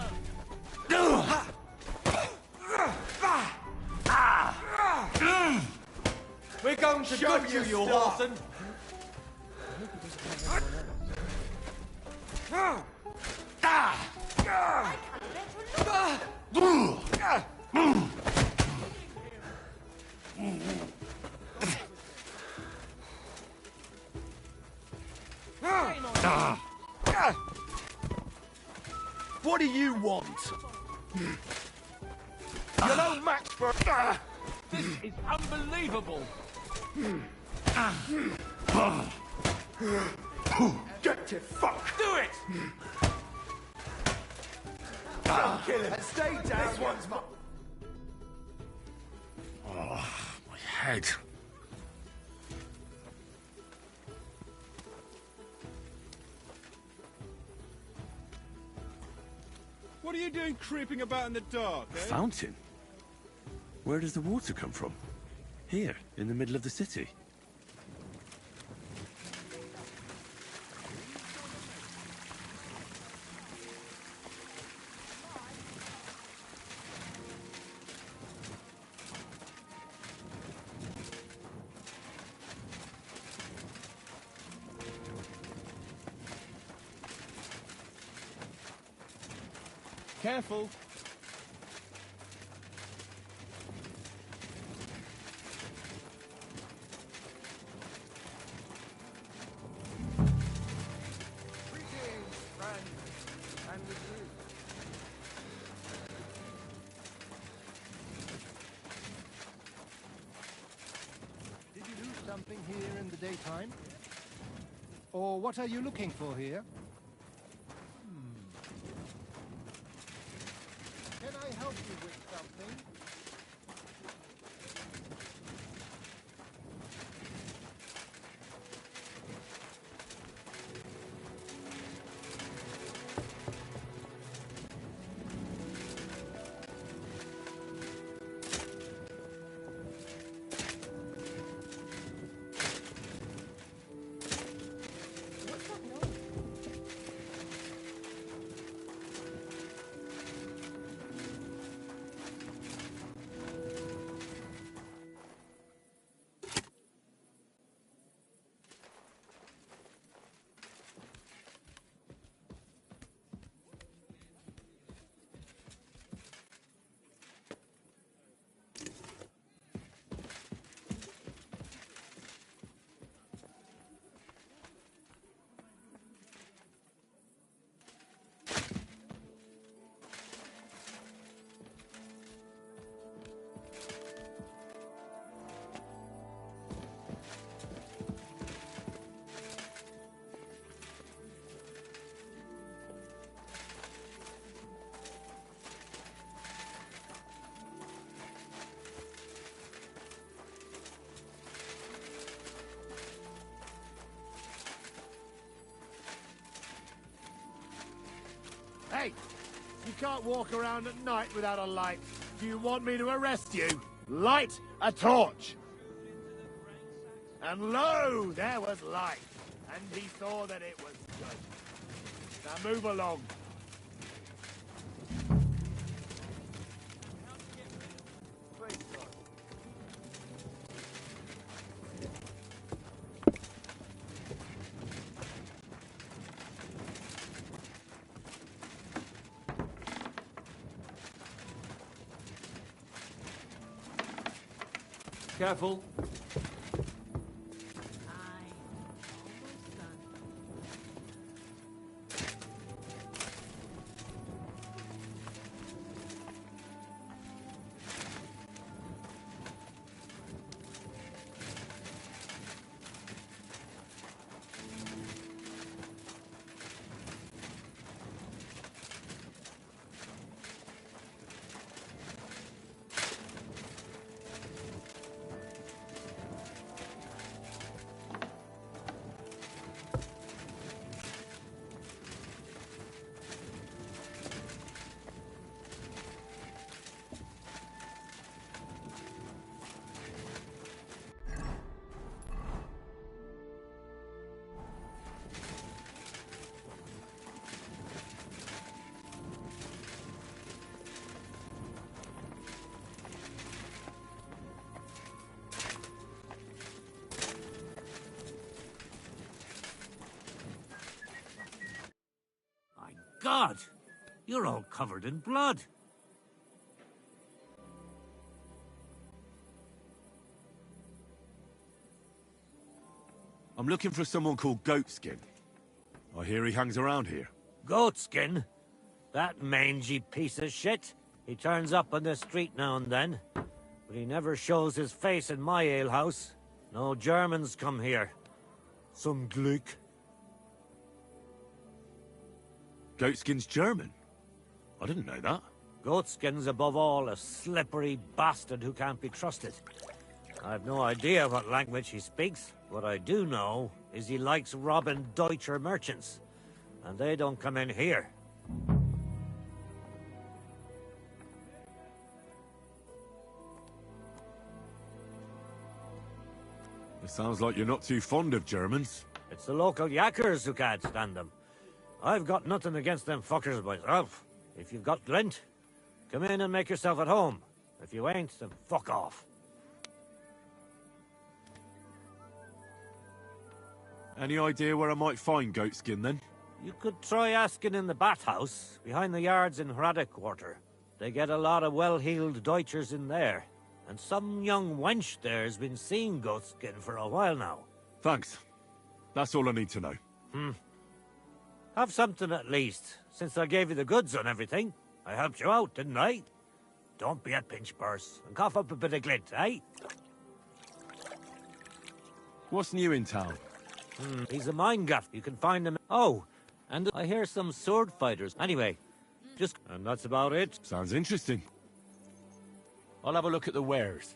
We're going to gut you, you whoreson! What do you want? You're no match for... This is unbelievable! Get to fuck! Do it! Don't kill him and stay down! This one's my... Oh, my head. What are you doing creeping about in the dark, eh? Fountain? Where does the water come from? Here, in the middle of the city. Careful. Greetings, friends, and with you. Did you lose something here in the daytime? Or what are you looking for here? Can I help you with something? Hey! You can't walk around at night without a light. Do you want me to arrest you? Light a torch! And lo, there was light. And he saw that it was good. Now move along. Careful. God! You're all covered in blood. I'm looking for someone called Goatskin. I hear he hangs around here. Goatskin? That mangy piece of shit? He turns up on the street now and then, but he never shows his face in my alehouse. No Germans come here. Some Glück. Goatskin's German? I didn't know that. Goatskin's above all a slippery bastard who can't be trusted. I've no idea what language he speaks. What I do know is he likes robbing Deutscher merchants. And they don't come in here. It sounds like you're not too fond of Germans. It's the local yakkers who can't stand them. I've got nothing against them fuckers myself. If you've got glint, come in and make yourself at home. If you ain't, then fuck off. Any idea where I might find Goatskin, then? You could try asking in the bathhouse, behind the yards in Hradec Quarter. They get a lot of well-heeled Deutschers in there. And some young wench there's been seeing Goatskin for a while now. Thanks. That's all I need to know. Have something at least, since I gave you the goods on everything. I helped you out, didn't I? Don't be a pinch purse, and cough up a bit of glint, eh? What's new in town? He's a mine guff. You can find him. Oh, and I hear some sword fighters. Anyway, and that's about it. Sounds interesting. I'll have a look at the wares.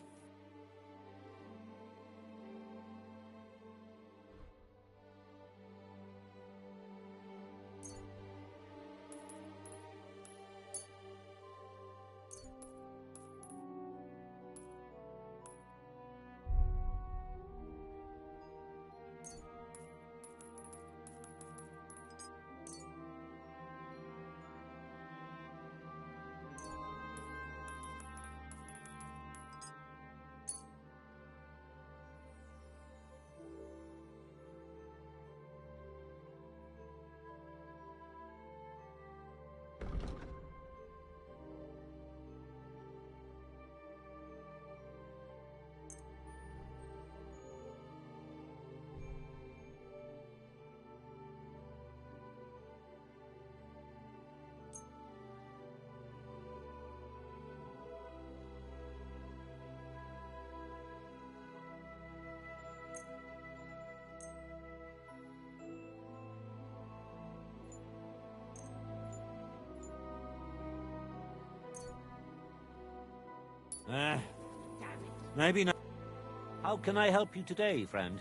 Maybe not. How can I help you today, friend?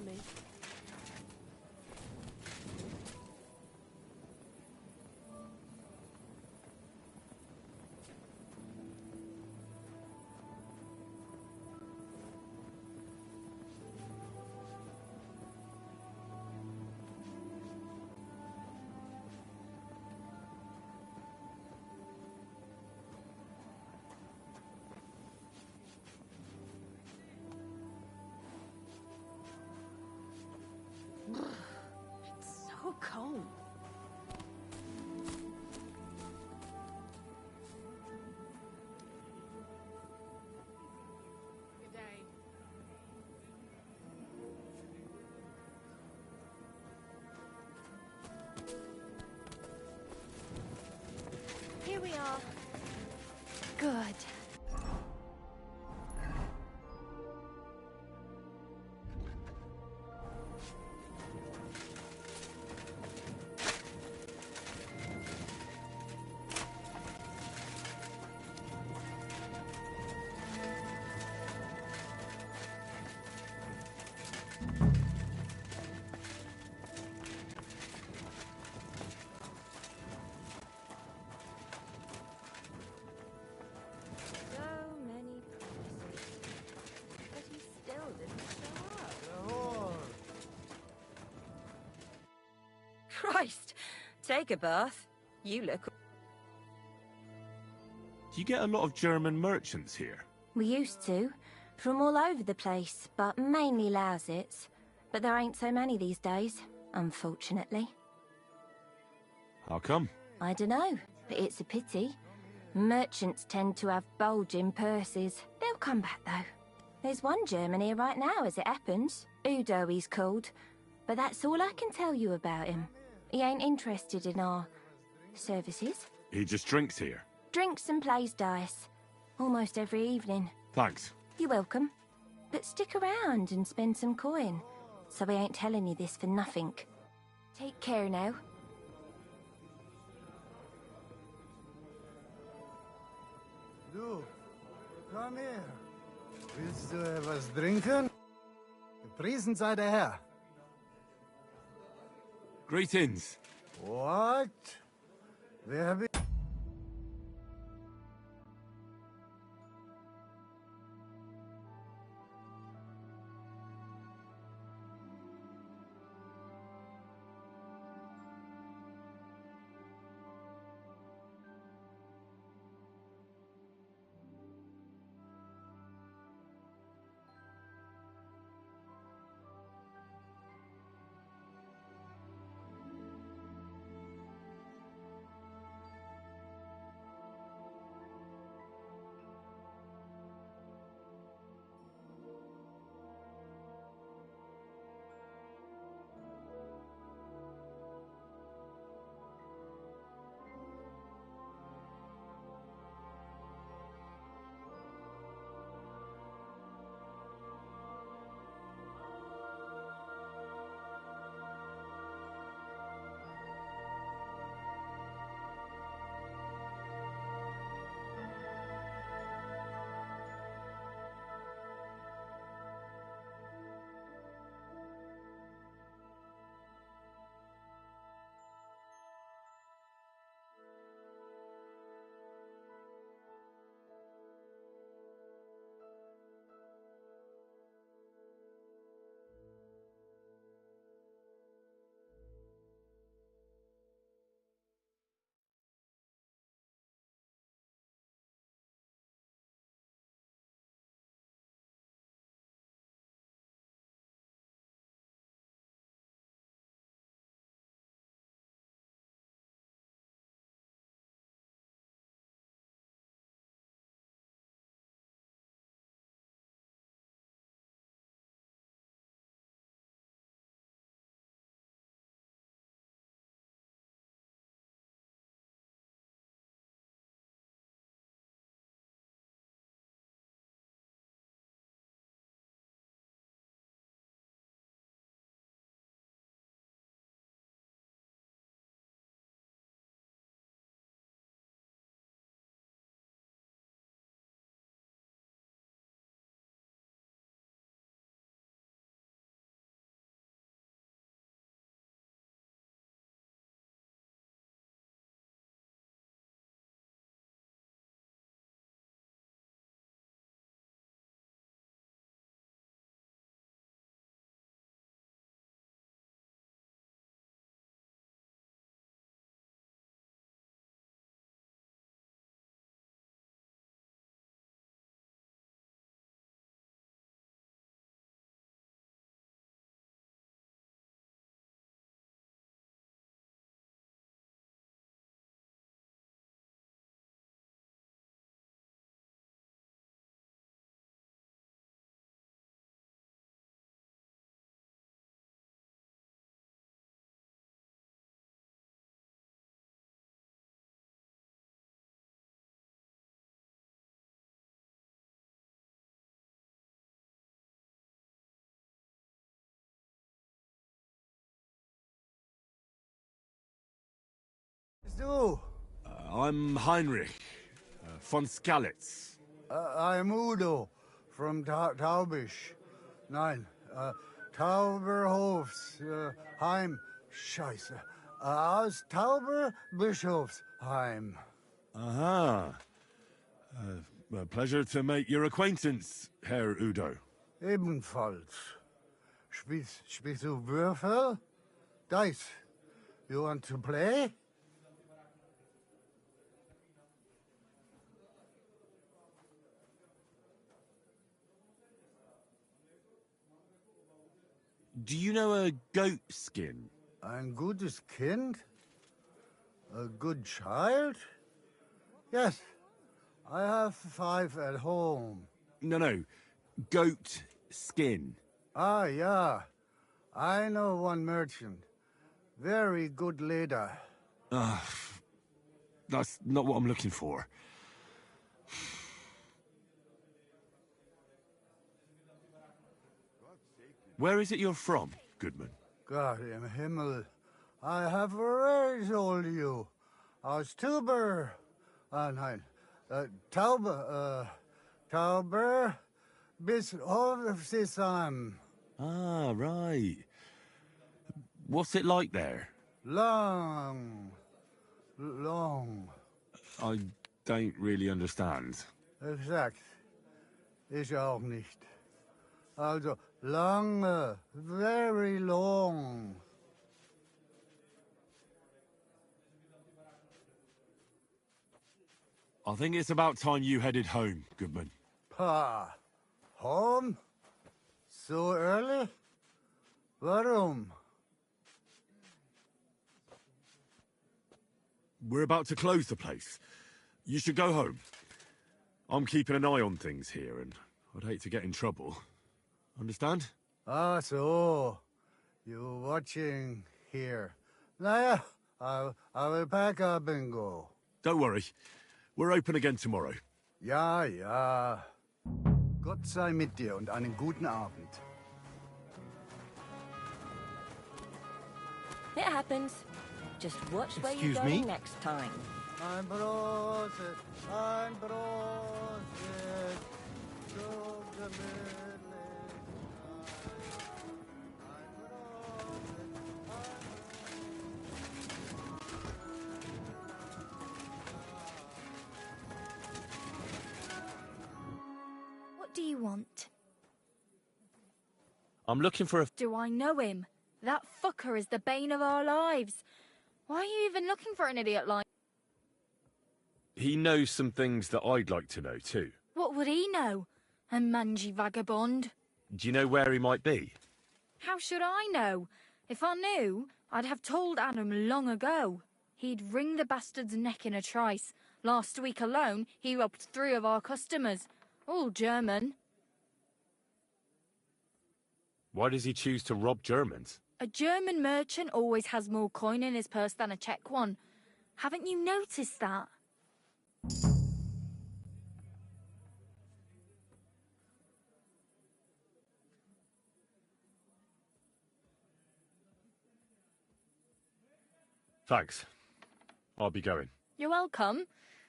me. It's so cold. Good day. Here we are. Good. So many promises. But he still didn't show up. Christ! Take a bath. You look... Do you get a lot of German merchants here? We used to. From all over the place, but mainly Lausitz. But there ain't so many these days, unfortunately. How come? I dunno, but it's a pity. Merchants tend to have bulging purses. They'll come back, though. There's one German here right now, as it happens. Udo, he's called. But that's all I can tell you about him. He ain't interested in our services. He just drinks here. Drinks and plays dice. Almost every evening. Thanks. You're welcome. But stick around and spend some coin. So we ain't telling you this for nothing. Take care now. Du, komm her. Willst du etwas trinken? Gepriesen sei der Herr. Greetings. What? Wer bin... bist du? I'm Heinrich, von Skalitz. I'm Udo, from Taubisch. Nein, Tauberhofs, Heim. Scheiße. Aus Tauberbischofsheim. Aha. A pleasure to make your acquaintance, Herr Udo. Ebenfalls. Spielst du Würfel? Dice. You want to play? Do you know a goat skin? Ein gutes Kind? A good child? Yes. I have 5 at home. No. Goat skin. Ah, yeah. I know one merchant. Very good leader. That's not what I'm looking for. Where is it you're from, Goodman? God im Himmel. I have already told you. Aus Tauber. Nein. Tauber bis Hofsisheim. Ah, right. What's it like there? Long. I don't really understand. Exakt. Ich auch nicht. Also, lange, very long. I think it's about time you headed home, Goodman. Pa. Home? So early? Warum? We're about to close the place. You should go home. I'm keeping an eye on things here, and I'd hate to get in trouble. Understand? Ah, so. You're watching here. Naja, I will pack up and go. Don't worry. We're open again tomorrow. Ja. Gott sei mit dir und einen guten Abend. It happens. Just watch where you're Excuse going me? next time. Ein Brot. So gemütlich. What do you want? I'm looking for a... Do I know him? That fucker is the bane of our lives. Why are you even looking for an idiot like... He knows some things that I'd like to know, too. What would he know? A mangy vagabond? Do you know where he might be? How should I know? If I knew, I'd have told Adam long ago. He'd wring the bastard's neck in a trice. Last week alone, he robbed 3 of our customers. All German. Why does he choose to rob Germans? A German merchant always has more coin in his purse than a Czech one. Haven't you noticed that? Thanks. I'll be going. You're welcome.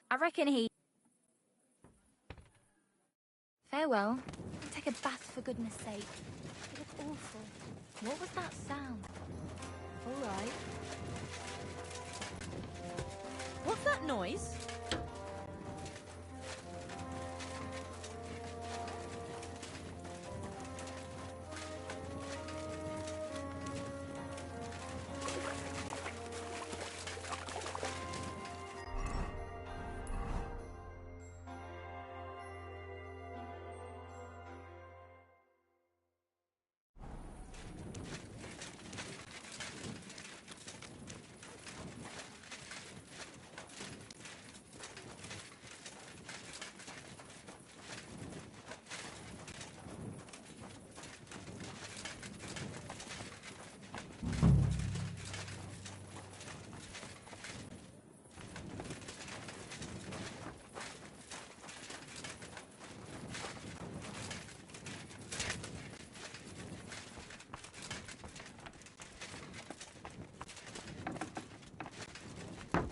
I reckon he... Farewell. Take a bath for goodness sake. You look awful. What was that sound? All right. What's that noise?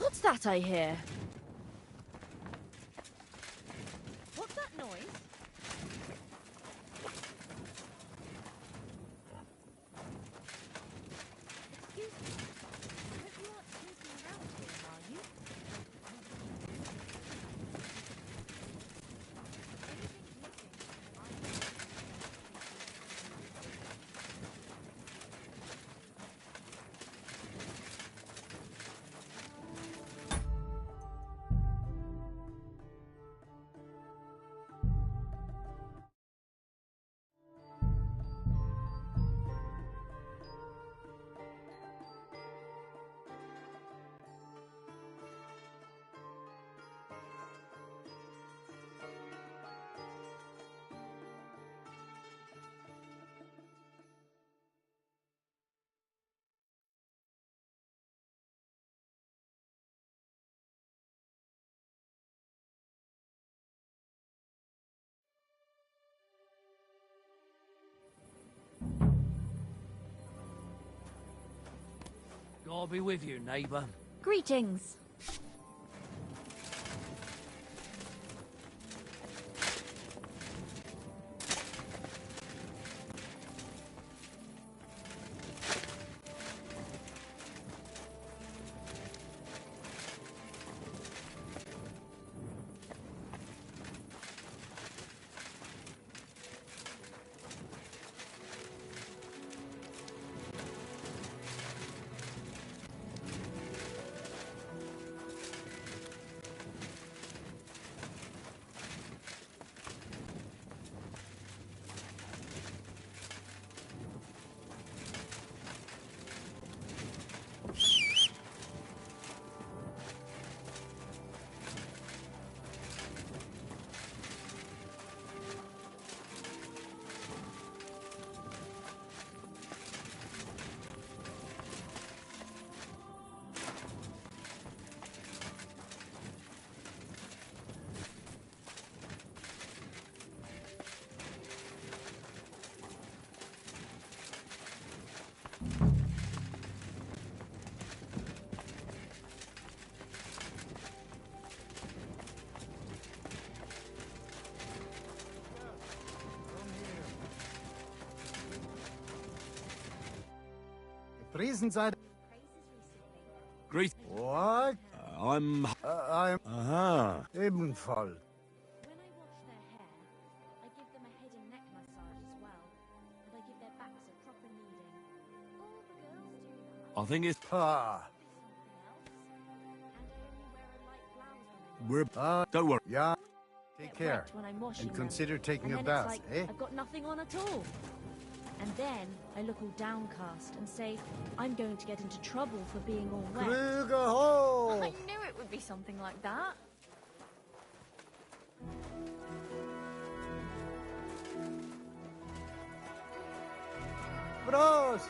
What's that I hear? What's that noise? Excuse me. I hope you aren't snooping around here, are you? God be with you, neighbour. Greetings. Reasons I... Great. What? I'm... I'm... Aha. Ebenfalls. When I wash their hair, I give them a head and neck massage as well. And I give their backs a proper kneading. All the girls do that. I think it's... Ah. We're... don't worry. Yeah. Take care. When I'm washing And consider taking a and then bath, it's like eh? I've got nothing on at all. And then I look all downcast and say, I'm going to get into trouble for being all wet. Kruger ho! I knew it would be something like that. Bros!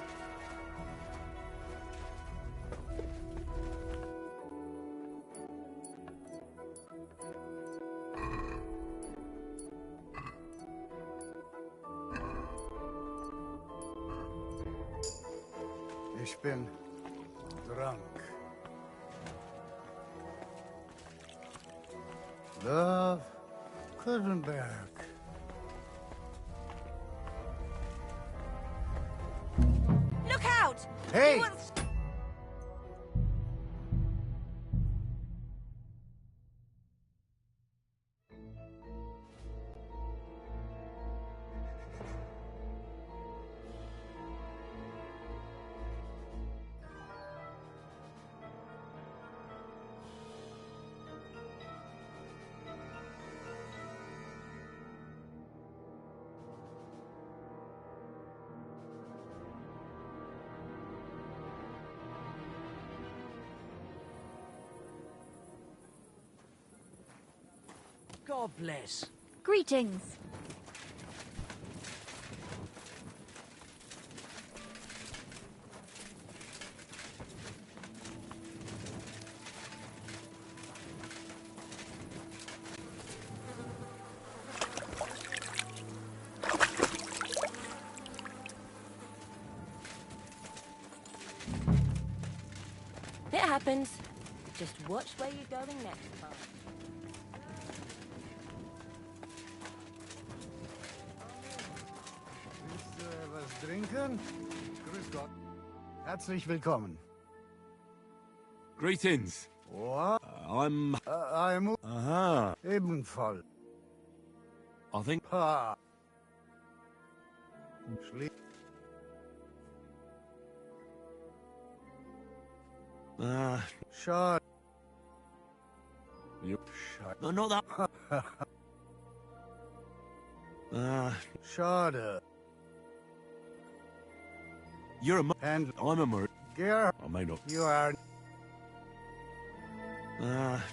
Ich bin drunk. Love Kurtenberg. Look out! Hey! God bless. Greetings. It happens. Just watch where you're going next time. Willst du was trinken? Grüß Gott. Herzlich willkommen. Greetings. What? I'm... I'm... Aha. Ebenfalls. I think... Ha. Schlie... Schade. Schade. No, not that. Schade. You're a... And... I'm a mer... Ger... I may not... You are...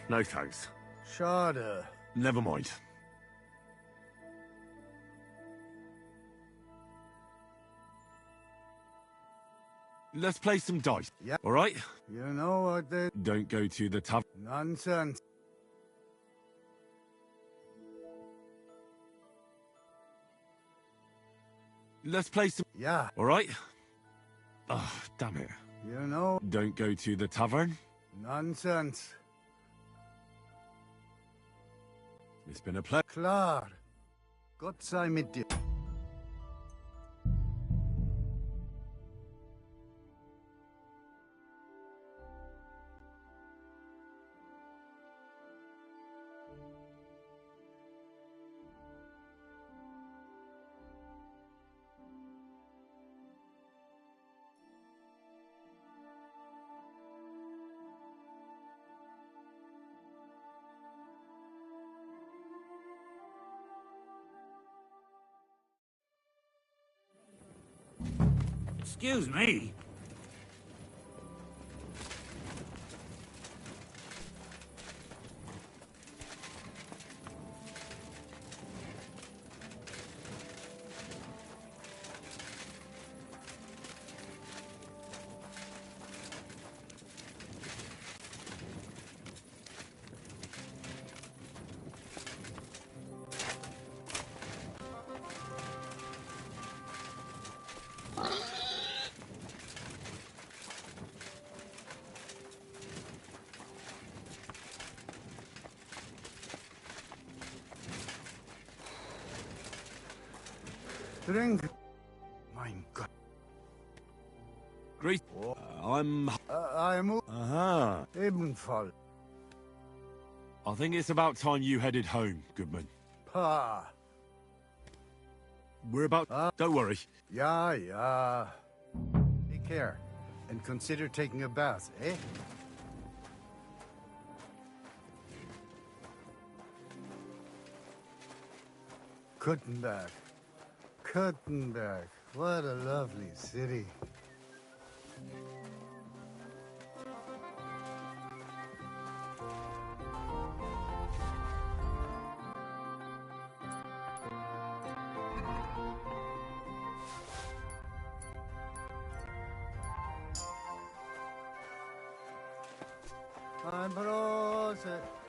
no thanks. Schade. Never mind. Let's play some dice. Yeah. All right? You know what they... Don't go to the tavern. Nonsense. Let's play some... Yeah. All right? Oh, damn it. You know... Don't go to the tavern. Nonsense. It's been a pleasure. Klar. Gott sei mit dir. Excuse me. Drink. Mein Gott. Great. I'm... I'm... Aha. Ebenfalls. I think it's about time you headed home, Goodman. Pa. We're about... Don't worry. Yeah, yeah. Take care. And consider taking a bath, eh? Kuttenberg. Kuttenberg. What a lovely city.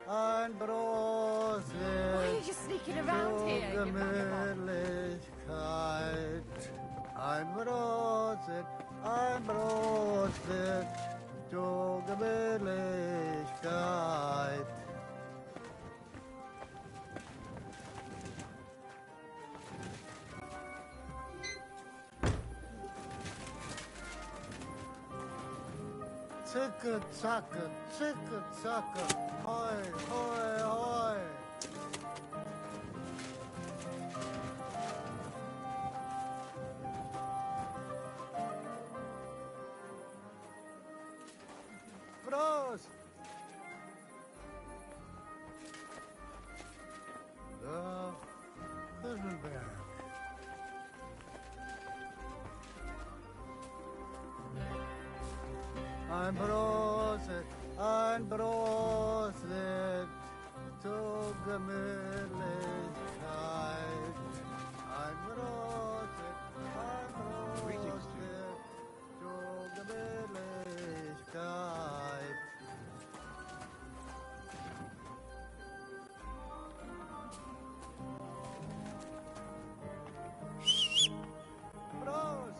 Ein Brot, Why are you sneaking around here? You Gemütlichkeit. Ein Brot, zur Gemütlichkeit. Zicke, zacke, hoi, hoi, hoi. Prost! Kuttenberg. Ein Brot, zur Gemütlichkeit. Ein Brot, zur Gemütlichkeit. Prost!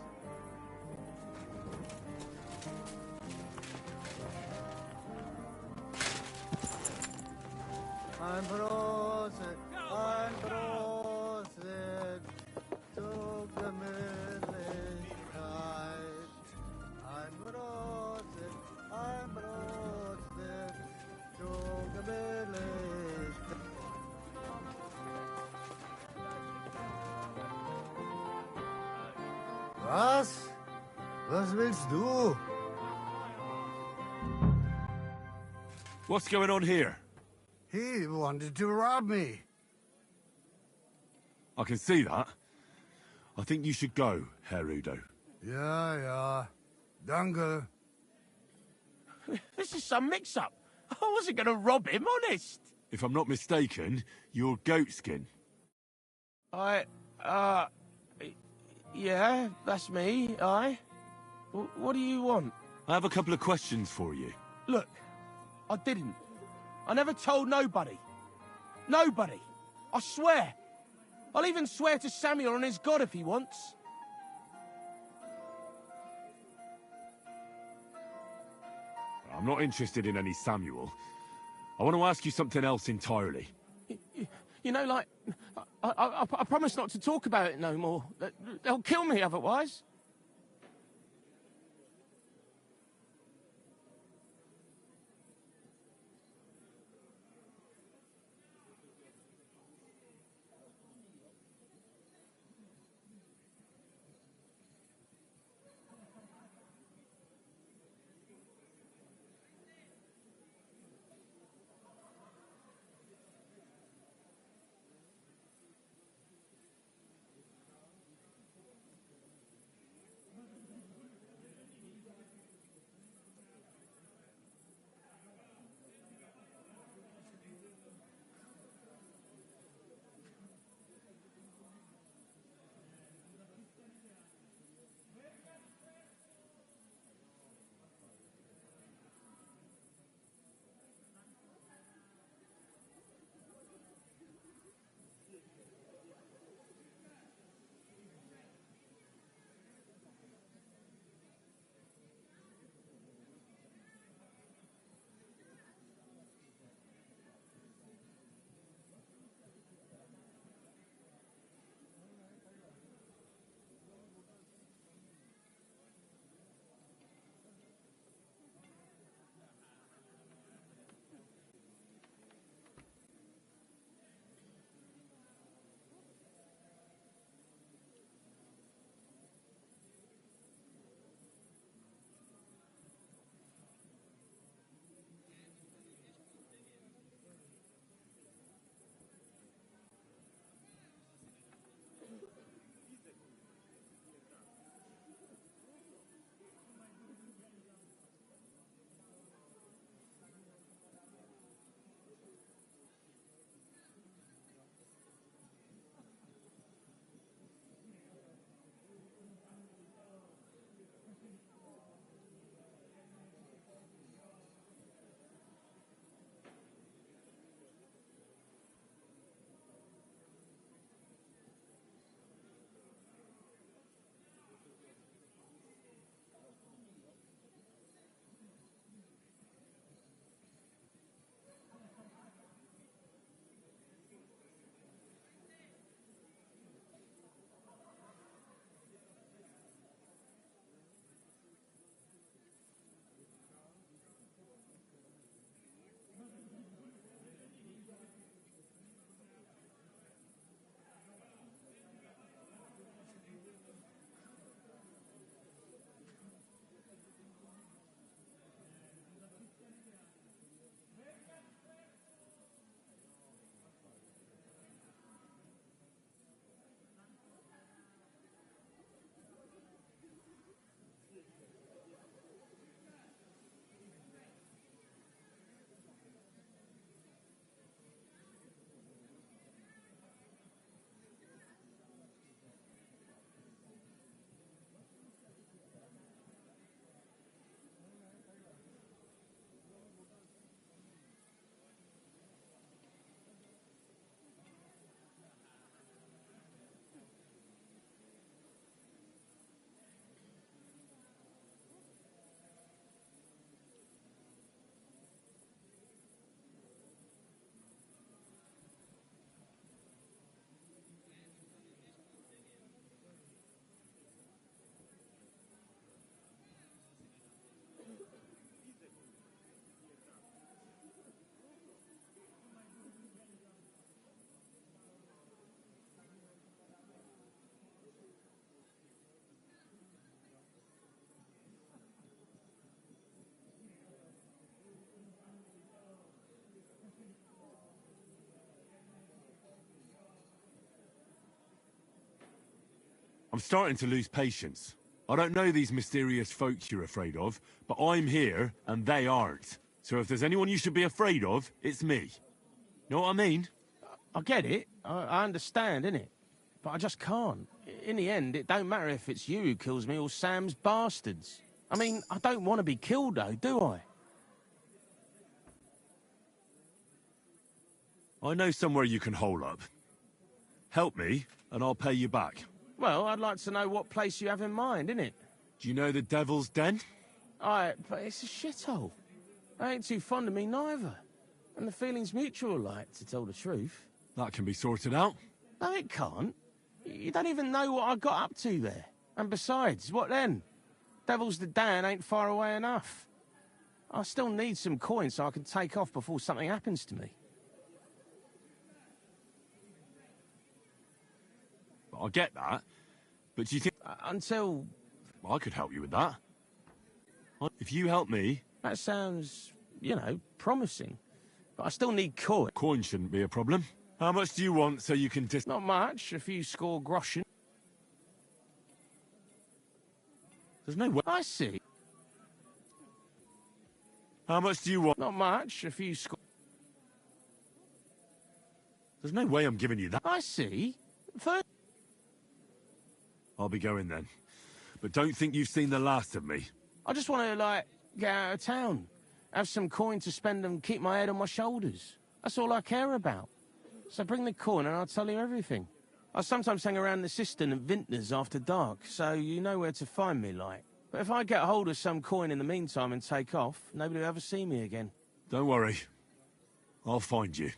Ein Prosit, zur Gemütlichkeit. Ein Prosit, zur Gemütlichkeit. Was? Was willst du? What's going on here? He wanted to rob me. I can see that. I think you should go, Herr Udo. Ja. Danke. This is some mix-up. I wasn't going to rob him, honest. If I'm not mistaken, you're Goatskin. Yeah, that's me, What do you want? I have a couple of questions for you. Look, I didn't. I never told nobody. Nobody. I swear. I'll even swear to Samuel and his God if he wants. I'm not interested in any Samuel. I want to ask you something else entirely. You know, like, I promise not to talk about it no more. They'll kill me otherwise. I'm starting to lose patience. I don't know these mysterious folks you're afraid of, but I'm here and they aren't. So if there's anyone you should be afraid of, it's me. Know what I mean? I get it. I understand, innit? But I just can't. In the end, it don't matter if it's you who kills me or Sam's bastards. I mean, I don't want to be killed, though, do I? I know somewhere you can hole up. Help me, and I'll pay you back. Well, I'd like to know what place you have in mind, innit? Do you know the Devil's Den? But it's a shithole. They ain't too fond of me, neither. And the feeling's mutual, like, to tell the truth. That can be sorted out. No, it can't. You don't even know what I got up to there. And besides, what then? Devil's the Den ain't far away enough. I still need some coins so I can take off before something happens to me. I get that, but do you think... Until... I could help you with that. If you help me... That sounds, you know, promising. But I still need coin. Coin shouldn't be a problem. How much do you want so you can Not much, a few score groschen. There's no way... I see. How much do you want? Not much, a few score... There's no way I'm giving you that. I see. I'll be going then. But don't think you've seen the last of me. I just want to, like, get out of town. Have some coin to spend and keep my head on my shoulders. That's all I care about. So bring the coin and I'll tell you everything. I sometimes hang around the cistern at Vintners after dark, so you know where to find me, like. But if I get hold of some coin in the meantime and take off, nobody will ever see me again. Don't worry. I'll find you.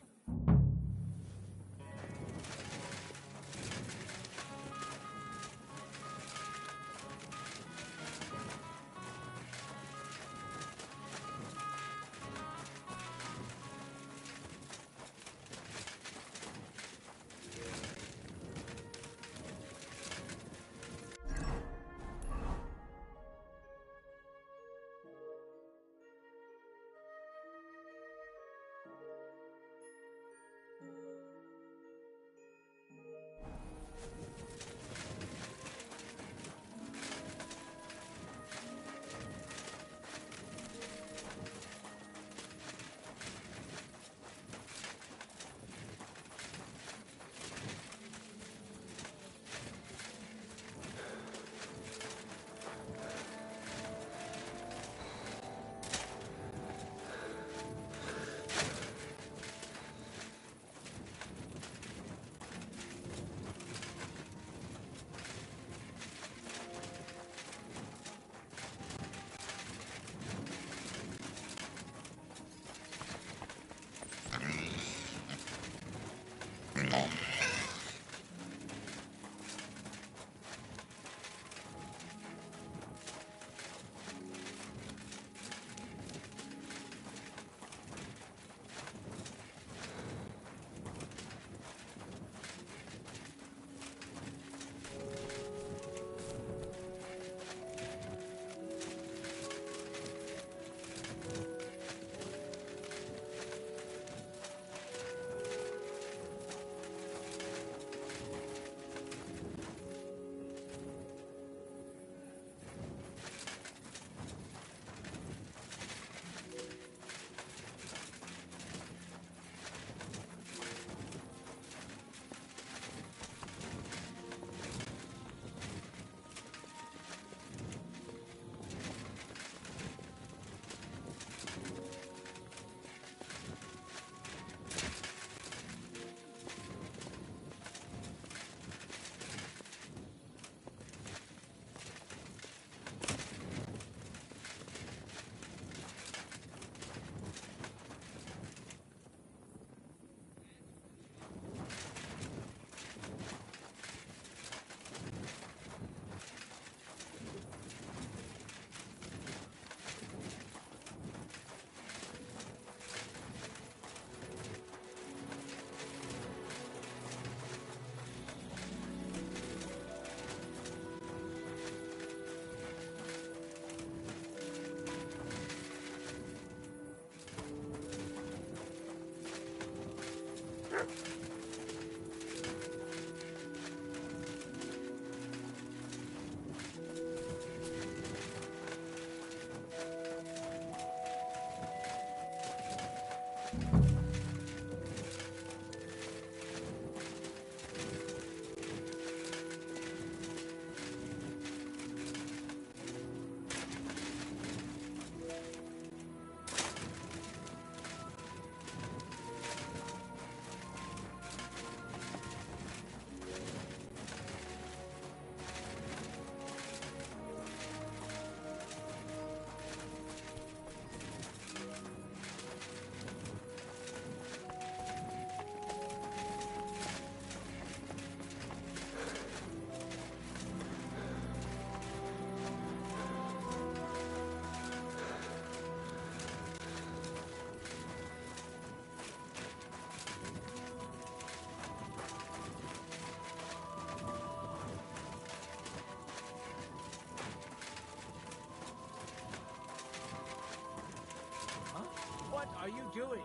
What are you doing?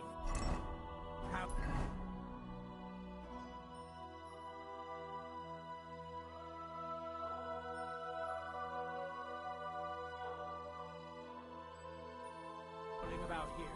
How... about here.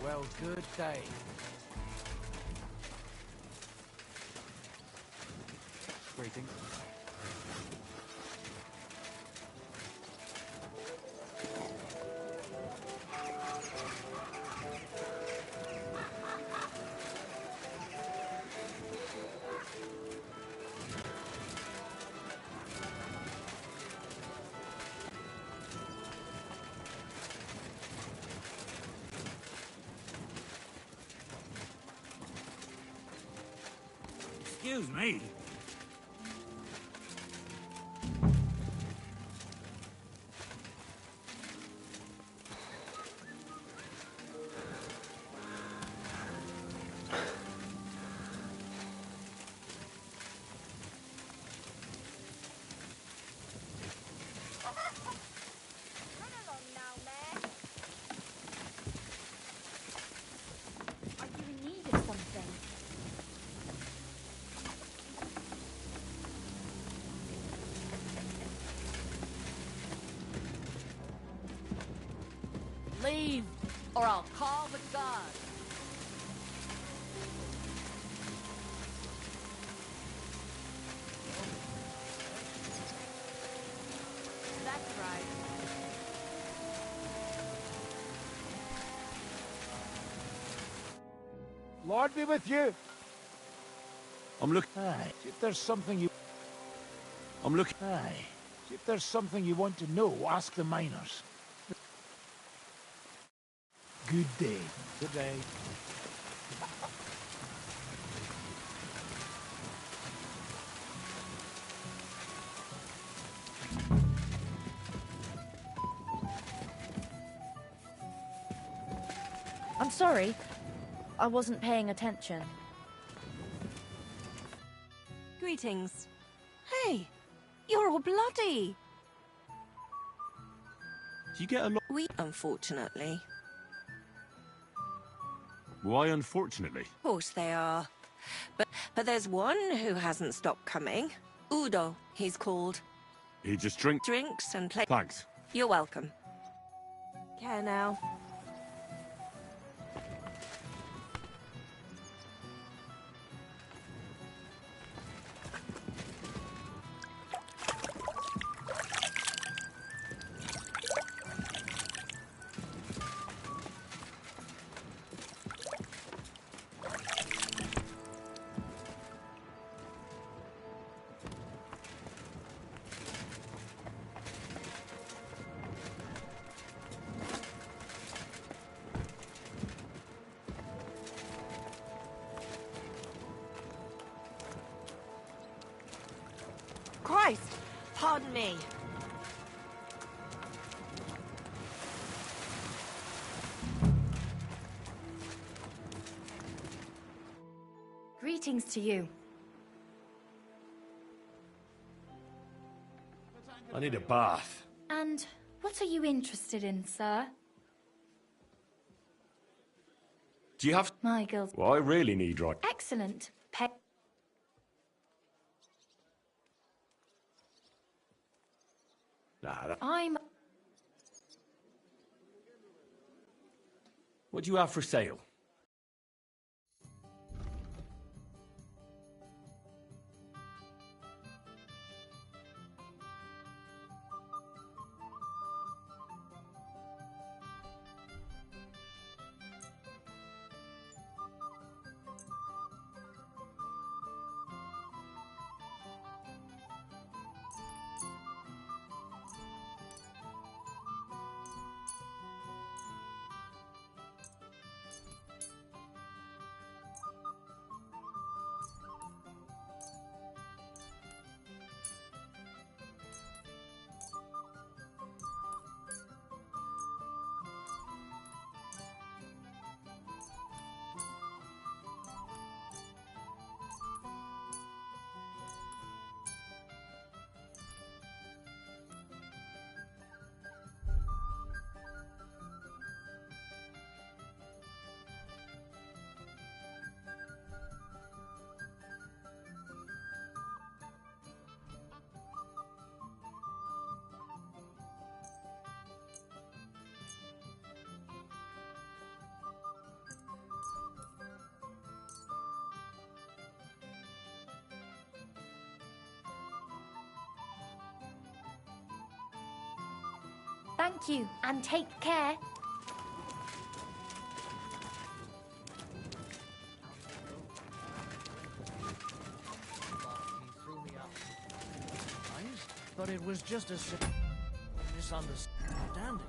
Well, good day. Greetings. Excuse me. Are you in need of something? Leave, or I'll call the guards. That's right. Lord be with you. I'm looking. Aye. See if there's something you... I'm looking. Aye. See if there's something you want to know, ask the miners. Good day. Good day. I'm sorry. I wasn't paying attention. Greetings. Hey, you're all bloody. Do you get a lot? We, unfortunately. Why, unfortunately? Of course they are. But there's one who hasn't stopped coming. Udo, he's called. He just drinks and play. Thanks. You're welcome. Care now. Christ! Pardon me. Greetings to you. I need a bath. And what are you interested in, sir? Do you have... My girls. Well, I really need right... Excellent. Nah, I'm... What do you have for sale? Thank you, and take care. But it was just a misunderstanding.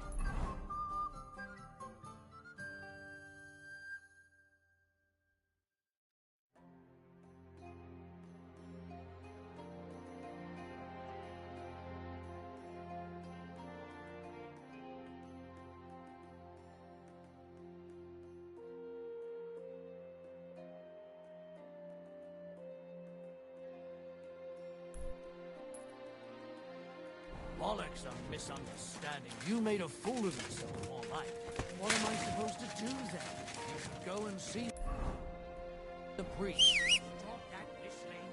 Bollocks, a misunderstanding. You made a fool of yourself, all right. What am I supposed to do then? You should go and see the priest. Stop that whistling.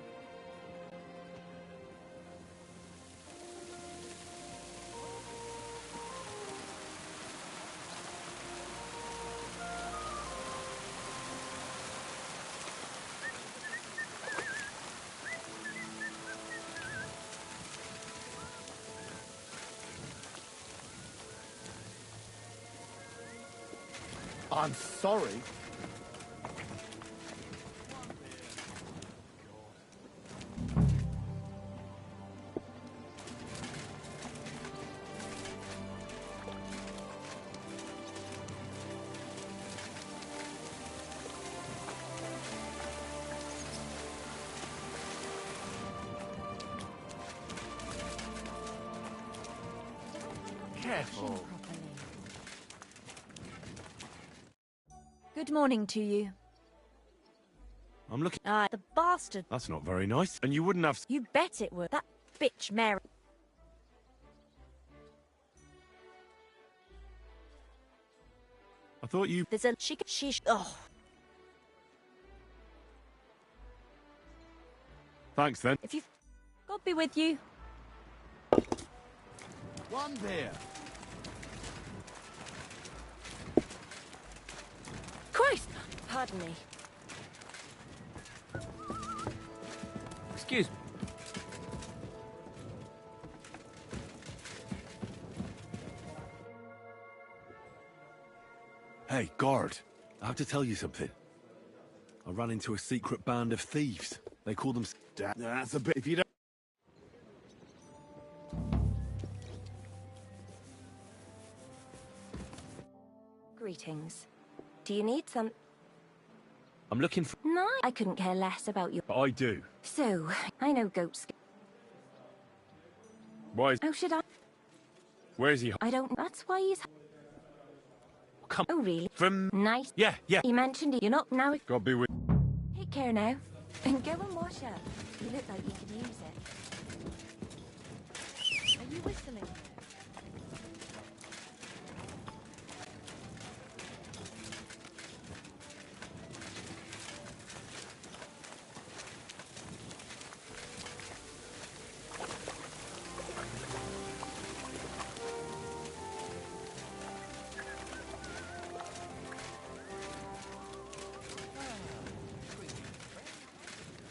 I'm sorry. Careful. Good morning to you. I'm looking... The bastard. That's not very nice. And you wouldn't have... You bet it would. That bitch Mary. I thought you... There's a... She... Oh. Thanks, then. If you... God be with you. One beer. Christ! Pardon me. Excuse me. Hey, guard. I have to tell you something. I ran into a secret band of thieves. They call them... That's a bit... If you don't... Greetings. Do you need some... I'm looking for... No, I couldn't care less about you. I do. So, I know goat skin. Why is... How should I... Where's he? I don't... That's why he's... Come... Oh, really? From... Nice. Yeah. He mentioned it. You're not now... God be with... Take care now. And go and wash up. You look like you could use it. Are you whistling?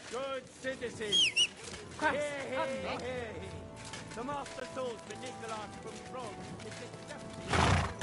Good citizens. Christ, Hey, pardon hey, me. hey. The master souls for Nicholas from Rome is accepted.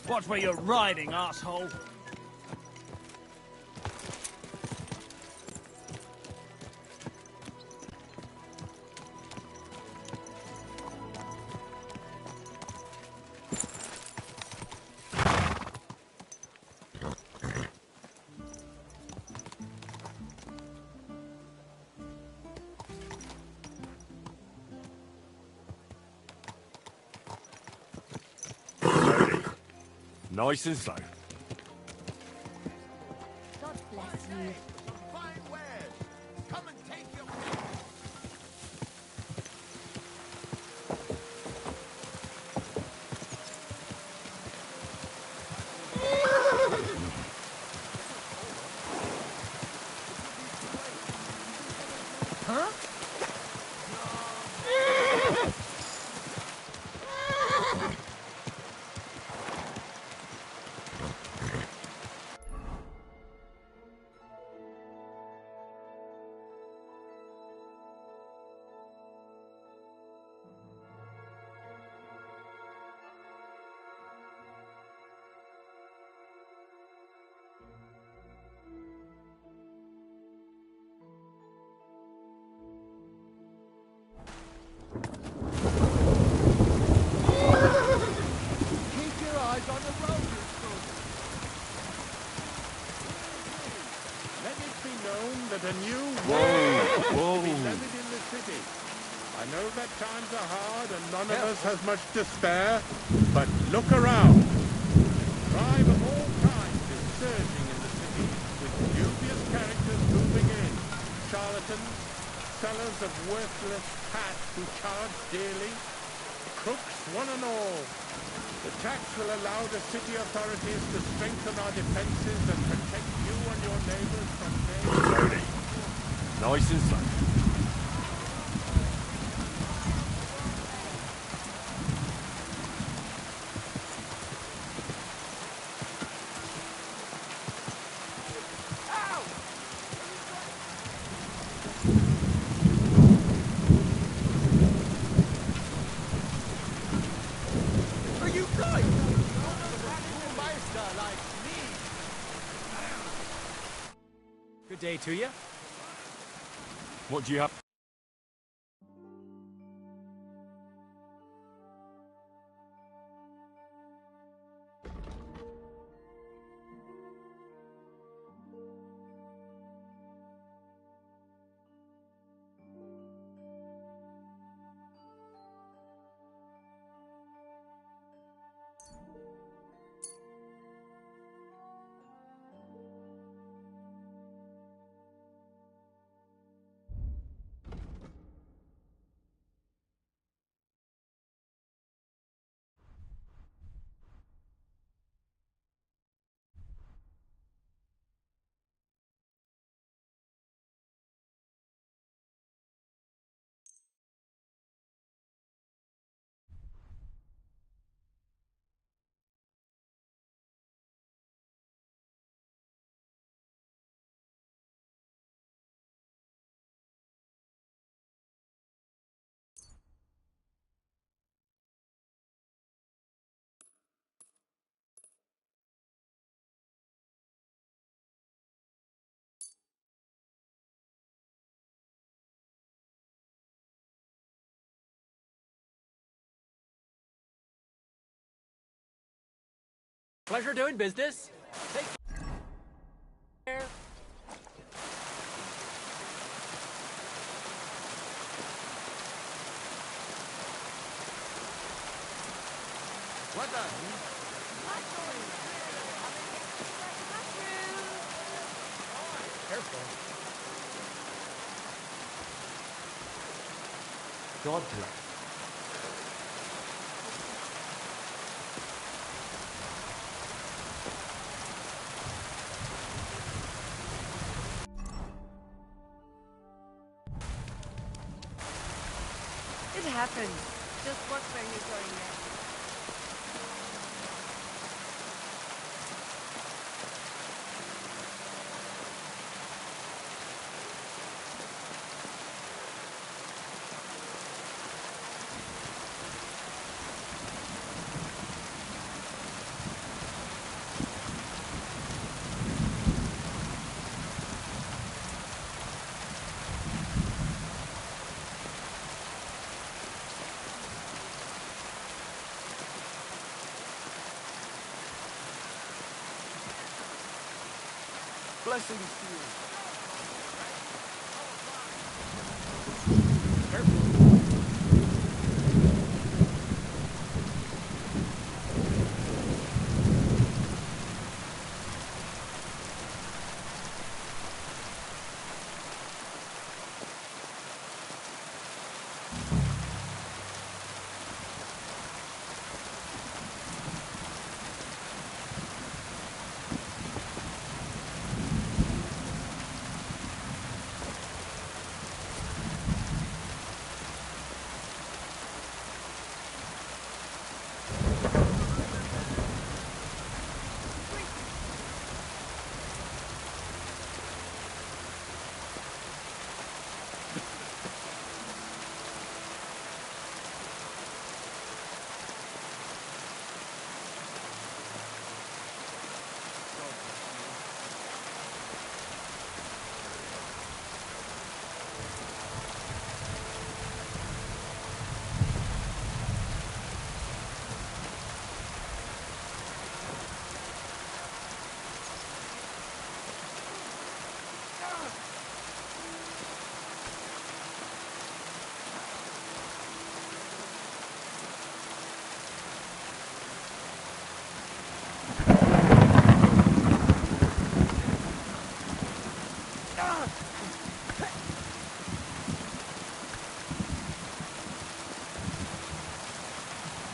Watch where you're riding, asshole. Nice and slow. God bless you. Fine wares. Come and take your Huh? Keep your eyes on the road, you fool. Let it be known that a new war is to be levied in the city. I know that times are hard and none of us has much to spare, but look around. Crime of all kinds is surging in the city, with dubious characters moving in. Charlatans, sellers of worthless hats who charge dearly, crooks one and all. The tax will allow the city authorities to strengthen our defenses and protect you and your neighbors from danger. Slowly. Nice and slow. Are you right? Meister like me. Good day to you. What do you have? Pleasure doing business. Take care. What the? Careful. God bless. It happens. Just watch where you're going next. Blessings to you.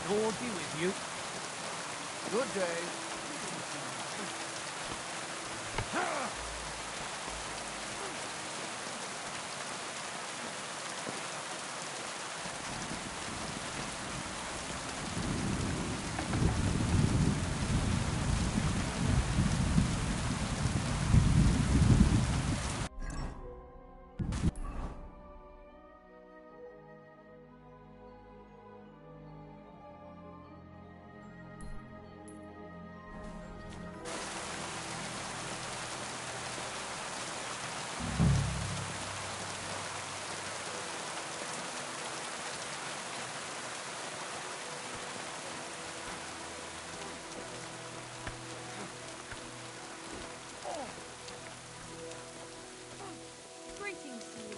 Lord be with you. Good day. Greetings to you.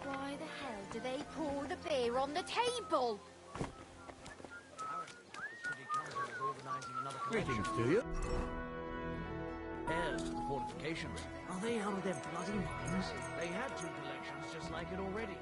Why the hell do they pour the beer on the table? Greetings to you. Heirs to the fortifications. Are they out of their bloody minds? They had 2 collections just like it already.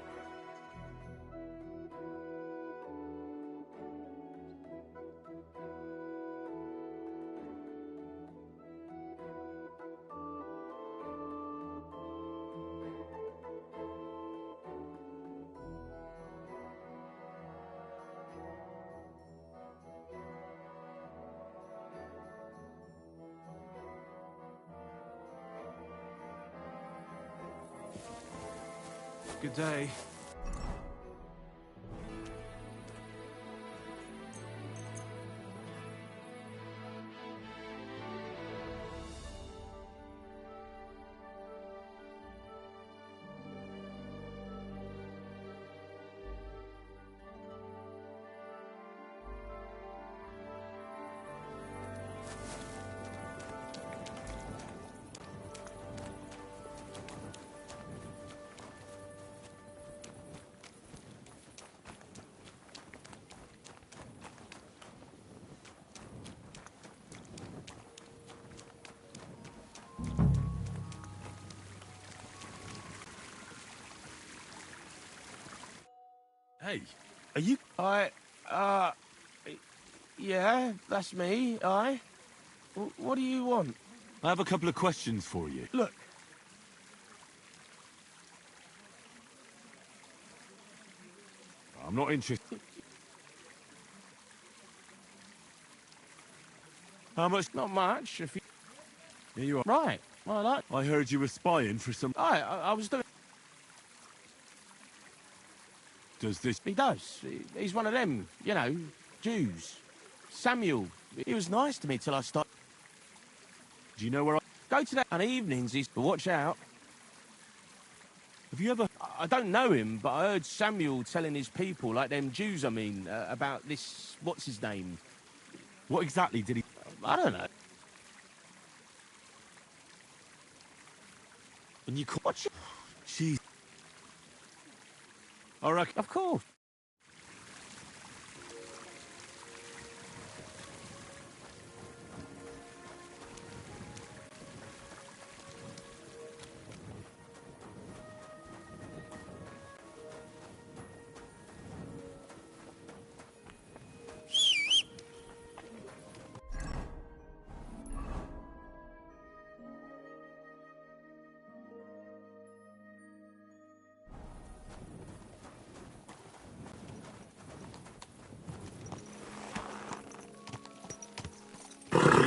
Good day. Hey, Are you... Yeah, that's me, What do you want? I have a couple of questions for you. Look, I'm not interested. How much? Not much. If you... Here you are. Right. Well, I heard you were spying for some... I was doing... Does this... He does. He's one of them, you know, Jews. Samuel. He was nice to me till I started... Do you know where I... Go to that on evenings, but watch out. Have you ever... I don't know him, but I heard Samuel telling his people, like them Jews, I mean, about this... What's his name? What exactly did he... I don't know. And you... What you... Jeez. I reckon... Of course.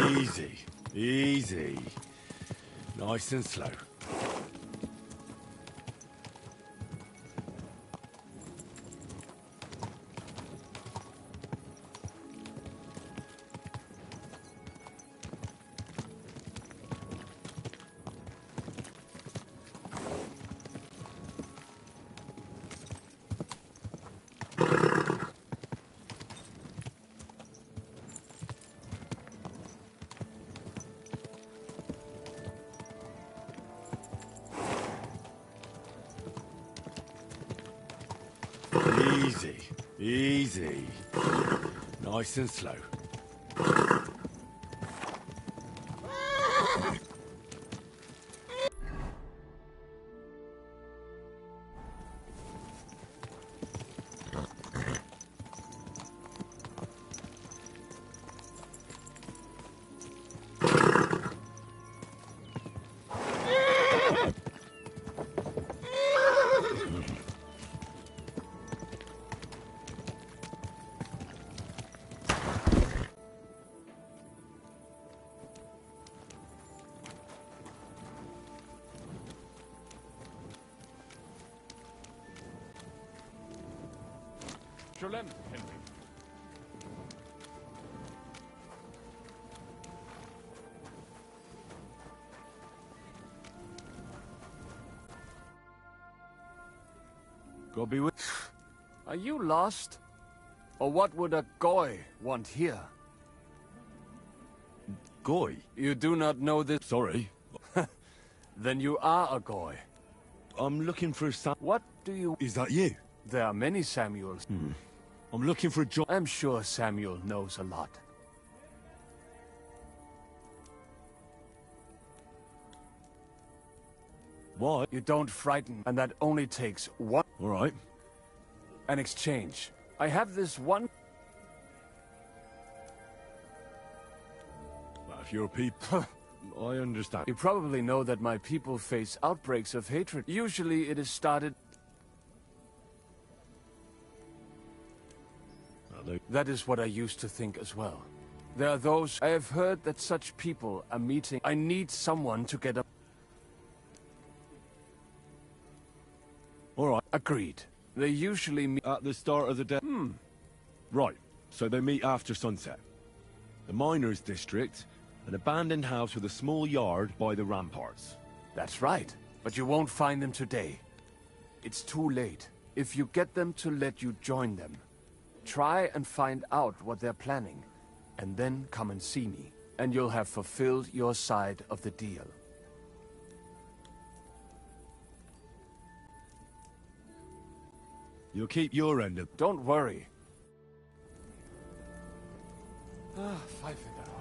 Easy. Easy. Nice and slow. Easy. Easy. Nice and slow. Shalem, Henry. God be with... Are you lost? Or what would a goy want here? Goy? You do not know this? Sorry. Then you are a goy. I'm looking for some... What do you... Is that you? There are many Samuels. I'm looking for a job. I'm sure Samuel knows a lot. Why? You don't frighten, and that only takes one... All right. An exchange. I have this one... Well, if you're people... I understand. You probably know that my people face outbreaks of hatred. Usually it is started... That is what I used to think as well. There are those... I have heard that such people are meeting... I need someone to get up... All right. Agreed. They usually meet... At the start of the day? Right. So they meet after sunset. The miners' district, an abandoned house with a small yard by the ramparts. That's right. But you won't find them today. It's too late. If you get them to let you join them, try and find out what they're planning, and then come and see me, and you'll have fulfilled your side of the deal. You'll keep your end of... Don't worry. Pfeife darauf.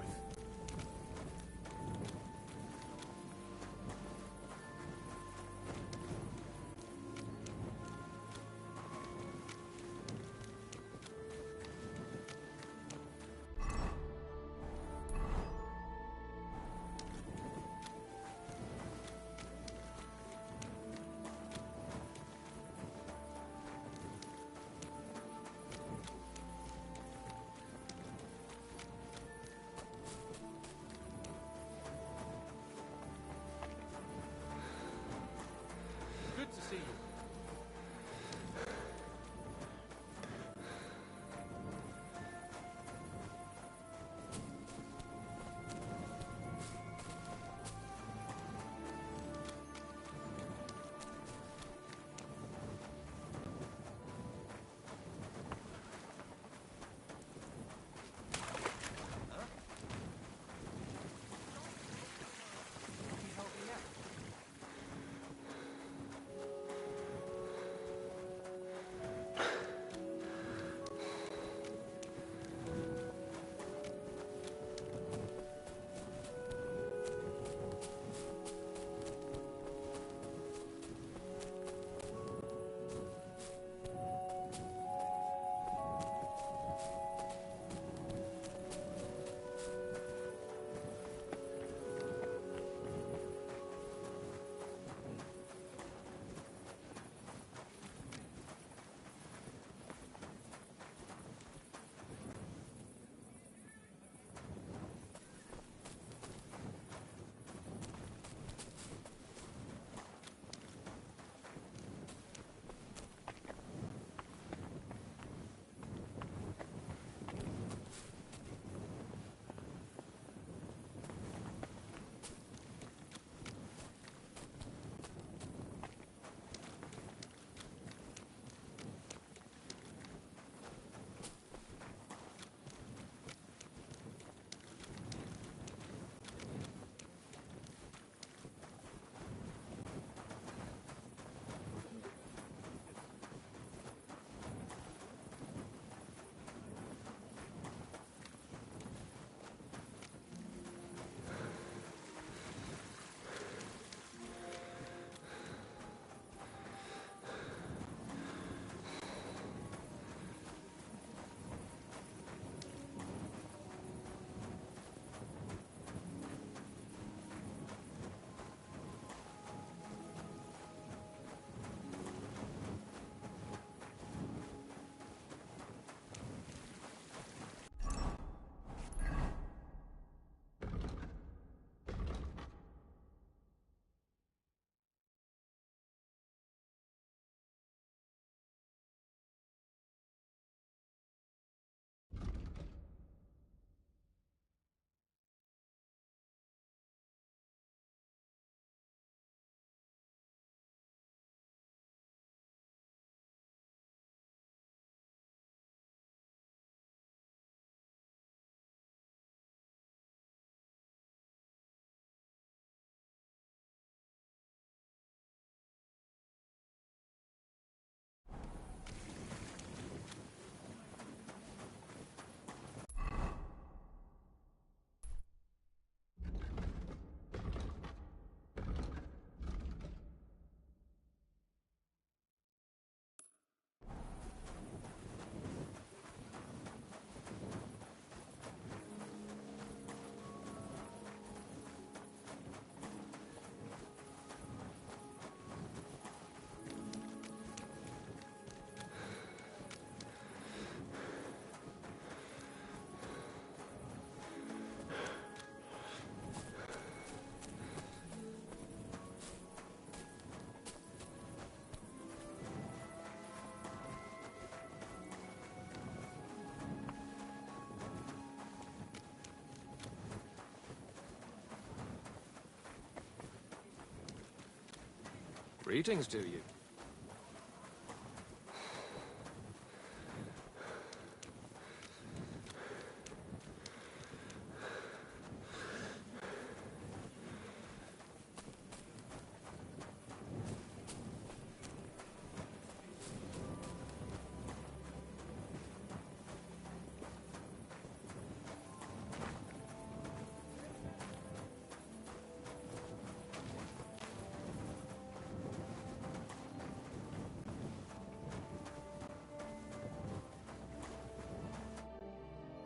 Greetings to you.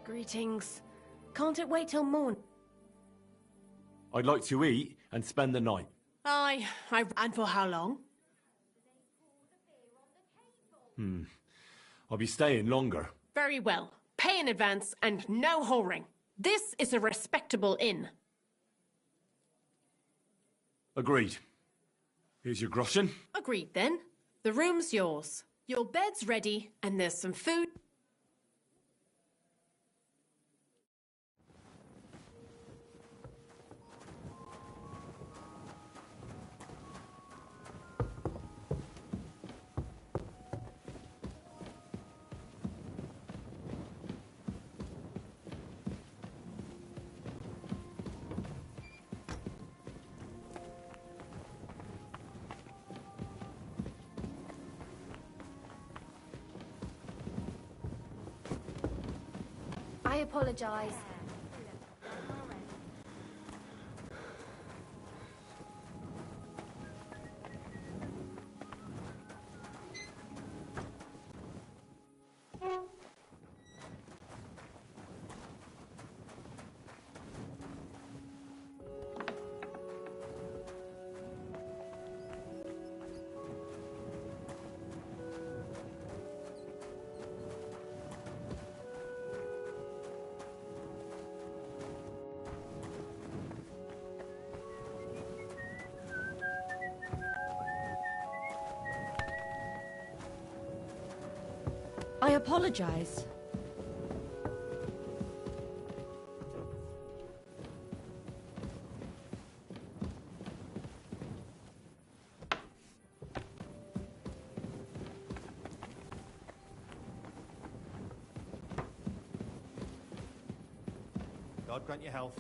Greetings. Can't it wait till morn? I'd like to eat and spend the night. Aye, and for how long? I'll be staying longer. Very well. Pay in advance and no whoring. This is a respectable inn. Agreed. Here's your groschen. Agreed then. The room's yours. Your bed's ready and there's some food. I apologise. I apologise. God grant you health.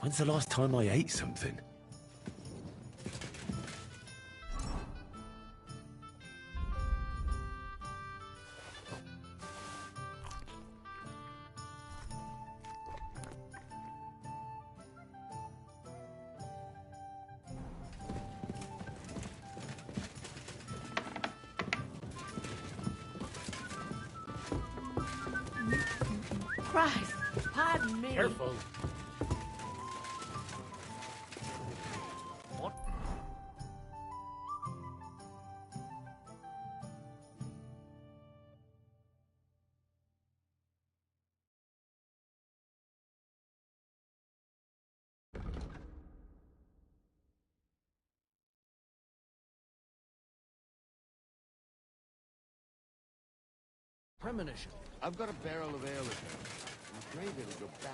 When's the last time I ate something? Christ, pardon me. Careful. What? Premonition. I've got a barrel of ale at home. I'm afraid it'll go bad.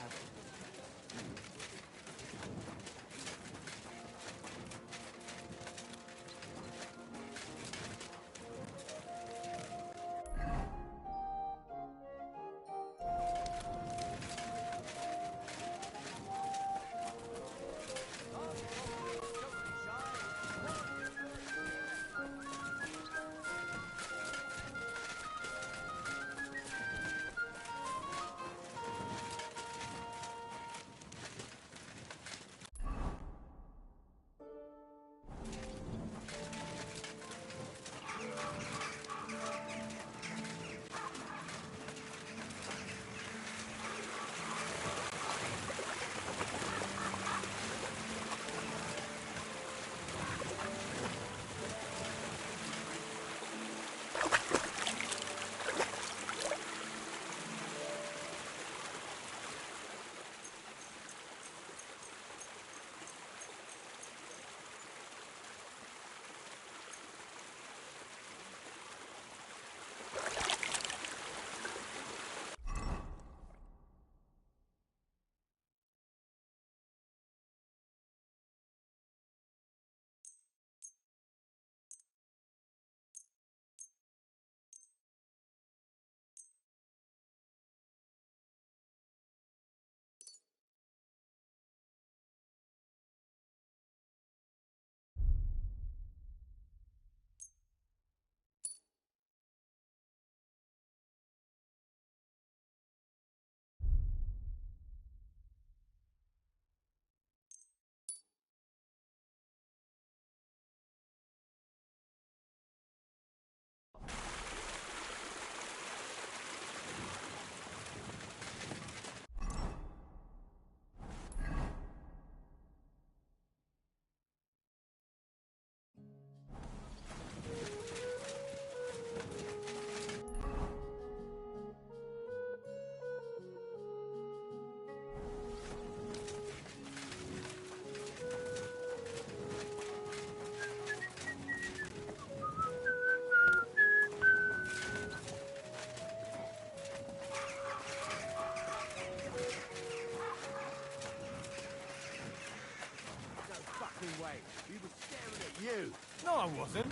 Way. He was staring at you. No, I wasn't.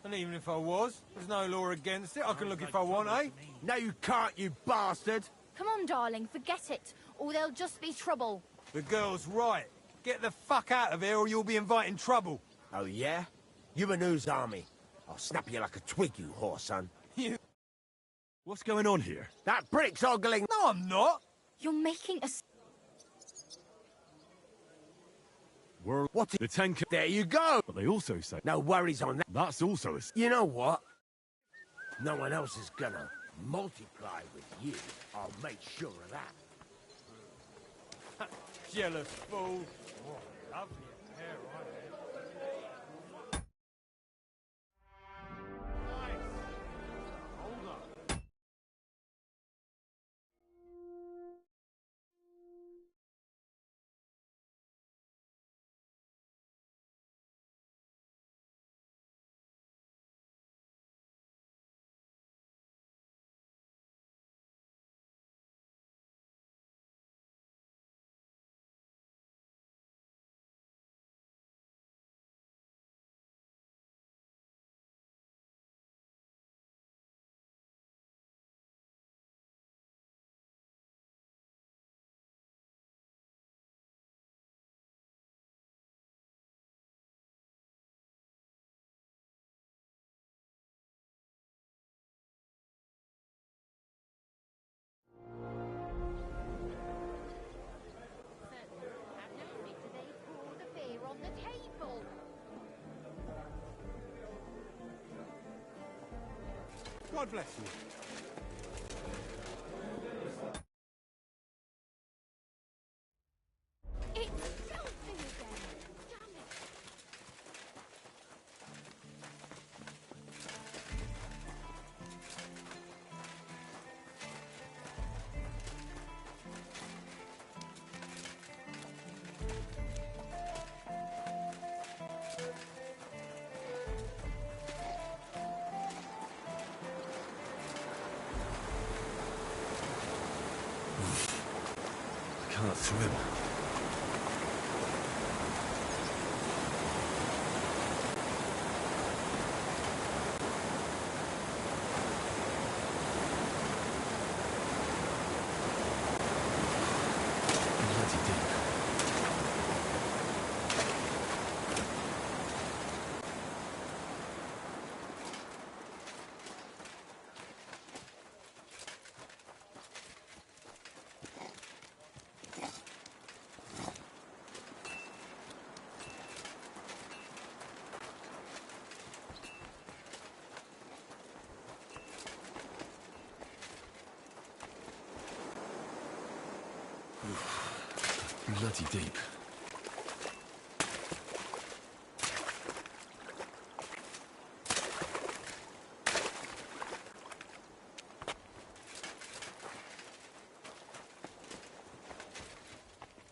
And even if I was, there's no law against it. I can look if I want, eh? No, you can't, you bastard. Come on, darling, forget it, or there'll just be trouble. The girl's right. Get the fuck out of here or you'll be inviting trouble. Oh, yeah? You and whose army? I'll snap you like a twig, you whore, son. You... What's going on here? That brick's ogling. No, I'm not. You're making a... What? The 10... There you go. But they also say... No worries on that. That's also a... You know what? No one else is gonna multiply with you. I'll make sure of that. Jealous fool. Oh, lovely. God bless you. I can't swim. Bloody deep. Bloody deep.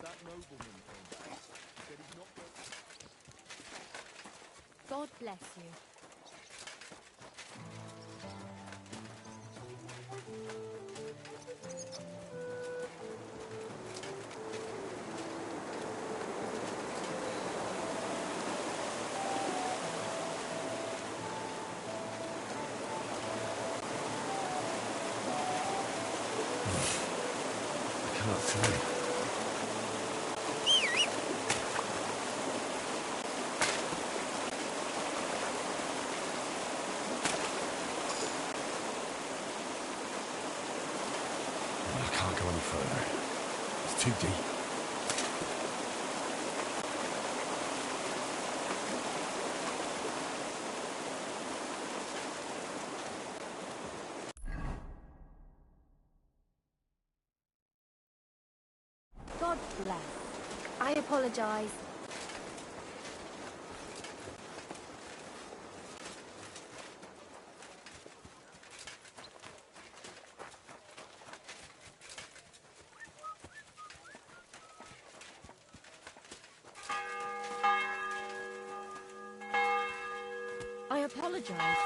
That nobleman came back. He said he's not going. God bless you. I can't swim. I can't go any further. It's too deep. God bless. I apologise. I apologize.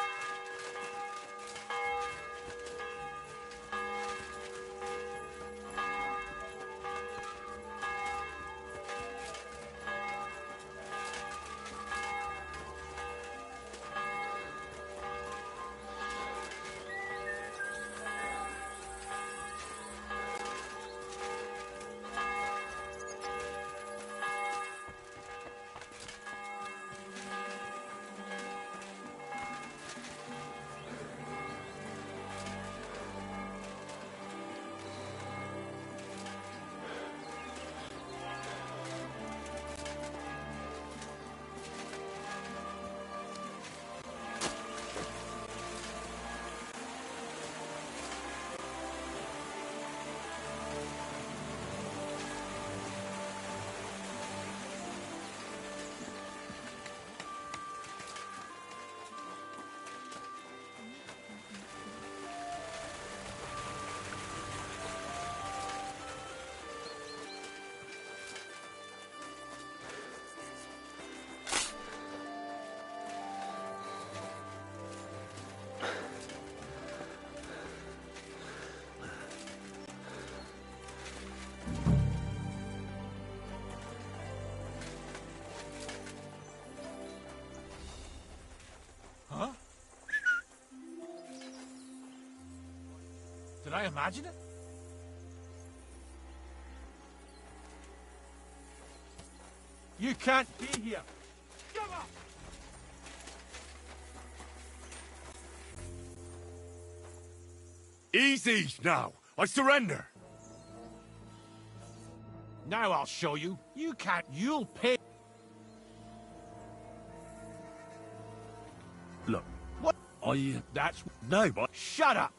Huh? Did I imagine it? You can't be here. Come on! Easy now. I surrender. Now I'll show you. You can't. You'll pay. Look, That's... No, but... Shut up!